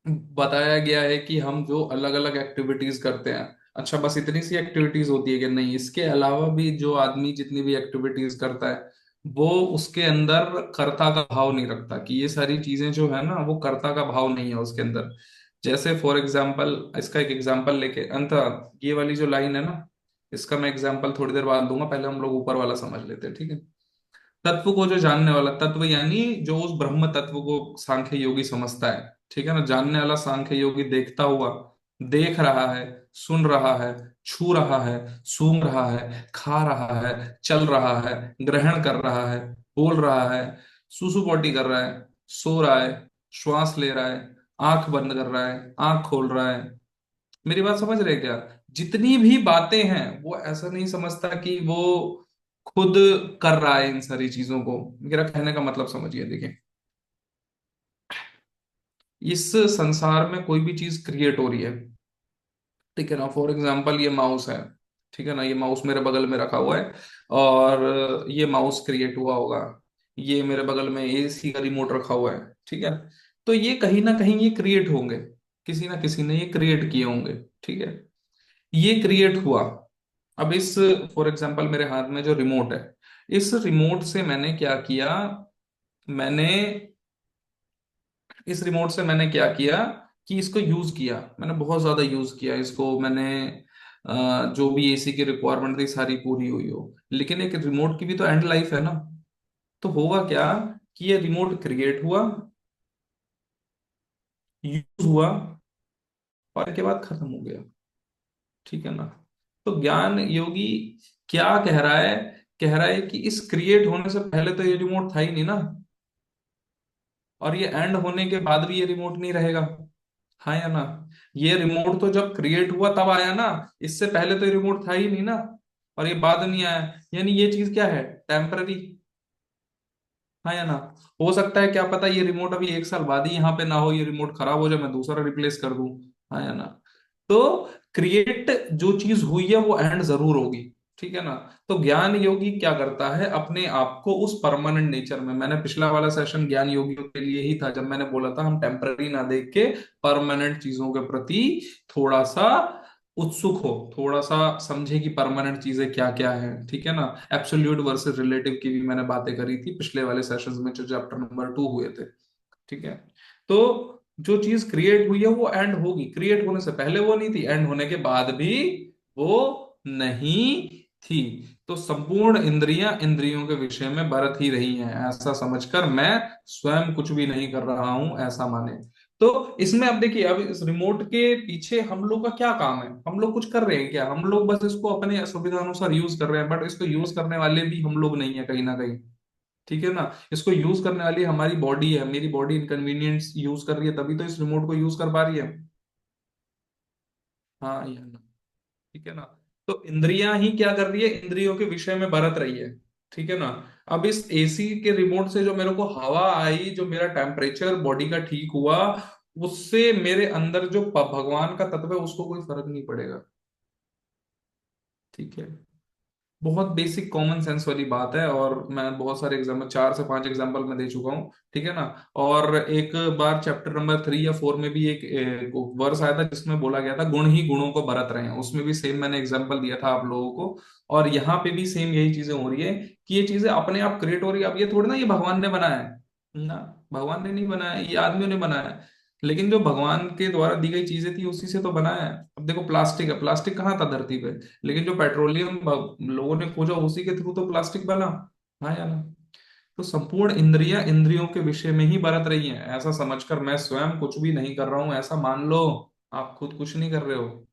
बताया गया है कि हम जो अलग अलग एक्टिविटीज करते हैं, अच्छा बस इतनी सी एक्टिविटीज होती है कि नहीं, इसके अलावा भी जो आदमी जितनी भी एक्टिविटीज करता है, वो उसके अंदर कर्ता का भाव नहीं रखता, कि ये सारी चीजें जो है ना, वो कर्ता का भाव नहीं है उसके अंदर। जैसे फॉर एग्जाम्पल, इसका एक एग्जाम्पल लेके अंत, ये वाली जो लाइन है ना, इसका मैं एग्जाम्पल थोड़ी देर बाद दूंगा, पहले हम लोग ऊपर वाला समझ लेते हैं। ठीक है? तत्व को जो जानने वाला, तत्व यानी जो उस ब्रह्म तत्व को सांख्य योगी समझता है। ठीक है ना? जानने वाला सांख्य योगी देखता हुआ, देख रहा है, सुन रहा है, छू रहा है, सूंघ रहा है, खा रहा है, चल रहा है, ग्रहण कर रहा है, बोल रहा है, सुसु पॉटी कर रहा है, सो रहा है, श्वास ले रहा है, आंख बंद कर रहा है, आंख खोल रहा है। मेरी बात समझ रहे हैं क्या? जितनी भी बातें हैं वो ऐसा नहीं समझता कि वो खुद कर रहा है इन सारी चीजों को। मेरा कहने का मतलब समझिए, देखिए, इस संसार में कोई भी चीज क्रिएट हो रही है, ठीक है ना। फॉर एग्जाम्पल ये माउस है, ठीक है ना, ये माउस मेरे बगल में रखा हुआ है, और ये माउस क्रिएट हुआ होगा। ये मेरे बगल में एसी का रिमोट रखा हुआ है, ठीक है। तो ये कहीं ना कहीं ये क्रिएट होंगे, किसी ना किसी ने ये क्रिएट किए होंगे, ठीक है। ये क्रिएट हुआ। अब इस, फॉर एग्जाम्पल मेरे हाथ में जो रिमोट है, इस रिमोट से मैंने क्या किया, मैंने इस रिमोट से मैंने क्या किया कि इसको यूज किया, मैंने बहुत ज्यादा यूज किया इसको, मैंने जो भी एसी की रिक्वायरमेंट थी सारी पूरी हुई हो, लेकिन एक रिमोट की भी तो एंड लाइफ है ना। तो होगा क्या कि ये रिमोट क्रिएट हुआ, यूज हुआ, और के बाद खत्म हो गया, ठीक है ना। तो ज्ञान योगी क्या कह रहा है? कह रहा है कि इस क्रिएट होने से पहले तो ये रिमोट था ही नहीं ना, और ये एंड होने के बाद भी ये रिमोट नहीं रहेगा। हाँ या ना? ये रिमोट तो जब क्रिएट हुआ तब आया ना, इससे पहले तो ये रिमोट था ही नहीं ना, और ये बाद में नहीं आया। यानी ये चीज क्या है, टेम्पररी। हाँ या ना? हो सकता है क्या पता ये रिमोट अभी 1 साल बाद ही यहाँ पे ना हो, ये रिमोट खराब हो जाए, मैं दूसरा रिप्लेस कर दूं। हाँ या ना? तो क्रिएट जो चीज हुई है वो एंड जरूर होगी, ठीक है ना। तो ज्ञान योगी क्या करता है, अपने आप को उस परमानेंट नेचर में, मैंने पिछला वाला सेशन ज्ञान योगियों के लिए ही था जब मैंने बोला था हम टेम्पररी ना देख के परमानेंट चीजों के प्रति थोड़ा सा उत्सुक हो, थोड़ा सा समझे कि परमानेंट चीजें क्या क्या है, ठीक है ना। एब्सोल्यूट वर्सेस रिलेटिव की भी मैंने बातें करी थी पिछले वाले सेशंस में जो चैप्टर नंबर 2 हुए थे, ठीक है। तो जो चीज क्रिएट हुई है वो एंड होगी, क्रिएट होने से पहले वो नहीं थी, एंड होने के बाद भी वो नहीं थी। तो संपूर्ण इंद्रियां इंद्रियों के विषय में बरत ही रही हैं, ऐसा समझकर मैं स्वयं कुछ भी नहीं कर रहा हूं, ऐसा माने। तो इसमें अब देखिए, अब इस रिमोट के पीछे हम लोग का क्या काम है, हम लोग कुछ कर रहे हैं क्या? हम लोग बस इसको अपने सुविधा अनुसार यूज कर रहे हैं, बट इसको यूज करने वाले भी हम लोग नहीं है कहीं ना कहीं, ठीक है ना। इसको यूज करने वाली हमारी बॉडी है, मेरी बॉडी इनकन्वीनियंस यूज कर रही है तभी तो इस रिमोट को यूज कर पा रही है। हाँ या ना? ठीक है ना। तो इंद्रियां ही क्या कर रही है, इंद्रियों के विषय में बरत रही है, ठीक है ना। अब इस एसी के रिमोट से जो मेरे को हवा आई, जो मेरा टेम्परेचर बॉडी का ठीक हुआ, उससे मेरे अंदर जो भगवान का तत्व है उसको कोई फर्क नहीं पड़ेगा, ठीक है। बहुत बेसिक कॉमन सेंस वाली बात है, और मैं बहुत सारे एग्जाम्पल, 4 से 5 एग्जाम्पल मैं दे चुका हूँ, ठीक है ना। और एक बार चैप्टर नंबर 3 या 4 में भी एक वर्स आया था जिसमें बोला गया था गुण ही गुणों को बरत रहे हैं, उसमें भी सेम मैंने एग्जाम्पल दिया था आप लोगों को। और यहाँ पे भी सेम यही चीजें हो रही है कि ये चीजें अपने आप क्रिएट हो रही है। अब ये थोड़ी ना ये भगवान ने बनाया है ना, भगवान ने नहीं बनाया, ये आदमियों ने बनाया है। लेकिन जो भगवान के द्वारा दी गई चीजें थी उसी से तो बनाया है। अब देखो प्लास्टिक है, प्लास्टिक कहाँ था धरती पे, लेकिन जो पेट्रोलियम लोगों ने खोजा उसी के थ्रू तो प्लास्टिक बना। हाँ या ना? तो संपूर्ण इंद्रियां इंद्रियों के विषय में ही बरत रही हैं, ऐसा समझकर मैं स्वयं कुछ भी नहीं कर रहा हूं, ऐसा मान लो। आप खुद कुछ नहीं कर रहे हो,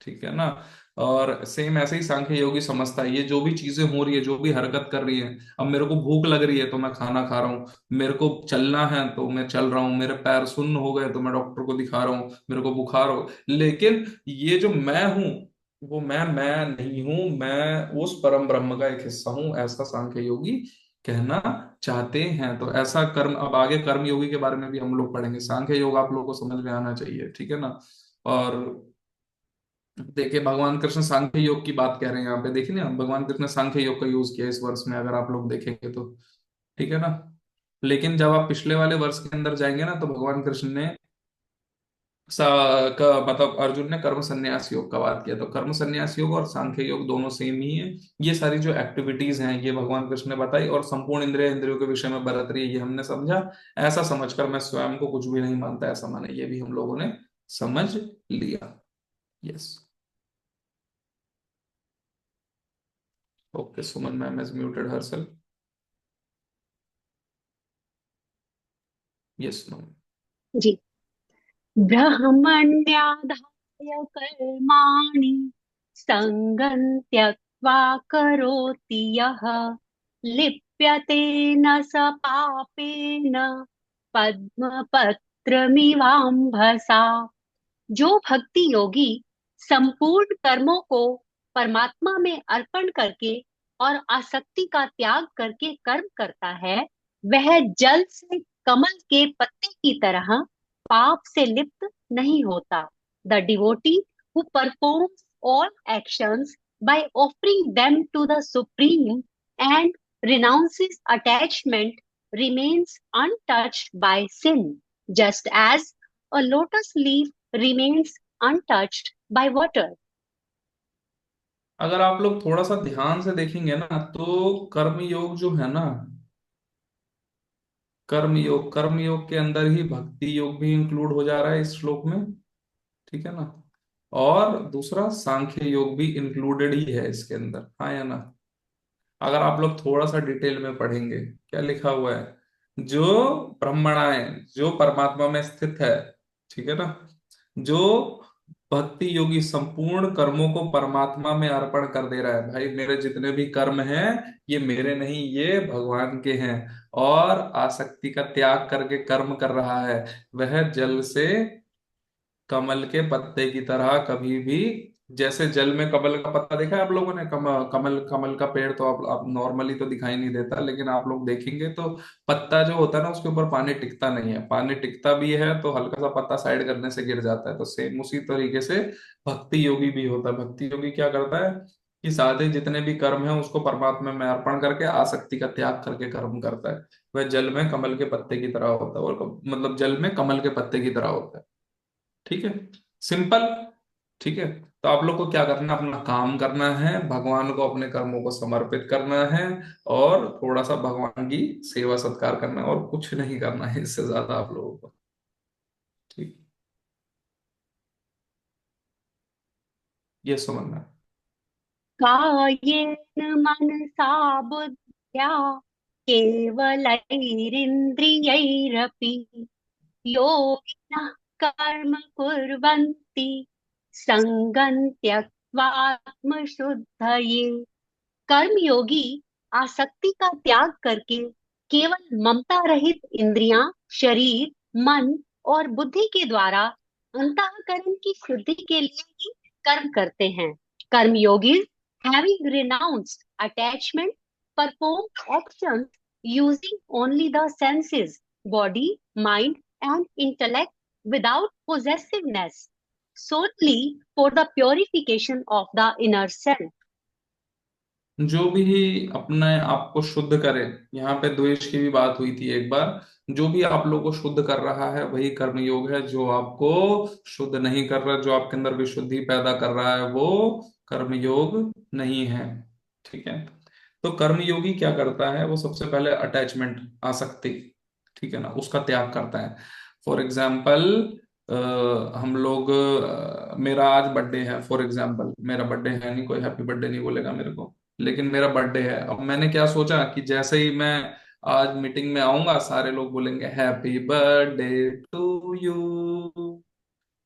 ठीक है ना। और सेम ऐसे ही सांख्य योगी समझता है, ये जो भी चीजें हो रही है, जो भी हरकत कर रही है, अब मेरे को भूख लग रही है तो मैं खाना खा रहा हूँ, मेरे को चलना है तो मैं चल रहा हूँ, मेरे पैर सुन्न हो गए तो मैं डॉक्टर को दिखा रहा हूँ, मेरे को बुखार हो, लेकिन ये जो मैं हूँ वो मैं नहीं हूँ, मैं उस परम ब्रह्म का एक हिस्सा हूँ, ऐसा सांख्य योगी कहना चाहते हैं। तो ऐसा कर्म, अब आगे कर्म योगी के बारे में भी हम लोग पढ़ेंगे, सांख्य योग आप लोगों को समझ में आना चाहिए, ठीक है ना। और देखिए भगवान कृष्ण सांख्य योग की बात कह रहे हैं यहाँ पे, देखिए ना भगवान कृष्ण ने सांख्य योग का यूज किया इस वर्ष में, अगर आप लोग देखेंगे तो, ठीक है ना। लेकिन जब आप पिछले वाले वर्ष के अंदर जाएंगे ना तो भगवान कृष्ण ने सा, मतलब अर्जुन ने कर्म संन्यास योग का बात किया, तो कर्म संन्यास योग और सांख्य योग दोनों सेम ही है। ये सारी जो एक्टिविटीज हैं ये भगवान कृष्ण ने बताई, और संपूर्ण इंद्रिय इंद्रियों के विषय में बरत रही है ये हमने समझा। ऐसा समझकर मैं स्वयं को कुछ भी नहीं मानता, ऐसा माने, ये भी हम लोगों ने समझ लिया। Yes. Okay, Suman ma'am has muted herself. Yes, no. जी। ब्रह्मण्याधात् कर्माणि सङ्गं त्यक्त्वा करोति यः लिप्यते न स पापेन पद्मपत्रमिवाम्भसा। जो भक्ति योगी संपूर्ण कर्मों को परमात्मा में अर्पण करके और आसक्ति का त्याग करके कर्म करता है, वह जल से कमल के पत्ते की तरह पाप से लिप्त नहीं होता। The devotee who performs all actions by offering them to the Supreme and renounces attachment remains untouched by sin, just as a lotus leaf remains untouched by water. अगर आप लोग थोड़ा सा ध्यान से देखेंगे ना, तो कर्म योग जो है ना, कर्म योग के अंदर ही भक्ति योग भी इंक्लूड हो जा रहा है इस श्लोक में। ठीक है ना। और दूसरा सांख्य योग भी इंक्लूडेड ही है इसके अंदर, हाँ या ना। अगर आप लोग थोड़ा सा डिटेल में पढ़ेंगे, क्या लिखा हुआ है, जो ब्रह्मणाएं, जो परमात्मा में स्थित है, ठीक है ना, जो भक्ति योगी संपूर्ण कर्मों को परमात्मा में अर्पण कर दे रहा है, भाई मेरे जितने भी कर्म हैं ये मेरे नहीं, ये भगवान के हैं, और आसक्ति का त्याग करके कर्म कर रहा है, वह जल से कमल के पत्ते की तरह कभी भी, जैसे जल में कमल का पत्ता देखा है आप लोगों ने, कमल कमल का पेड़ तो आप नॉर्मली तो दिखाई नहीं देता, लेकिन आप लोग देखेंगे तो पत्ता जो होता है ना, उसके ऊपर पानी टिकता नहीं है, पानी टिकता भी है तो हल्का सा पत्ता साइड करने से गिर जाता है। तो सेम उसी तरीके से भक्ति योगी भी होता है। भक्ति योगी क्या करता है कि सारे जितने भी कर्म है उसको परमात्मा में अर्पण करके आसक्ति का त्याग करके कर्म करता है। वह जल में कमल के पत्ते की तरह होता है, और मतलब जल में कमल के पत्ते की तरह होता है। ठीक है, सिंपल। ठीक है, तो आप लोग को क्या करना है, अपना काम करना है, भगवान को अपने कर्मों को समर्पित करना है, और थोड़ा सा भगवान की सेवा सत्कार करना है, और कुछ नहीं करना है इससे ज्यादा आप लोगों को। ठीक, ये समझना है। कायेन मनसा बुद्ध्या केवलैरिन्द्रियैरपि योगिनः कर्म कुर्वन्ति सङ्गं त्यक्त्वात्मशुद्धये। कर्म योगी आसक्ति का त्याग करके केवल ममता रहित इंद्रियां, शरीर, मन और बुद्धि के द्वारा अंतःकरण की शुद्धि के लिए ही कर्म करते हैं। कर्म योगी having renounced attachment perform actions using only the senses, body, mind and intellect without possessiveness, solely for the purification of the inner self. जो भी अपने आप को शुद्ध करे, यहाँ पे द्वेष की भी बात हुई थी एक बार, जो भी आप लोग को शुद्ध कर रहा है वही कर्म योग है। जो आपको शुद्ध नहीं कर रहा, जो आपके अंदर विशुद्धि पैदा कर रहा है, वो कर्म योग नहीं है। ठीक है, तो कर्म योगी क्या करता है, वो सबसे पहले अटैचमेंट, आसक्ति, ठीक है ना, उसका त्याग करता है। फॉर एग्जाम्पल, हम लोग मेरा आज बर्थडे है, फॉर एग्जाम्पल मेरा बर्थडे है नहीं, कोई हैप्पी बर्थडे नहीं बोलेगा मेरे को, लेकिन मेरा बर्थडे है। अब मैंने क्या सोचा कि जैसे ही मैं आज मीटिंग में आऊंगा सारे लोग बोलेंगे happy birthday to you.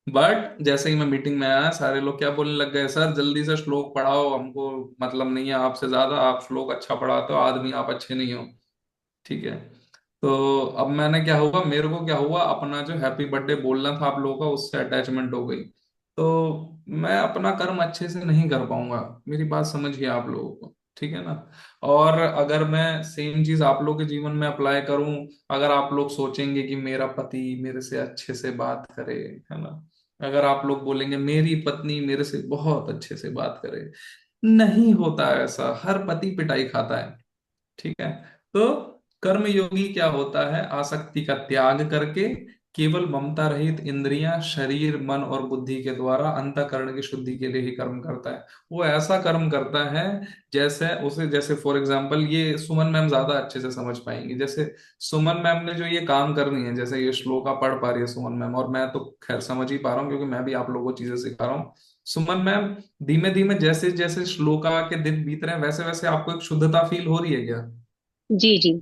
But जैसे ही मैं मीटिंग में आया, सारे लोग क्या बोलने लग गए, सर जल्दी से श्लोक पढ़ाओ, हमको मतलब नहीं है आपसे ज्यादा, आप श्लोक अच्छा पढ़ाते हो, आदमी आप अच्छे नहीं हो। ठीक है, तो अब मैंने क्या हुआ, मेरे को क्या हुआ, अपना जो हैप्पी बर्थडे बोलना था आप लोगों का, उससे अटैचमेंट हो गई। तो मैं अपना कर्म अच्छे से नहीं कर पाऊंगा। मेरी बात समझिए आप लोगों को, ठीक है ना। और अगर मैं सेम चीज आप लोगों के जीवन में अप्लाई करूं, अगर आप लोग सोचेंगे कि मेरा पति मेरे से अच्छे से बात करे, है ना, अगर आप लोग बोलेंगे मेरी पत्नी मेरे से बहुत अच्छे से बात करे, नहीं होता है ऐसा, हर पति पिटाई खाता है। ठीक है, तो कर्म योगी क्या होता है, आसक्ति का त्याग करके केवल ममता रहित इंद्रियां, शरीर, मन और बुद्धि के द्वारा अंतःकरण की शुद्धि के लिए ही कर्म करता है। वो ऐसा कर्म करता है जैसे उसे, जैसे फॉर एग्जाम्पल, ये सुमन मैम ज्यादा अच्छे से समझ पाएंगी। जैसे सुमन मैम ने जो ये काम करनी है, जैसे ये श्लोका पढ़ पा रही है सुमन मैम, और मैं तो खैर समझ ही पा रहा हूँ क्योंकि मैं भी आप लोगों को चीजें सिखा रहा हूँ। सुमन मैम, धीमे धीमे जैसे जैसे श्लोका के दिन बीत रहे हैं, वैसे वैसे आपको एक शुद्धता फील हो रही है क्या? जी जी।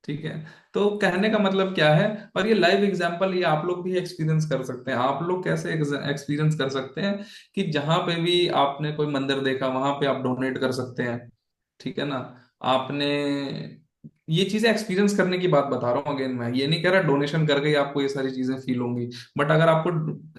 ठीक है। तो कहने का मतलब क्या है, और ये लाइव एग्जांपल ये आप लोग भी एक्सपीरियंस कर सकते हैं। आप लोग कैसे एक्सपीरियंस कर सकते हैं कि जहां पे भी आपने कोई मंदिर देखा वहां पे आप डोनेट कर सकते हैं, ठीक है ना। आपने ये चीजें एक्सपीरियंस करने की बात बता रहा हूँ। अगेन मैं ये नहीं कह रहा डोनेशन करके ही आपको ये सारी चीजें फील होंगी, बट अगर आपको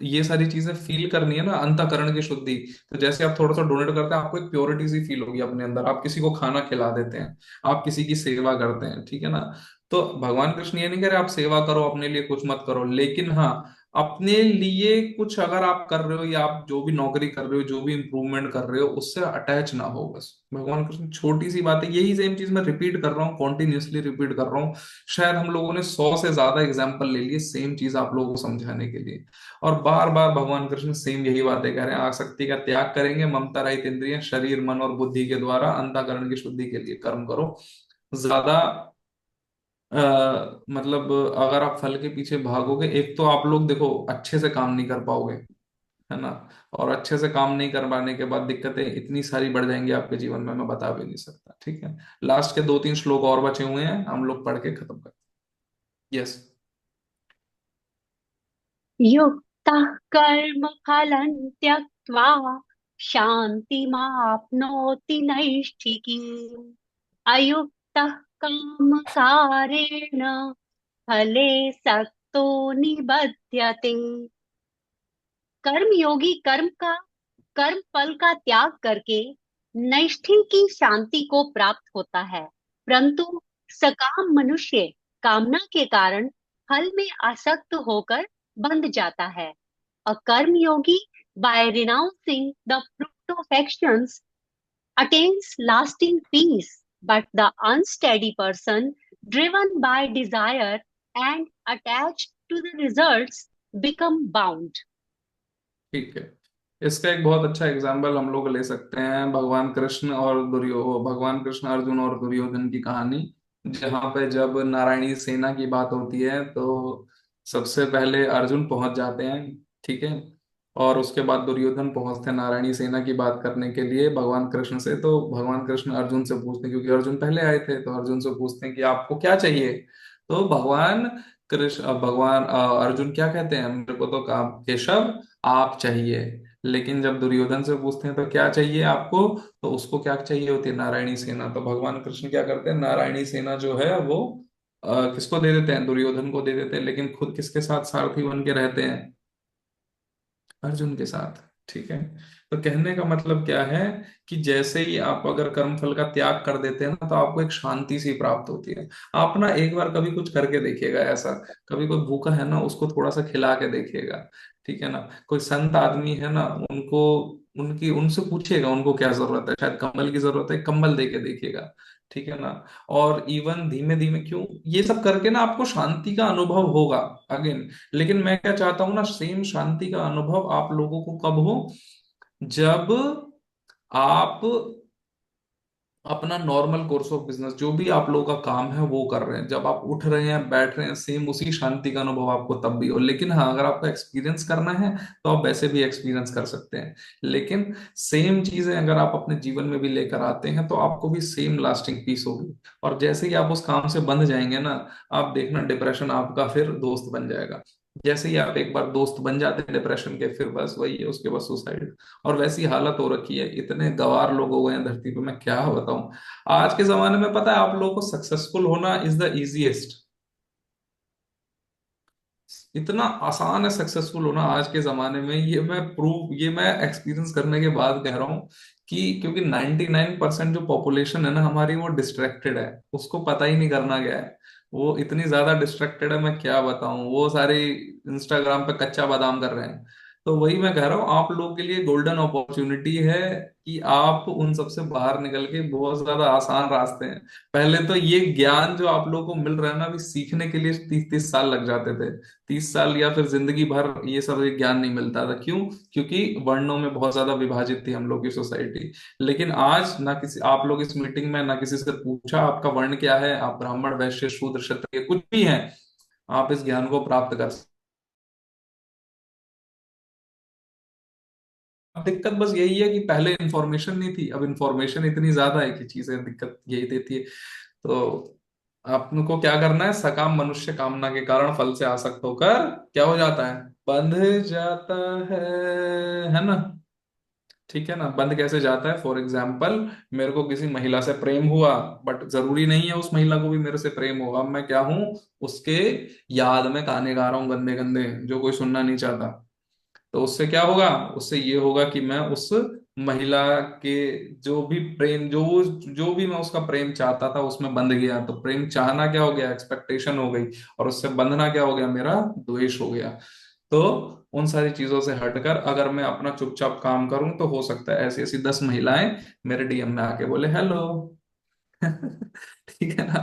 ये सारी चीजें फील करनी है ना, अंतःकरण की शुद्धि, तो जैसे आप थोड़ा सा डोनेट करते हैं आपको एक प्योरिटी सी फील होगी अपने अंदर। आप किसी को खाना खिला देते हैं, आप किसी की सेवा करते हैं, ठीक है ना। तो भगवान कृष्ण ये नहीं कह रहे आप सेवा करो, अपने लिए कुछ मत करो, लेकिन हाँ, अपने लिए कुछ अगर आप कर रहे हो, या आप जो भी नौकरी कर रहे हो, जो भी इंप्रूवमेंट कर रहे हो, उससे अटैच ना हो बस। भगवान कृष्ण छोटी सी बात है, यही सेम चीज मैं रिपीट कर रहा हूँ, कॉन्टिन्यूसली रिपीट कर रहा हूँ। शायद हम लोगों ने 100 से ज्यादा एग्जाम्पल ले लिए सेम चीज आप लोगों को समझाने के लिए, और बार बार भगवान कृष्ण सेम यही बातें कह रहे हैं। आसक्ति का त्याग करेंगे, ममता रहित इंद्रिय, शरीर मन और बुद्धि के द्वारा अंतःकरण की शुद्धि के लिए कर्म करो। ज्यादा मतलब अगर आप फल के पीछे भागोगे, एक तो आप लोग देखो अच्छे से काम नहीं कर पाओगे, है ना। और अच्छे से काम नहीं कर पाने के बाद दिक्कतें इतनी सारी बढ़ जाएंगी आपके जीवन में, मैं बता भी नहीं सकता, ठीक है। लास्ट के दो तीन श्लोक और बचे हुए हैं, हम लोग पढ़ के खत्म करते हैं। यस। युक्तः कर्म फलं त्यक्त्वा शान्तिमाप्नोति नैष्ठिकीम् अयुक्तः कामकारेण फले सक्तो निबध्यते। कर्म योगी कर्म फल का त्याग करके नैष्ठिक की शांति को प्राप्त होता है, परंतु सकाम मनुष्य कामना के कारण फल में आसक्त होकर बंध जाता है। A कर्म योगी by renouncing the fruit of actions attains lasting peace, but the unsteady person driven by desire and attached to the results become bound. ठीक है। इसका एक बहुत अच्छा एग्जाम्पल हम लोग ले सकते हैं भगवान कृष्ण और भगवान कृष्ण अर्जुन और दुर्योधन की कहानी। जहाँ पे जब नारायणी सेना की बात होती है तो सबसे पहले अर्जुन पहुंच जाते हैं, ठीक है। और उसके बाद दुर्योधन पहुंचते हैं नारायणी सेना की बात करने के लिए भगवान कृष्ण से। तो भगवान कृष्ण अर्जुन से पूछते हैं, क्योंकि अर्जुन पहले आए थे, तो अर्जुन से पूछते हैं कि आपको क्या चाहिए। तो भगवान अर्जुन क्या कहते हैं, मेरे को तो काम केशव आप चाहिए। लेकिन जब दुर्योधन से पूछते हैं तो क्या चाहिए आपको, तो उसको क्या चाहिए होती है, नारायणी सेना। तो भगवान कृष्ण क्या करते हैं, नारायणी सेना जो है वो किसको दे देते हैं, दुर्योधन को दे देते हैं, लेकिन खुद किसके साथ सारथी बन के रहते हैं, अर्जुन के साथ, ठीक है। तो कहने का मतलब क्या है कि जैसे ही आप अगर कर्म फल का त्याग कर देते हैं ना, तो आपको एक शांति सी प्राप्त होती है। आप ना एक बार कभी कुछ करके देखिएगा ऐसा, कभी कोई भूखा है ना उसको थोड़ा सा खिला के देखिएगा, ठीक है ना। कोई संत आदमी है ना, उनको उनकी उनसे पूछिएगा उनको क्या जरूरत है, शायद कंबल की जरूरत है, कंबल दे के देखिएगा, ठीक है ना। और इवन धीमे धीमे क्यों, ये सब करके ना आपको शांति का अनुभव होगा। अगेन, लेकिन मैं क्या चाहता हूं ना, सेम शांति का अनुभव आप लोगों को कब हो, जब आप अपना नॉर्मल कोर्स ऑफ बिजनेस, जो भी आप लोगों का काम है वो कर रहे हैं, जब आप उठ रहे हैं बैठ रहे हैं, सेम उसी शांति का अनुभव आपको तब भी हो। लेकिन हाँ, अगर आपको एक्सपीरियंस करना है तो आप वैसे भी एक्सपीरियंस कर सकते हैं। लेकिन सेम चीजें अगर आप अपने जीवन में भी लेकर आते हैं तो आपको भी सेम लास्टिंग पीस होगी। और जैसे ही आप उस काम से बंध जाएंगे ना, आप देखना डिप्रेशन आपका फिर दोस्त बन जाएगा। जैसे ही आप एक बार दोस्त बन जाते हैं डिप्रेशन के, फिर बस वही है, उसके बाद सुसाइड। और वैसी हालत हो रखी है, इतने गवार लोग हो गए हैं धरती पे, मैं क्या बताऊं। आज के जमाने में पता है आप लोगों को सक्सेसफुल होना इज द इजीएस्ट, इतना आसान है सक्सेसफुल होना आज के जमाने में। ये मैं एक्सपीरियंस करने के बाद कह रहा हूँ कि क्योंकि 99% जो पॉपुलेशन है ना हमारी, वो डिस्ट्रैक्टेड है, उसको पता ही नहीं करना क्या है। वो इतनी ज्यादा डिस्ट्रैक्टेड है, मैं क्या बताऊं, वो सारे इंस्टाग्राम पे कच्चा बादाम कर रहे हैं। तो वही मैं कह रहा हूँ, आप लोगों के लिए गोल्डन अपॉर्चुनिटी है कि आप उन सबसे बाहर निकल के, बहुत ज्यादा आसान रास्ते हैं। पहले तो ये ज्ञान जो आप लोगों को मिल रहा है ना, अभी सीखने के लिए 30-30 साल लग जाते थे। 30 साल या फिर जिंदगी भर ये सब एक ज्ञान नहीं मिलता था, क्यों, क्योंकि वर्णों में बहुत ज्यादा विभाजित थी हम लोग की सोसाइटी। लेकिन आज ना किसी, आप लोग इस मीटिंग में ना किसी से पूछा आपका वर्ण क्या है, आप ब्राह्मण वैश्य शूद्र क्षत्रिय कुछ भी हैं, आप इस ज्ञान को प्राप्त कर सकते। अब दिक्कत बस यही है कि पहले इंफॉर्मेशन नहीं थी, अब इंफॉर्मेशन इतनी ज्यादा है कि चीजें दिक्कत यही देती है। तो आपको क्या करना है, सकाम मनुष्य कामना के कारण फल से आसक्त होकर क्या हो जाता है, बंध जाता है ना। ठीक है ना, बंद कैसे जाता है, फॉर एग्जाम्पल मेरे को किसी महिला से प्रेम हुआ, बट जरूरी नहीं है उस महिला को भी मेरे से प्रेम होगा, अब मैं क्या हूं, उसके याद में गाने गा रहा हूँ गंदे गंदे जो कोई सुनना नहीं चाहता। तो उससे क्या होगा, उससे ये होगा कि मैं उस महिला के जो भी प्रेम, जो भी मैं उसका प्रेम चाहता था उसमें बंध गया, तो प्रेम चाहना क्या हो गया, एक्सपेक्टेशन हो गई, और उससे बंधना क्या हो गया, मेरा द्वेष हो गया। तो उन सारी चीजों से हटकर अगर मैं अपना चुपचाप काम करूं तो हो सकता है ऐसी ऐसी 10 महिलाएं मेरे डीएम में आके बोले हेलो। ठीक है ना।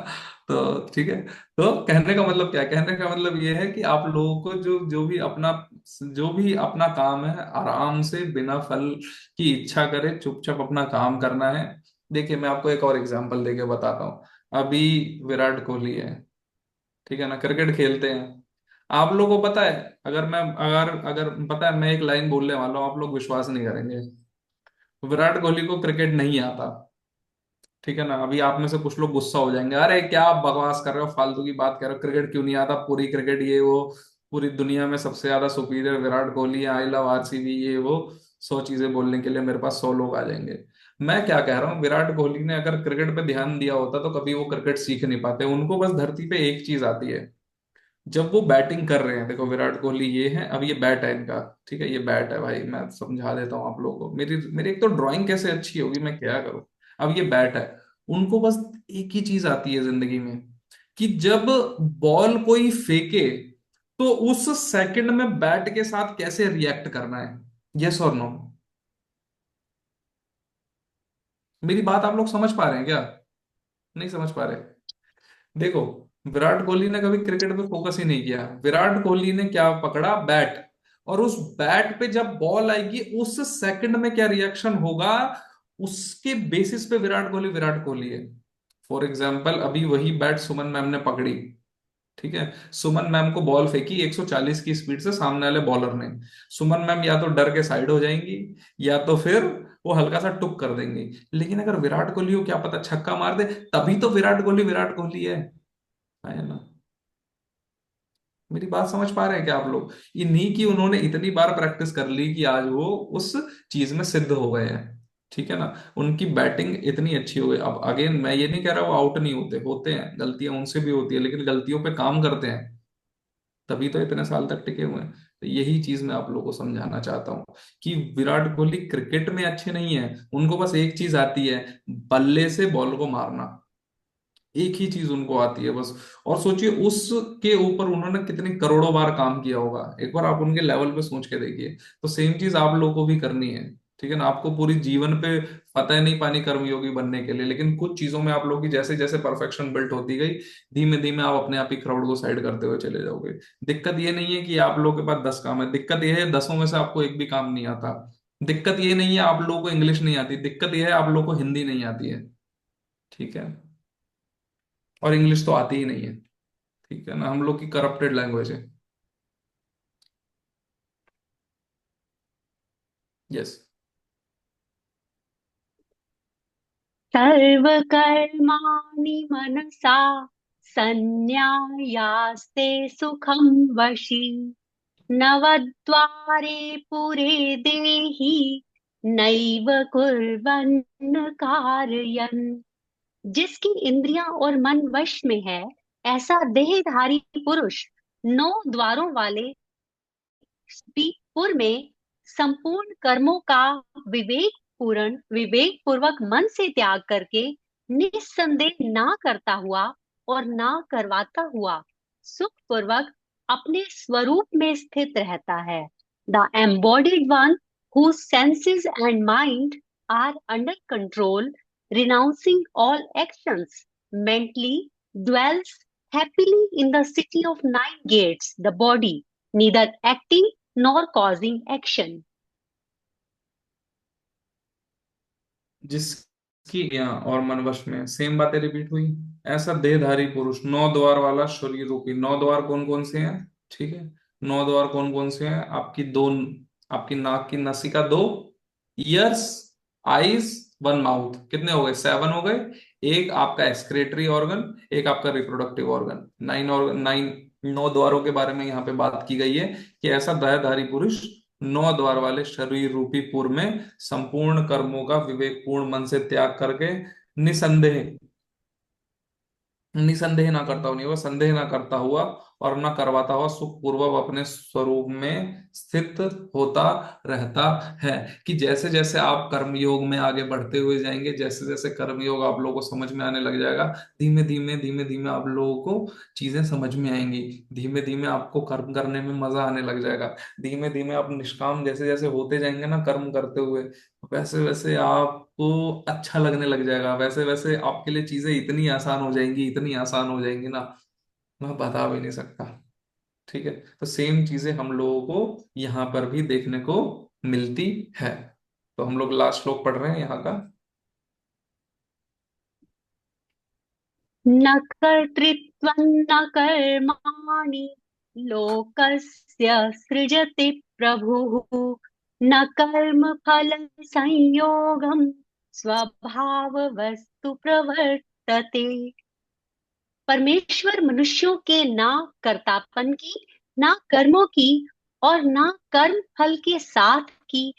तो ठीक है, तो कहने का मतलब क्या है? कहने का मतलब ये है कि आप लोगों को जो भी अपना काम है आराम से बिना फल की इच्छा करे चुपचाप अपना काम करना है। देखिए मैं आपको एक और एग्जांपल देके बताता हूँ। अभी विराट कोहली है, ठीक है ना, क्रिकेट खेलते हैं। आप लोगों को पता है, अगर अगर पता है, मैं एक लाइन बोलने वाला हूँ, आप लोग विश्वास नहीं करेंगे। विराट कोहली को क्रिकेट नहीं आता, ठीक है ना। अभी आप में से कुछ लोग गुस्सा हो जाएंगे, अरे क्या आप बकवास कर रहे हो, फालतू की बात कर रहे हो, क्रिकेट क्यों नहीं आता, पूरी क्रिकेट ये वो, पूरी दुनिया में सबसे ज्यादा सुपीरियर विराट कोहली है, आई लव आरसीबी, ये वो 100 चीजें बोलने के लिए मेरे पास 100 लोग आ जाएंगे। मैं क्या कह रहा हूँ, विराट कोहली ने अगर क्रिकेट पे ध्यान दिया होता तो कभी वो क्रिकेट सीख नहीं पाते। उनको बस धरती पे एक चीज आती है, जब वो बैटिंग कर रहे हैं, देखो विराट कोहली ये है, अब ये बैट है इनका, ठीक है, ये बैट है भाई, मैं समझा देता हूँ आप लोगों को, मेरी मेरी एक तो ड्राइंग कैसे अच्छी होगी, मैं क्या करूँ। अब ये बैट है, उनको बस एक ही चीज आती है जिंदगी में, कि जब बॉल कोई फेंके तो उस सेकंड में बैट के साथ कैसे रिएक्ट करना है। यस और नो, मेरी बात आप लोग समझ पा रहे हैं क्या, नहीं समझ पा रहे? देखो, विराट कोहली ने कभी क्रिकेट पे फोकस ही नहीं किया, विराट कोहली ने क्या पकड़ा, बैट, और उस बैट पे जब बॉल आएगी उस सेकंड में क्या रिएक्शन होगा, उसके बेसिस पे विराट कोहली है। फॉर एग्जाम्पल अभी वही बैट सुमन मैम ने पकड़ी, ठीक है, सुमन मैम को बॉल फेंकी 140 की स्पीड से सामने वाले बॉलर ने, सुमन मैम या तो डर के साइड हो जाएंगी, या तो फिर वो हल्का सा टुक कर देंगी। लेकिन अगर विराट कोहली को क्या पता छक्का मार दे, तभी तो विराट कोहली है ना। मेरी बात समझ पा रहे हैं क्या आप लोग, ये नहीं कि उन्होंने इतनी बार प्रैक्टिस कर ली कि आज वो उस चीज में सिद्ध हो गए हैं, ठीक है ना। उनकी बैटिंग इतनी अच्छी हो गई, अब अगेन मैं ये नहीं कह रहा वो आउट नहीं होते, होते हैं, गलतियां उनसे भी होती है, लेकिन गलतियों पे काम करते हैं, तभी तो इतने साल तक टिके हुए हैं। तो यही चीज मैं आप लोगों को समझाना चाहता हूँ कि विराट कोहली क्रिकेट में अच्छे नहीं है, उनको बस एक चीज आती है, बल्ले से बॉल को मारना, एक ही चीज उनको आती है बस। और सोचिए उसके ऊपर उन्होंने कितने करोड़ों बार काम किया होगा, एक बार आप उनके लेवल पे सोच के देखिए। तो सेम चीज आप लोगों को भी करनी है, ठीक है ना। आपको पूरी जीवन पे फतेह नहीं पानी कर्मयोगी बनने के लिए, लेकिन कुछ चीजों में आप लोगों की जैसे जैसे परफेक्शन बिल्ट होती गई, धीमे धीमे आप अपने आप ही क्राउड को साइड करते हुए चले जाओगे। दिक्कत ये नहीं है कि आप लोगों के पास 10 काम है, दिक्कत ये है 10 में से आपको एक भी काम नहीं आता। दिक्कत ये नहीं है आप लोगों को इंग्लिश नहीं आती, दिक्कत ये है आप लोगों को हिंदी नहीं आती है, ठीक है, और इंग्लिश तो आती ही नहीं है, ठीक है ना, हम लोग की करप्टेड लैंग्वेज है। यस। सर्व कर्माणि मनसा सन्न्यायास्ते सुखं वशी नवद्वारे पुरे देहि नैव कुर्वन्न कारयन्। जिसकी इंद्रियां और मन वश में है, ऐसा देहधारी पुरुष 9 द्वारों वाले पुर में संपूर्ण कर्मों का विवेक पूर्वक मन से त्याग करके निस्संदेह ना करता हुआ और ना करवाता हुआ सुख पूर्वक अपने स्वरूप में स्थित रहता है। The embodied one whose senses and mind are under control, renouncing all actions, mentally dwells happily in the city of 9 gates, the body, neither acting nor causing action. जिसकी यहाँ और मन वश में, सेम बातें रिपीट हुई। ऐसा देहधारी पुरुष, 9 द्वार वाला शरीर रूपी, 9 द्वार कौन कौन से हैं, ठीक है, 9 द्वार कौन कौन से हैं, आपकी दो, आपकी नाक की नसिका दो, ईयर्स, आईज, वन माउथ, कितने हो गए, 7 हो गए। एक आपका एक्सक्रेटरी ऑर्गन, एक आपका रिप्रोडक्टिव ऑर्गन। नाइन 9 द्वारों के बारे में यहाँ पे बात की गई है कि ऐसा देहधारी पुरुष 9 द्वार वाले शरीर रूपी पूर्व में संपूर्ण कर्मों का विवेकपूर्ण मन से त्याग करके निसंदेह निसंदेह ना करता नहीं हुआ, संदेह ना करता हुआ और ना करवाता हुआ सुख पूर्वक अपने स्वरूप में स्थित होता रहता है। कि जैसे जैसे आप कर्मयोग में आगे बढ़ते हुए जाएंगे, जैसे जैसे कर्मयोग आप लोगों को समझ में आने लग जाएगा, धीमे धीमे आप लोगों को चीजें समझ में आएंगी। धीमे धीमे आपको कर्म करने में मजा आने लग जाएगा। धीमे धीमे आप निष्काम जैसे जैसे होते जाएंगे ना कर्म करते हुए, वैसे वैसे आपको अच्छा लगने लग जाएगा। वैसे वैसे आपके लिए चीजें इतनी आसान हो जाएंगी, इतनी आसान हो जाएंगी ना, मैं बता भी नहीं सकता। ठीक है, तो सेम चीजें हम लोगों को यहाँ पर भी देखने को मिलती है। तो हम लोग लास्ट श्लोक पढ़ रहे हैं यहाँ का। न कर्तृत्वं न कर्माणि लोकस्य सृजति प्रभुः न कर्मफल संयोगं स्वभाववस्तु प्रवर्तते। परमेश्वर मनुष्यों के ना कर्तापन की, ना कर्मों की और ना कर्म फल के साथ की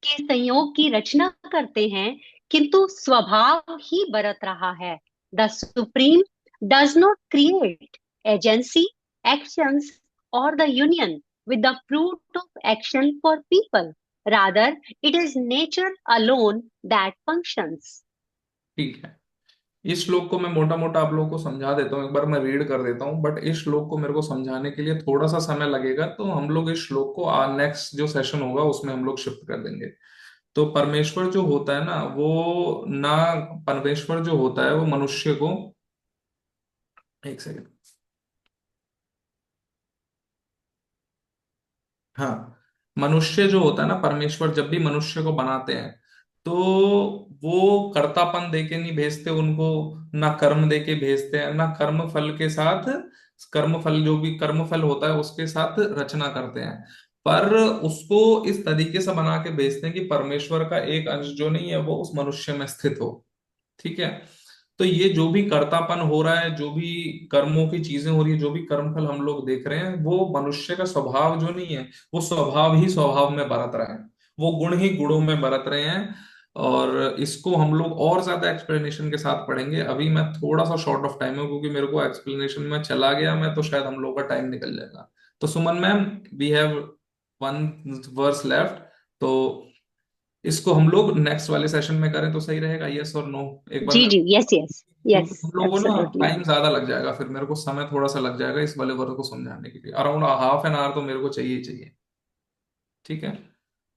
के संयोग की रचना करते हैं, किंतु स्वभाव ही बरत रहा है। The supreme does not create agency, actions और the union with the fruit of action for people. Rather, it is nature alone that functions. ठीक है, इस श्लोक को मैं मोटा मोटा आप लोगों को समझा देता हूँ, एक बार मैं रीड कर देता हूँ, बट इस श्लोक को मेरे को समझाने के लिए थोड़ा सा समय लगेगा, तो हम लोग इस श्लोक को नेक्स्ट जो सेशन होगा उसमें हम लोग शिफ्ट कर देंगे। तो परमेश्वर जो होता है ना वो ना परमेश्वर जो होता है वो मनुष्य को, एक सेकंड, हाँ, मनुष्य जो होता है ना, परमेश्वर जब भी मनुष्य को बनाते हैं तो वो कर्तापन दे के नहीं भेजते उनको, ना कर्म दे के भेजते हैं, ना कर्म फल के साथ, कर्म फल जो भी कर्म फल होता है उसके साथ रचना करते हैं। पर उसको इस तरीके से बना के भेजते हैं कि परमेश्वर का एक अंश जो नहीं है वो उस मनुष्य में स्थित हो। ठीक है, तो ये जो भी कर्तापन हो रहा है, जो भी कर्मों की चीजें हो रही है, जो भी कर्मफल हम लोग देख रहे हैं, वो मनुष्य का स्वभाव जो नहीं है, वो स्वभाव ही स्वभाव में बरत रहे हैं, वो गुण ही गुणों में बरत रहे हैं। और इसको हम लोग और ज्यादा एक्सप्लेनेशन के साथ पढ़ेंगे। अभी मैं थोड़ा सा शॉर्ट ऑफ टाइम हूँ, क्योंकि मेरे को एक्सप्लेनेशन में चला गया मैं तो शायद हम लोग का टाइम निकल जाएगा। तो Suman ma'am, we have one verse left, तो इसको हम लोग नेक्स्ट वाले सेशन में करें तो सही रहेगा, यस और नो, एक बार जी मेरे, जी, यस यस क्योंकि यस, हम लोगों को ना एब्सोल्युटली। टाइम ज्यादा लग जाएगा, फिर मेरे को समय थोड़ा सा लग जाएगा इस वाले वर्ग को समझाने के लिए। अराउंड हाफ एन आवर तो मेरे को चाहिए ही चाहिए। ठीक है,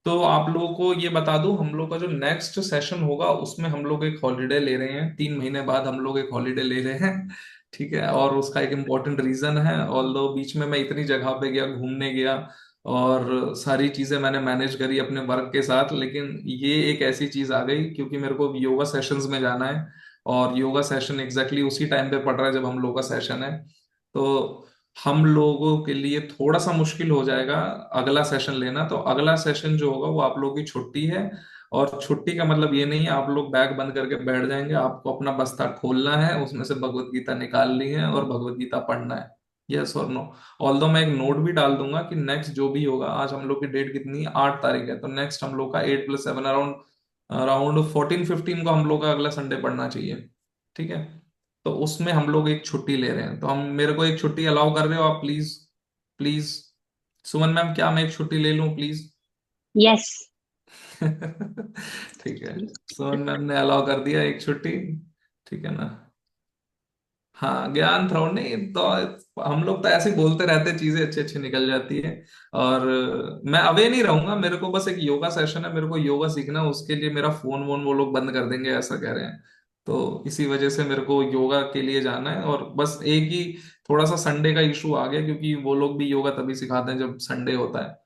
तो आप लोगों को ये बता दूं, हम लोग का जो नेक्स्ट सेशन होगा उसमें हम लोग एक हॉलीडे ले रहे हैं, 3 महीने बाद हम लोग एक हॉलीडे ले रहे हैं। ठीक है, और उसका एक इम्पोर्टेंट रीजन है, ऑल्दो बीच में मैं इतनी जगह पे गया, घूमने गया और सारी चीजें मैंने मैनेज करी अपने वर्क के साथ, लेकिन ये एक ऐसी चीज आ गई क्योंकि मेरे को योगा सेशंस में जाना है, और योगा सेशन एग्जैक्टली उसी टाइम पे पड़ रहा है जब हम लोग का सेशन है। तो हम लोगों के लिए थोड़ा सा मुश्किल हो जाएगा अगला सेशन लेना। तो अगला सेशन जो होगा वो आप लोगों की छुट्टी है, और छुट्टी का मतलब ये नहीं है आप लोग बैग बंद करके बैठ जाएंगे। आपको अपना बस्ता खोलना है, उसमें से भगवत गीता निकालनी है और भगवत गीता पढ़ना है। यस और नो? ऑल्दो मैं एक नोट भी डाल दूंगा कि नेक्स्ट जो भी होगा, आज हम लोग की डेट कितनी है, 8 तारीख है, तो नेक्स्ट हम लोग का 8+7 अराउंड अराउंड 14-15 को हम लोग का अगला संडे पढ़ना चाहिए। ठीक है, तो उसमें हम लोग एक छुट्टी ले रहे हैं, तो हम मेरे को एक छुट्टी अलाउ कर रहे हो आप, प्लीज? प्लीज सुमन मैम, क्या मैं एक छुट्टी ले लूं प्लीज? यस। ठीक है, सुमन मैम ने अलाउ कर दिया एक छुट्टी। ठीक है ना? हाँ, ज्ञान थ्रो नहीं तो, हम लोग तो ऐसे ही बोलते रहते, चीजें अच्छी अच्छी निकल जाती है। और मैं अवे नहीं रहूंगा, मेरे को बस एक योगा सेशन है, मेरे को योगा सीखना है, उसके लिए मेरा फोन वोन वो लोग बंद कर देंगे ऐसा कह रहे हैं। तो इसी वजह से मेरे को योगा के लिए जाना है, और बस एक ही थोड़ा सा संडे का इशू आ गया, क्योंकि वो लोग भी योगा तभी सिखाते हैं जब संडे होता है।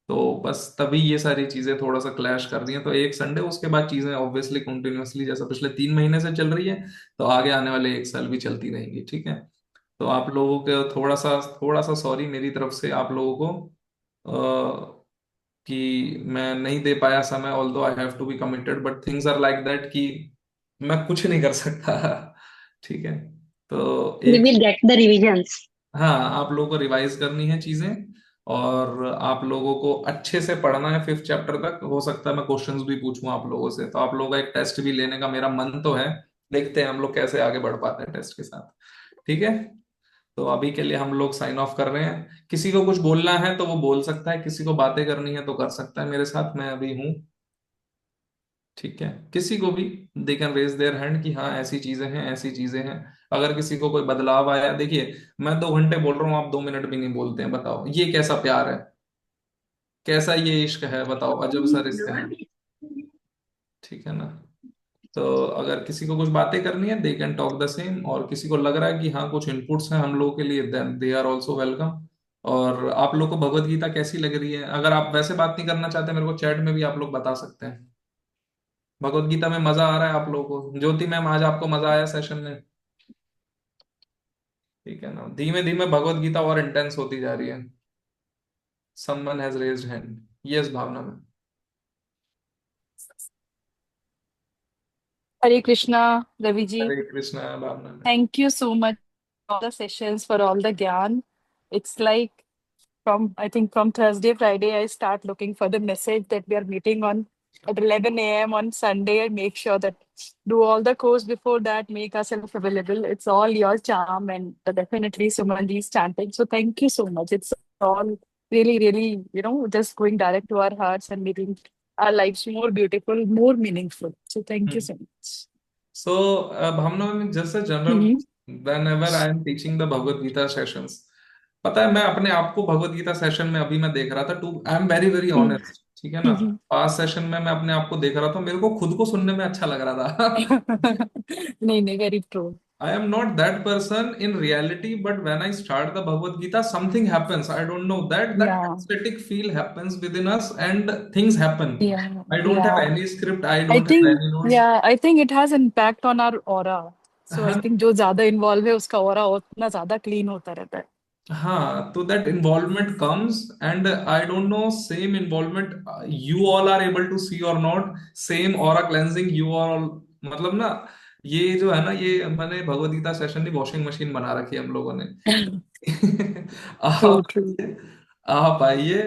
तो बस तभी ये सारी चीजें थोड़ा सा क्लैश कर रही हैं। तो एक संडे, उसके बाद चीजें ऑब्वियसली कंटिन्यूअसली जैसा पिछले 3 महीने से चल रही है, तो आगे आने वाले 1 साल भी चलती रहेंगी। ठीक है, तो आप लोगों के थोड़ा सा सॉरी मेरी तरफ से आप लोगों को, कि मैं नहीं दे पाया समय, although I have to be committed, but things are like that कि मैं कुछ नहीं कर सकता। ठीक है। तो We एक, will get the revisions. हाँ, आप लोगों को रिवाइज करनी है चीजें, और आप लोगों को अच्छे से पढ़ना है 5th चैप्टर तक। हो सकता है मैं क्वेश्चंस भी पूछूं आप लोगों से, तो आप लोगों का एक टेस्ट भी लेने का मेरा मन तो है। देखते हैं हम लोग कैसे आगे बढ़ पाते हैं टेस्ट के साथ। ठीक है। तो अभी के लिए हम लोग साइन ऑफ कर रहे हैं। किसी को कुछ बोलना है तो वो बोल सकता है, किसी को बातें करनी है तो कर सकता है मेरे साथ, मैं अभी हूँ। ठीक है। किसी को भी, they can raise their hand कि हाँ ऐसी चीजें हैं, ऐसी चीजें हैं। अगर किसी को कोई बदलाव आया, देखिए मैं 2 घंटे बोल रहा हूँ, आप 2 मिनट भी नहीं बोलते हैं, बताओ ये कैसा प्यार है, कैसा ये इश्क है, बताओ अजब सा रिश्ते हैं। ठीक है ना। तो अगर किसी को कुछ बातें करनी है, they can talk the same, और किसी को लग रहा है कि हाँ कुछ इनपुट्स हैं हम लोगों के लिए, then they are also welcome. और आप लोग को भगवत गीता कैसी लग रही है, अगर आप वैसे बात नहीं करना चाहते, मेरे को चैट में भी आप लोग बता सकते हैं। भगवत गीता में मजा आ रहा है आप लोगों को? ज्योति मैम, आज आपको मजा आया सेशन में? ठीक है ना। धीमे धीमे भगवत गीता और इंटेंस होती जा रही है। Someone has raised hand. Yes Bhavana ma'am. Hare Krishna, Ravi ji. Hare Krishna Bhavana ma'am. Thank you so much for all the sessions, for all the gyan. It's like I think from Thursday, Friday, I start looking for the message that we are meeting on at 11 a.m. on Sunday. I make sure that do all the course before that, make ourselves available. It's all your charm and definitely Sumanji's chanting. So thank you so much. It's all really, really, just going direct to our hearts and making our lives more beautiful, more meaningful. So thank you so much. सो Bhavna ma'am, जैसे general, Mm-hmm. Whenever I am teaching the Bhagavad Gita sessions, पता है मैं अपने आप को Bhagavad Gita session में अभी मैं देख रहा था, to I am very very honest, ठीक है ना। Mm-hmm. पास्ट सेशन में मैं अपने आप को देख रहा था, मेरे को खुद को सुनने में अच्छा लग रहा था। नहीं नहीं, very true. I am not that person in reality, but when I start the Bhagavad Gita, something happens. I don't know that Yeah, ecstatic feel happens within us, and things happen. yeah, I don't have yeah. any script. I I don't have think, any notes. yeah, I think it has impact on our aura. So I हाँ, think जो ज्यादा involve है उसका aura उतना ज्यादा clean होता रहता है. हाँ, तो that involvement comes, and I don't know, same involvement you all are able to see or not, same aura cleansing you are all, मतलब ना, ये जो है ना, ये मैंने भगवत गीता सेशन की वॉशिंग मशीन बना रखी है हम लोगों ने। True, आप true. आप आइए,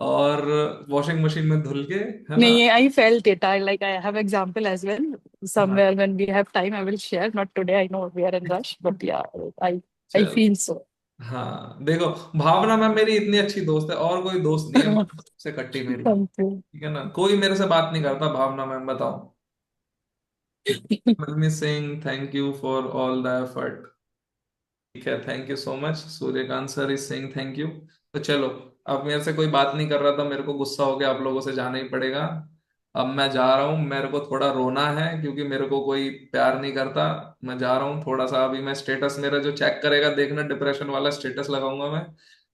और वॉशिंग मशीन में धुल के, है ना। नहीं, I felt it. I have example as well. हाँ, Somewhere when we have time, I will share. Not today. I know we are in rush, but yeah, I चल, feel so. हाँ देखो, भावना मैम मेरी इतनी अच्छी दोस्त है, और कोई दोस्त नहीं है से कट्टी मेरी। Thank you. ठीक है ना, कोई मेरे से बात नहीं करता, भावना मैम बताओ। मी Singh, thank you for all the effort. ठीक है, thank you so much. Suryakant sir is saying thank you. तो चलो, अब मेरे से कोई बात नहीं कर रहा था, मेरे को गुस्सा हो गया, आप लोगों से जाना ही पड़ेगा। अब मैं जा रहा हूँ, मेरे को थोड़ा रोना है क्योंकि मेरे को कोई प्यार नहीं करता। मैं जा रहा हूँ थोड़ा सा, अभी मैं स्टेटस मेरा जो चेक करेगा, देखना डिप्रेशन वाला स्टेटस लगाऊंगा मैं।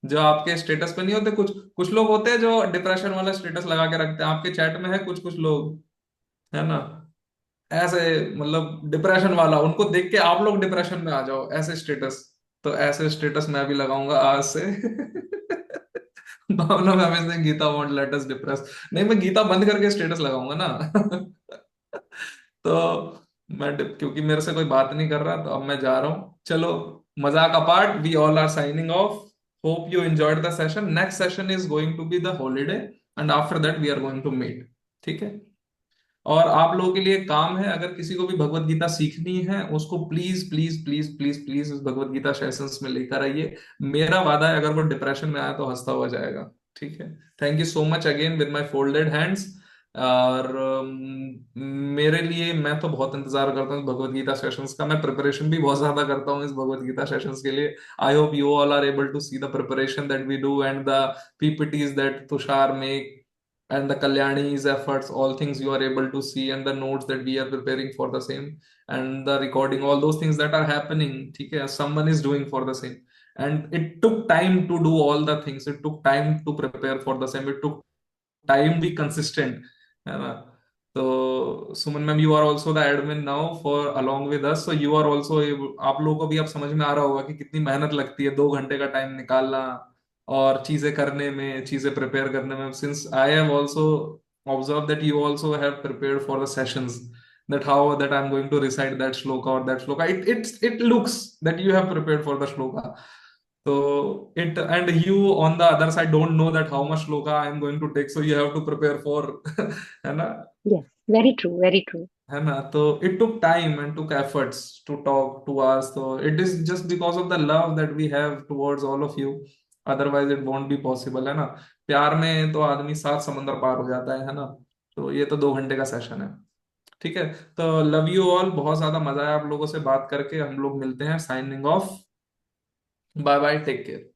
जो आपके स्टेटस पे नहीं होते, कुछ कुछ लोग होते हैं जो डिप्रेशन वाला स्टेटस लगा के रखते हैं, आपके चैट में है कुछ कुछ लोग, है ना, ऐसे, मतलब डिप्रेशन वाला, उनको देख के आप लोग डिप्रेशन में आ जाओ, ऐसे स्टेटस। तो ऐसे स्टेटस मैं भी लगाऊंगा आज से। भावना में हमेशा Gita won't let us depress, नहीं मैं गीता बंद करके स्टेटस लगाऊंगा ना। तो क्योंकि मेरे से कोई बात नहीं कर रहा, तो अब मैं जा रहा हूँ। चलो, मजाक apart, we all are signing off. Hope you enjoyed the session. Next session is going to be the holiday, and after that we are going to meet. ठीक है। और आप लोगों के लिए काम है, अगर किसी को भी भगवत गीता सीखनी है, उसको please please please please please इस भगवत गीता सेशंस में लेकर आइए। मेरा वादा है, अगर वो डिप्रेशन में आया तो हंसता हुआ जाएगा। ठीक है। Thank you so much again with my folded hands. और मेरे लिए, मैं तो बहुत इंतजार करता हूँ भगवत गीता सेशंस का, मैं प्रिपरेशन भी बहुत ज्यादा करता हूँ इस भगवत गीता सेशंस के लिए। I hope you all are able to see the preparation that we do, and the PPTs that Tushar make, and the Kalyani's efforts, all things you are able to see, and the notes that we are preparing for the same, and the recording, all those things that are happening, ठीक है, someone is doing for the same. And it took time to do all the things, it took time to prepare for the same, it took time to be consistent, है ना। तो Suman ma'am, you are also the admin now for along with us, so you are also, आप लोगों को भी अब समझ में आ रहा होगा कि कितनी मेहनत लगती है 2 घंटे का टाइम निकालना, और चीजें करने में, चीजें प्रिपेयर करने में, since I have also observe that you also have prepared for the sessions. that how that I'm going to recite that shloka or that shloka. It looks that you have prepared for the shloka. So it, and you on the other side don't know that how much shloka I'm going to take, so you have to prepare for, है ना? Yes, very true, very true. है ना? तो it took time and took efforts to talk to us. So it is just because of the love that we have towards all of you. Otherwise it won't be possible, है ना? प्यार में तो आदमी 7 समंदर पार हो जाता है ना? तो ये तो 2 घंटे का सेशन है। ठीक है। तो लव यू ऑल, बहुत ज्यादा मजा आया आप लोगों से बात करके। हम लोग मिलते हैं, signing off, bye bye, take care.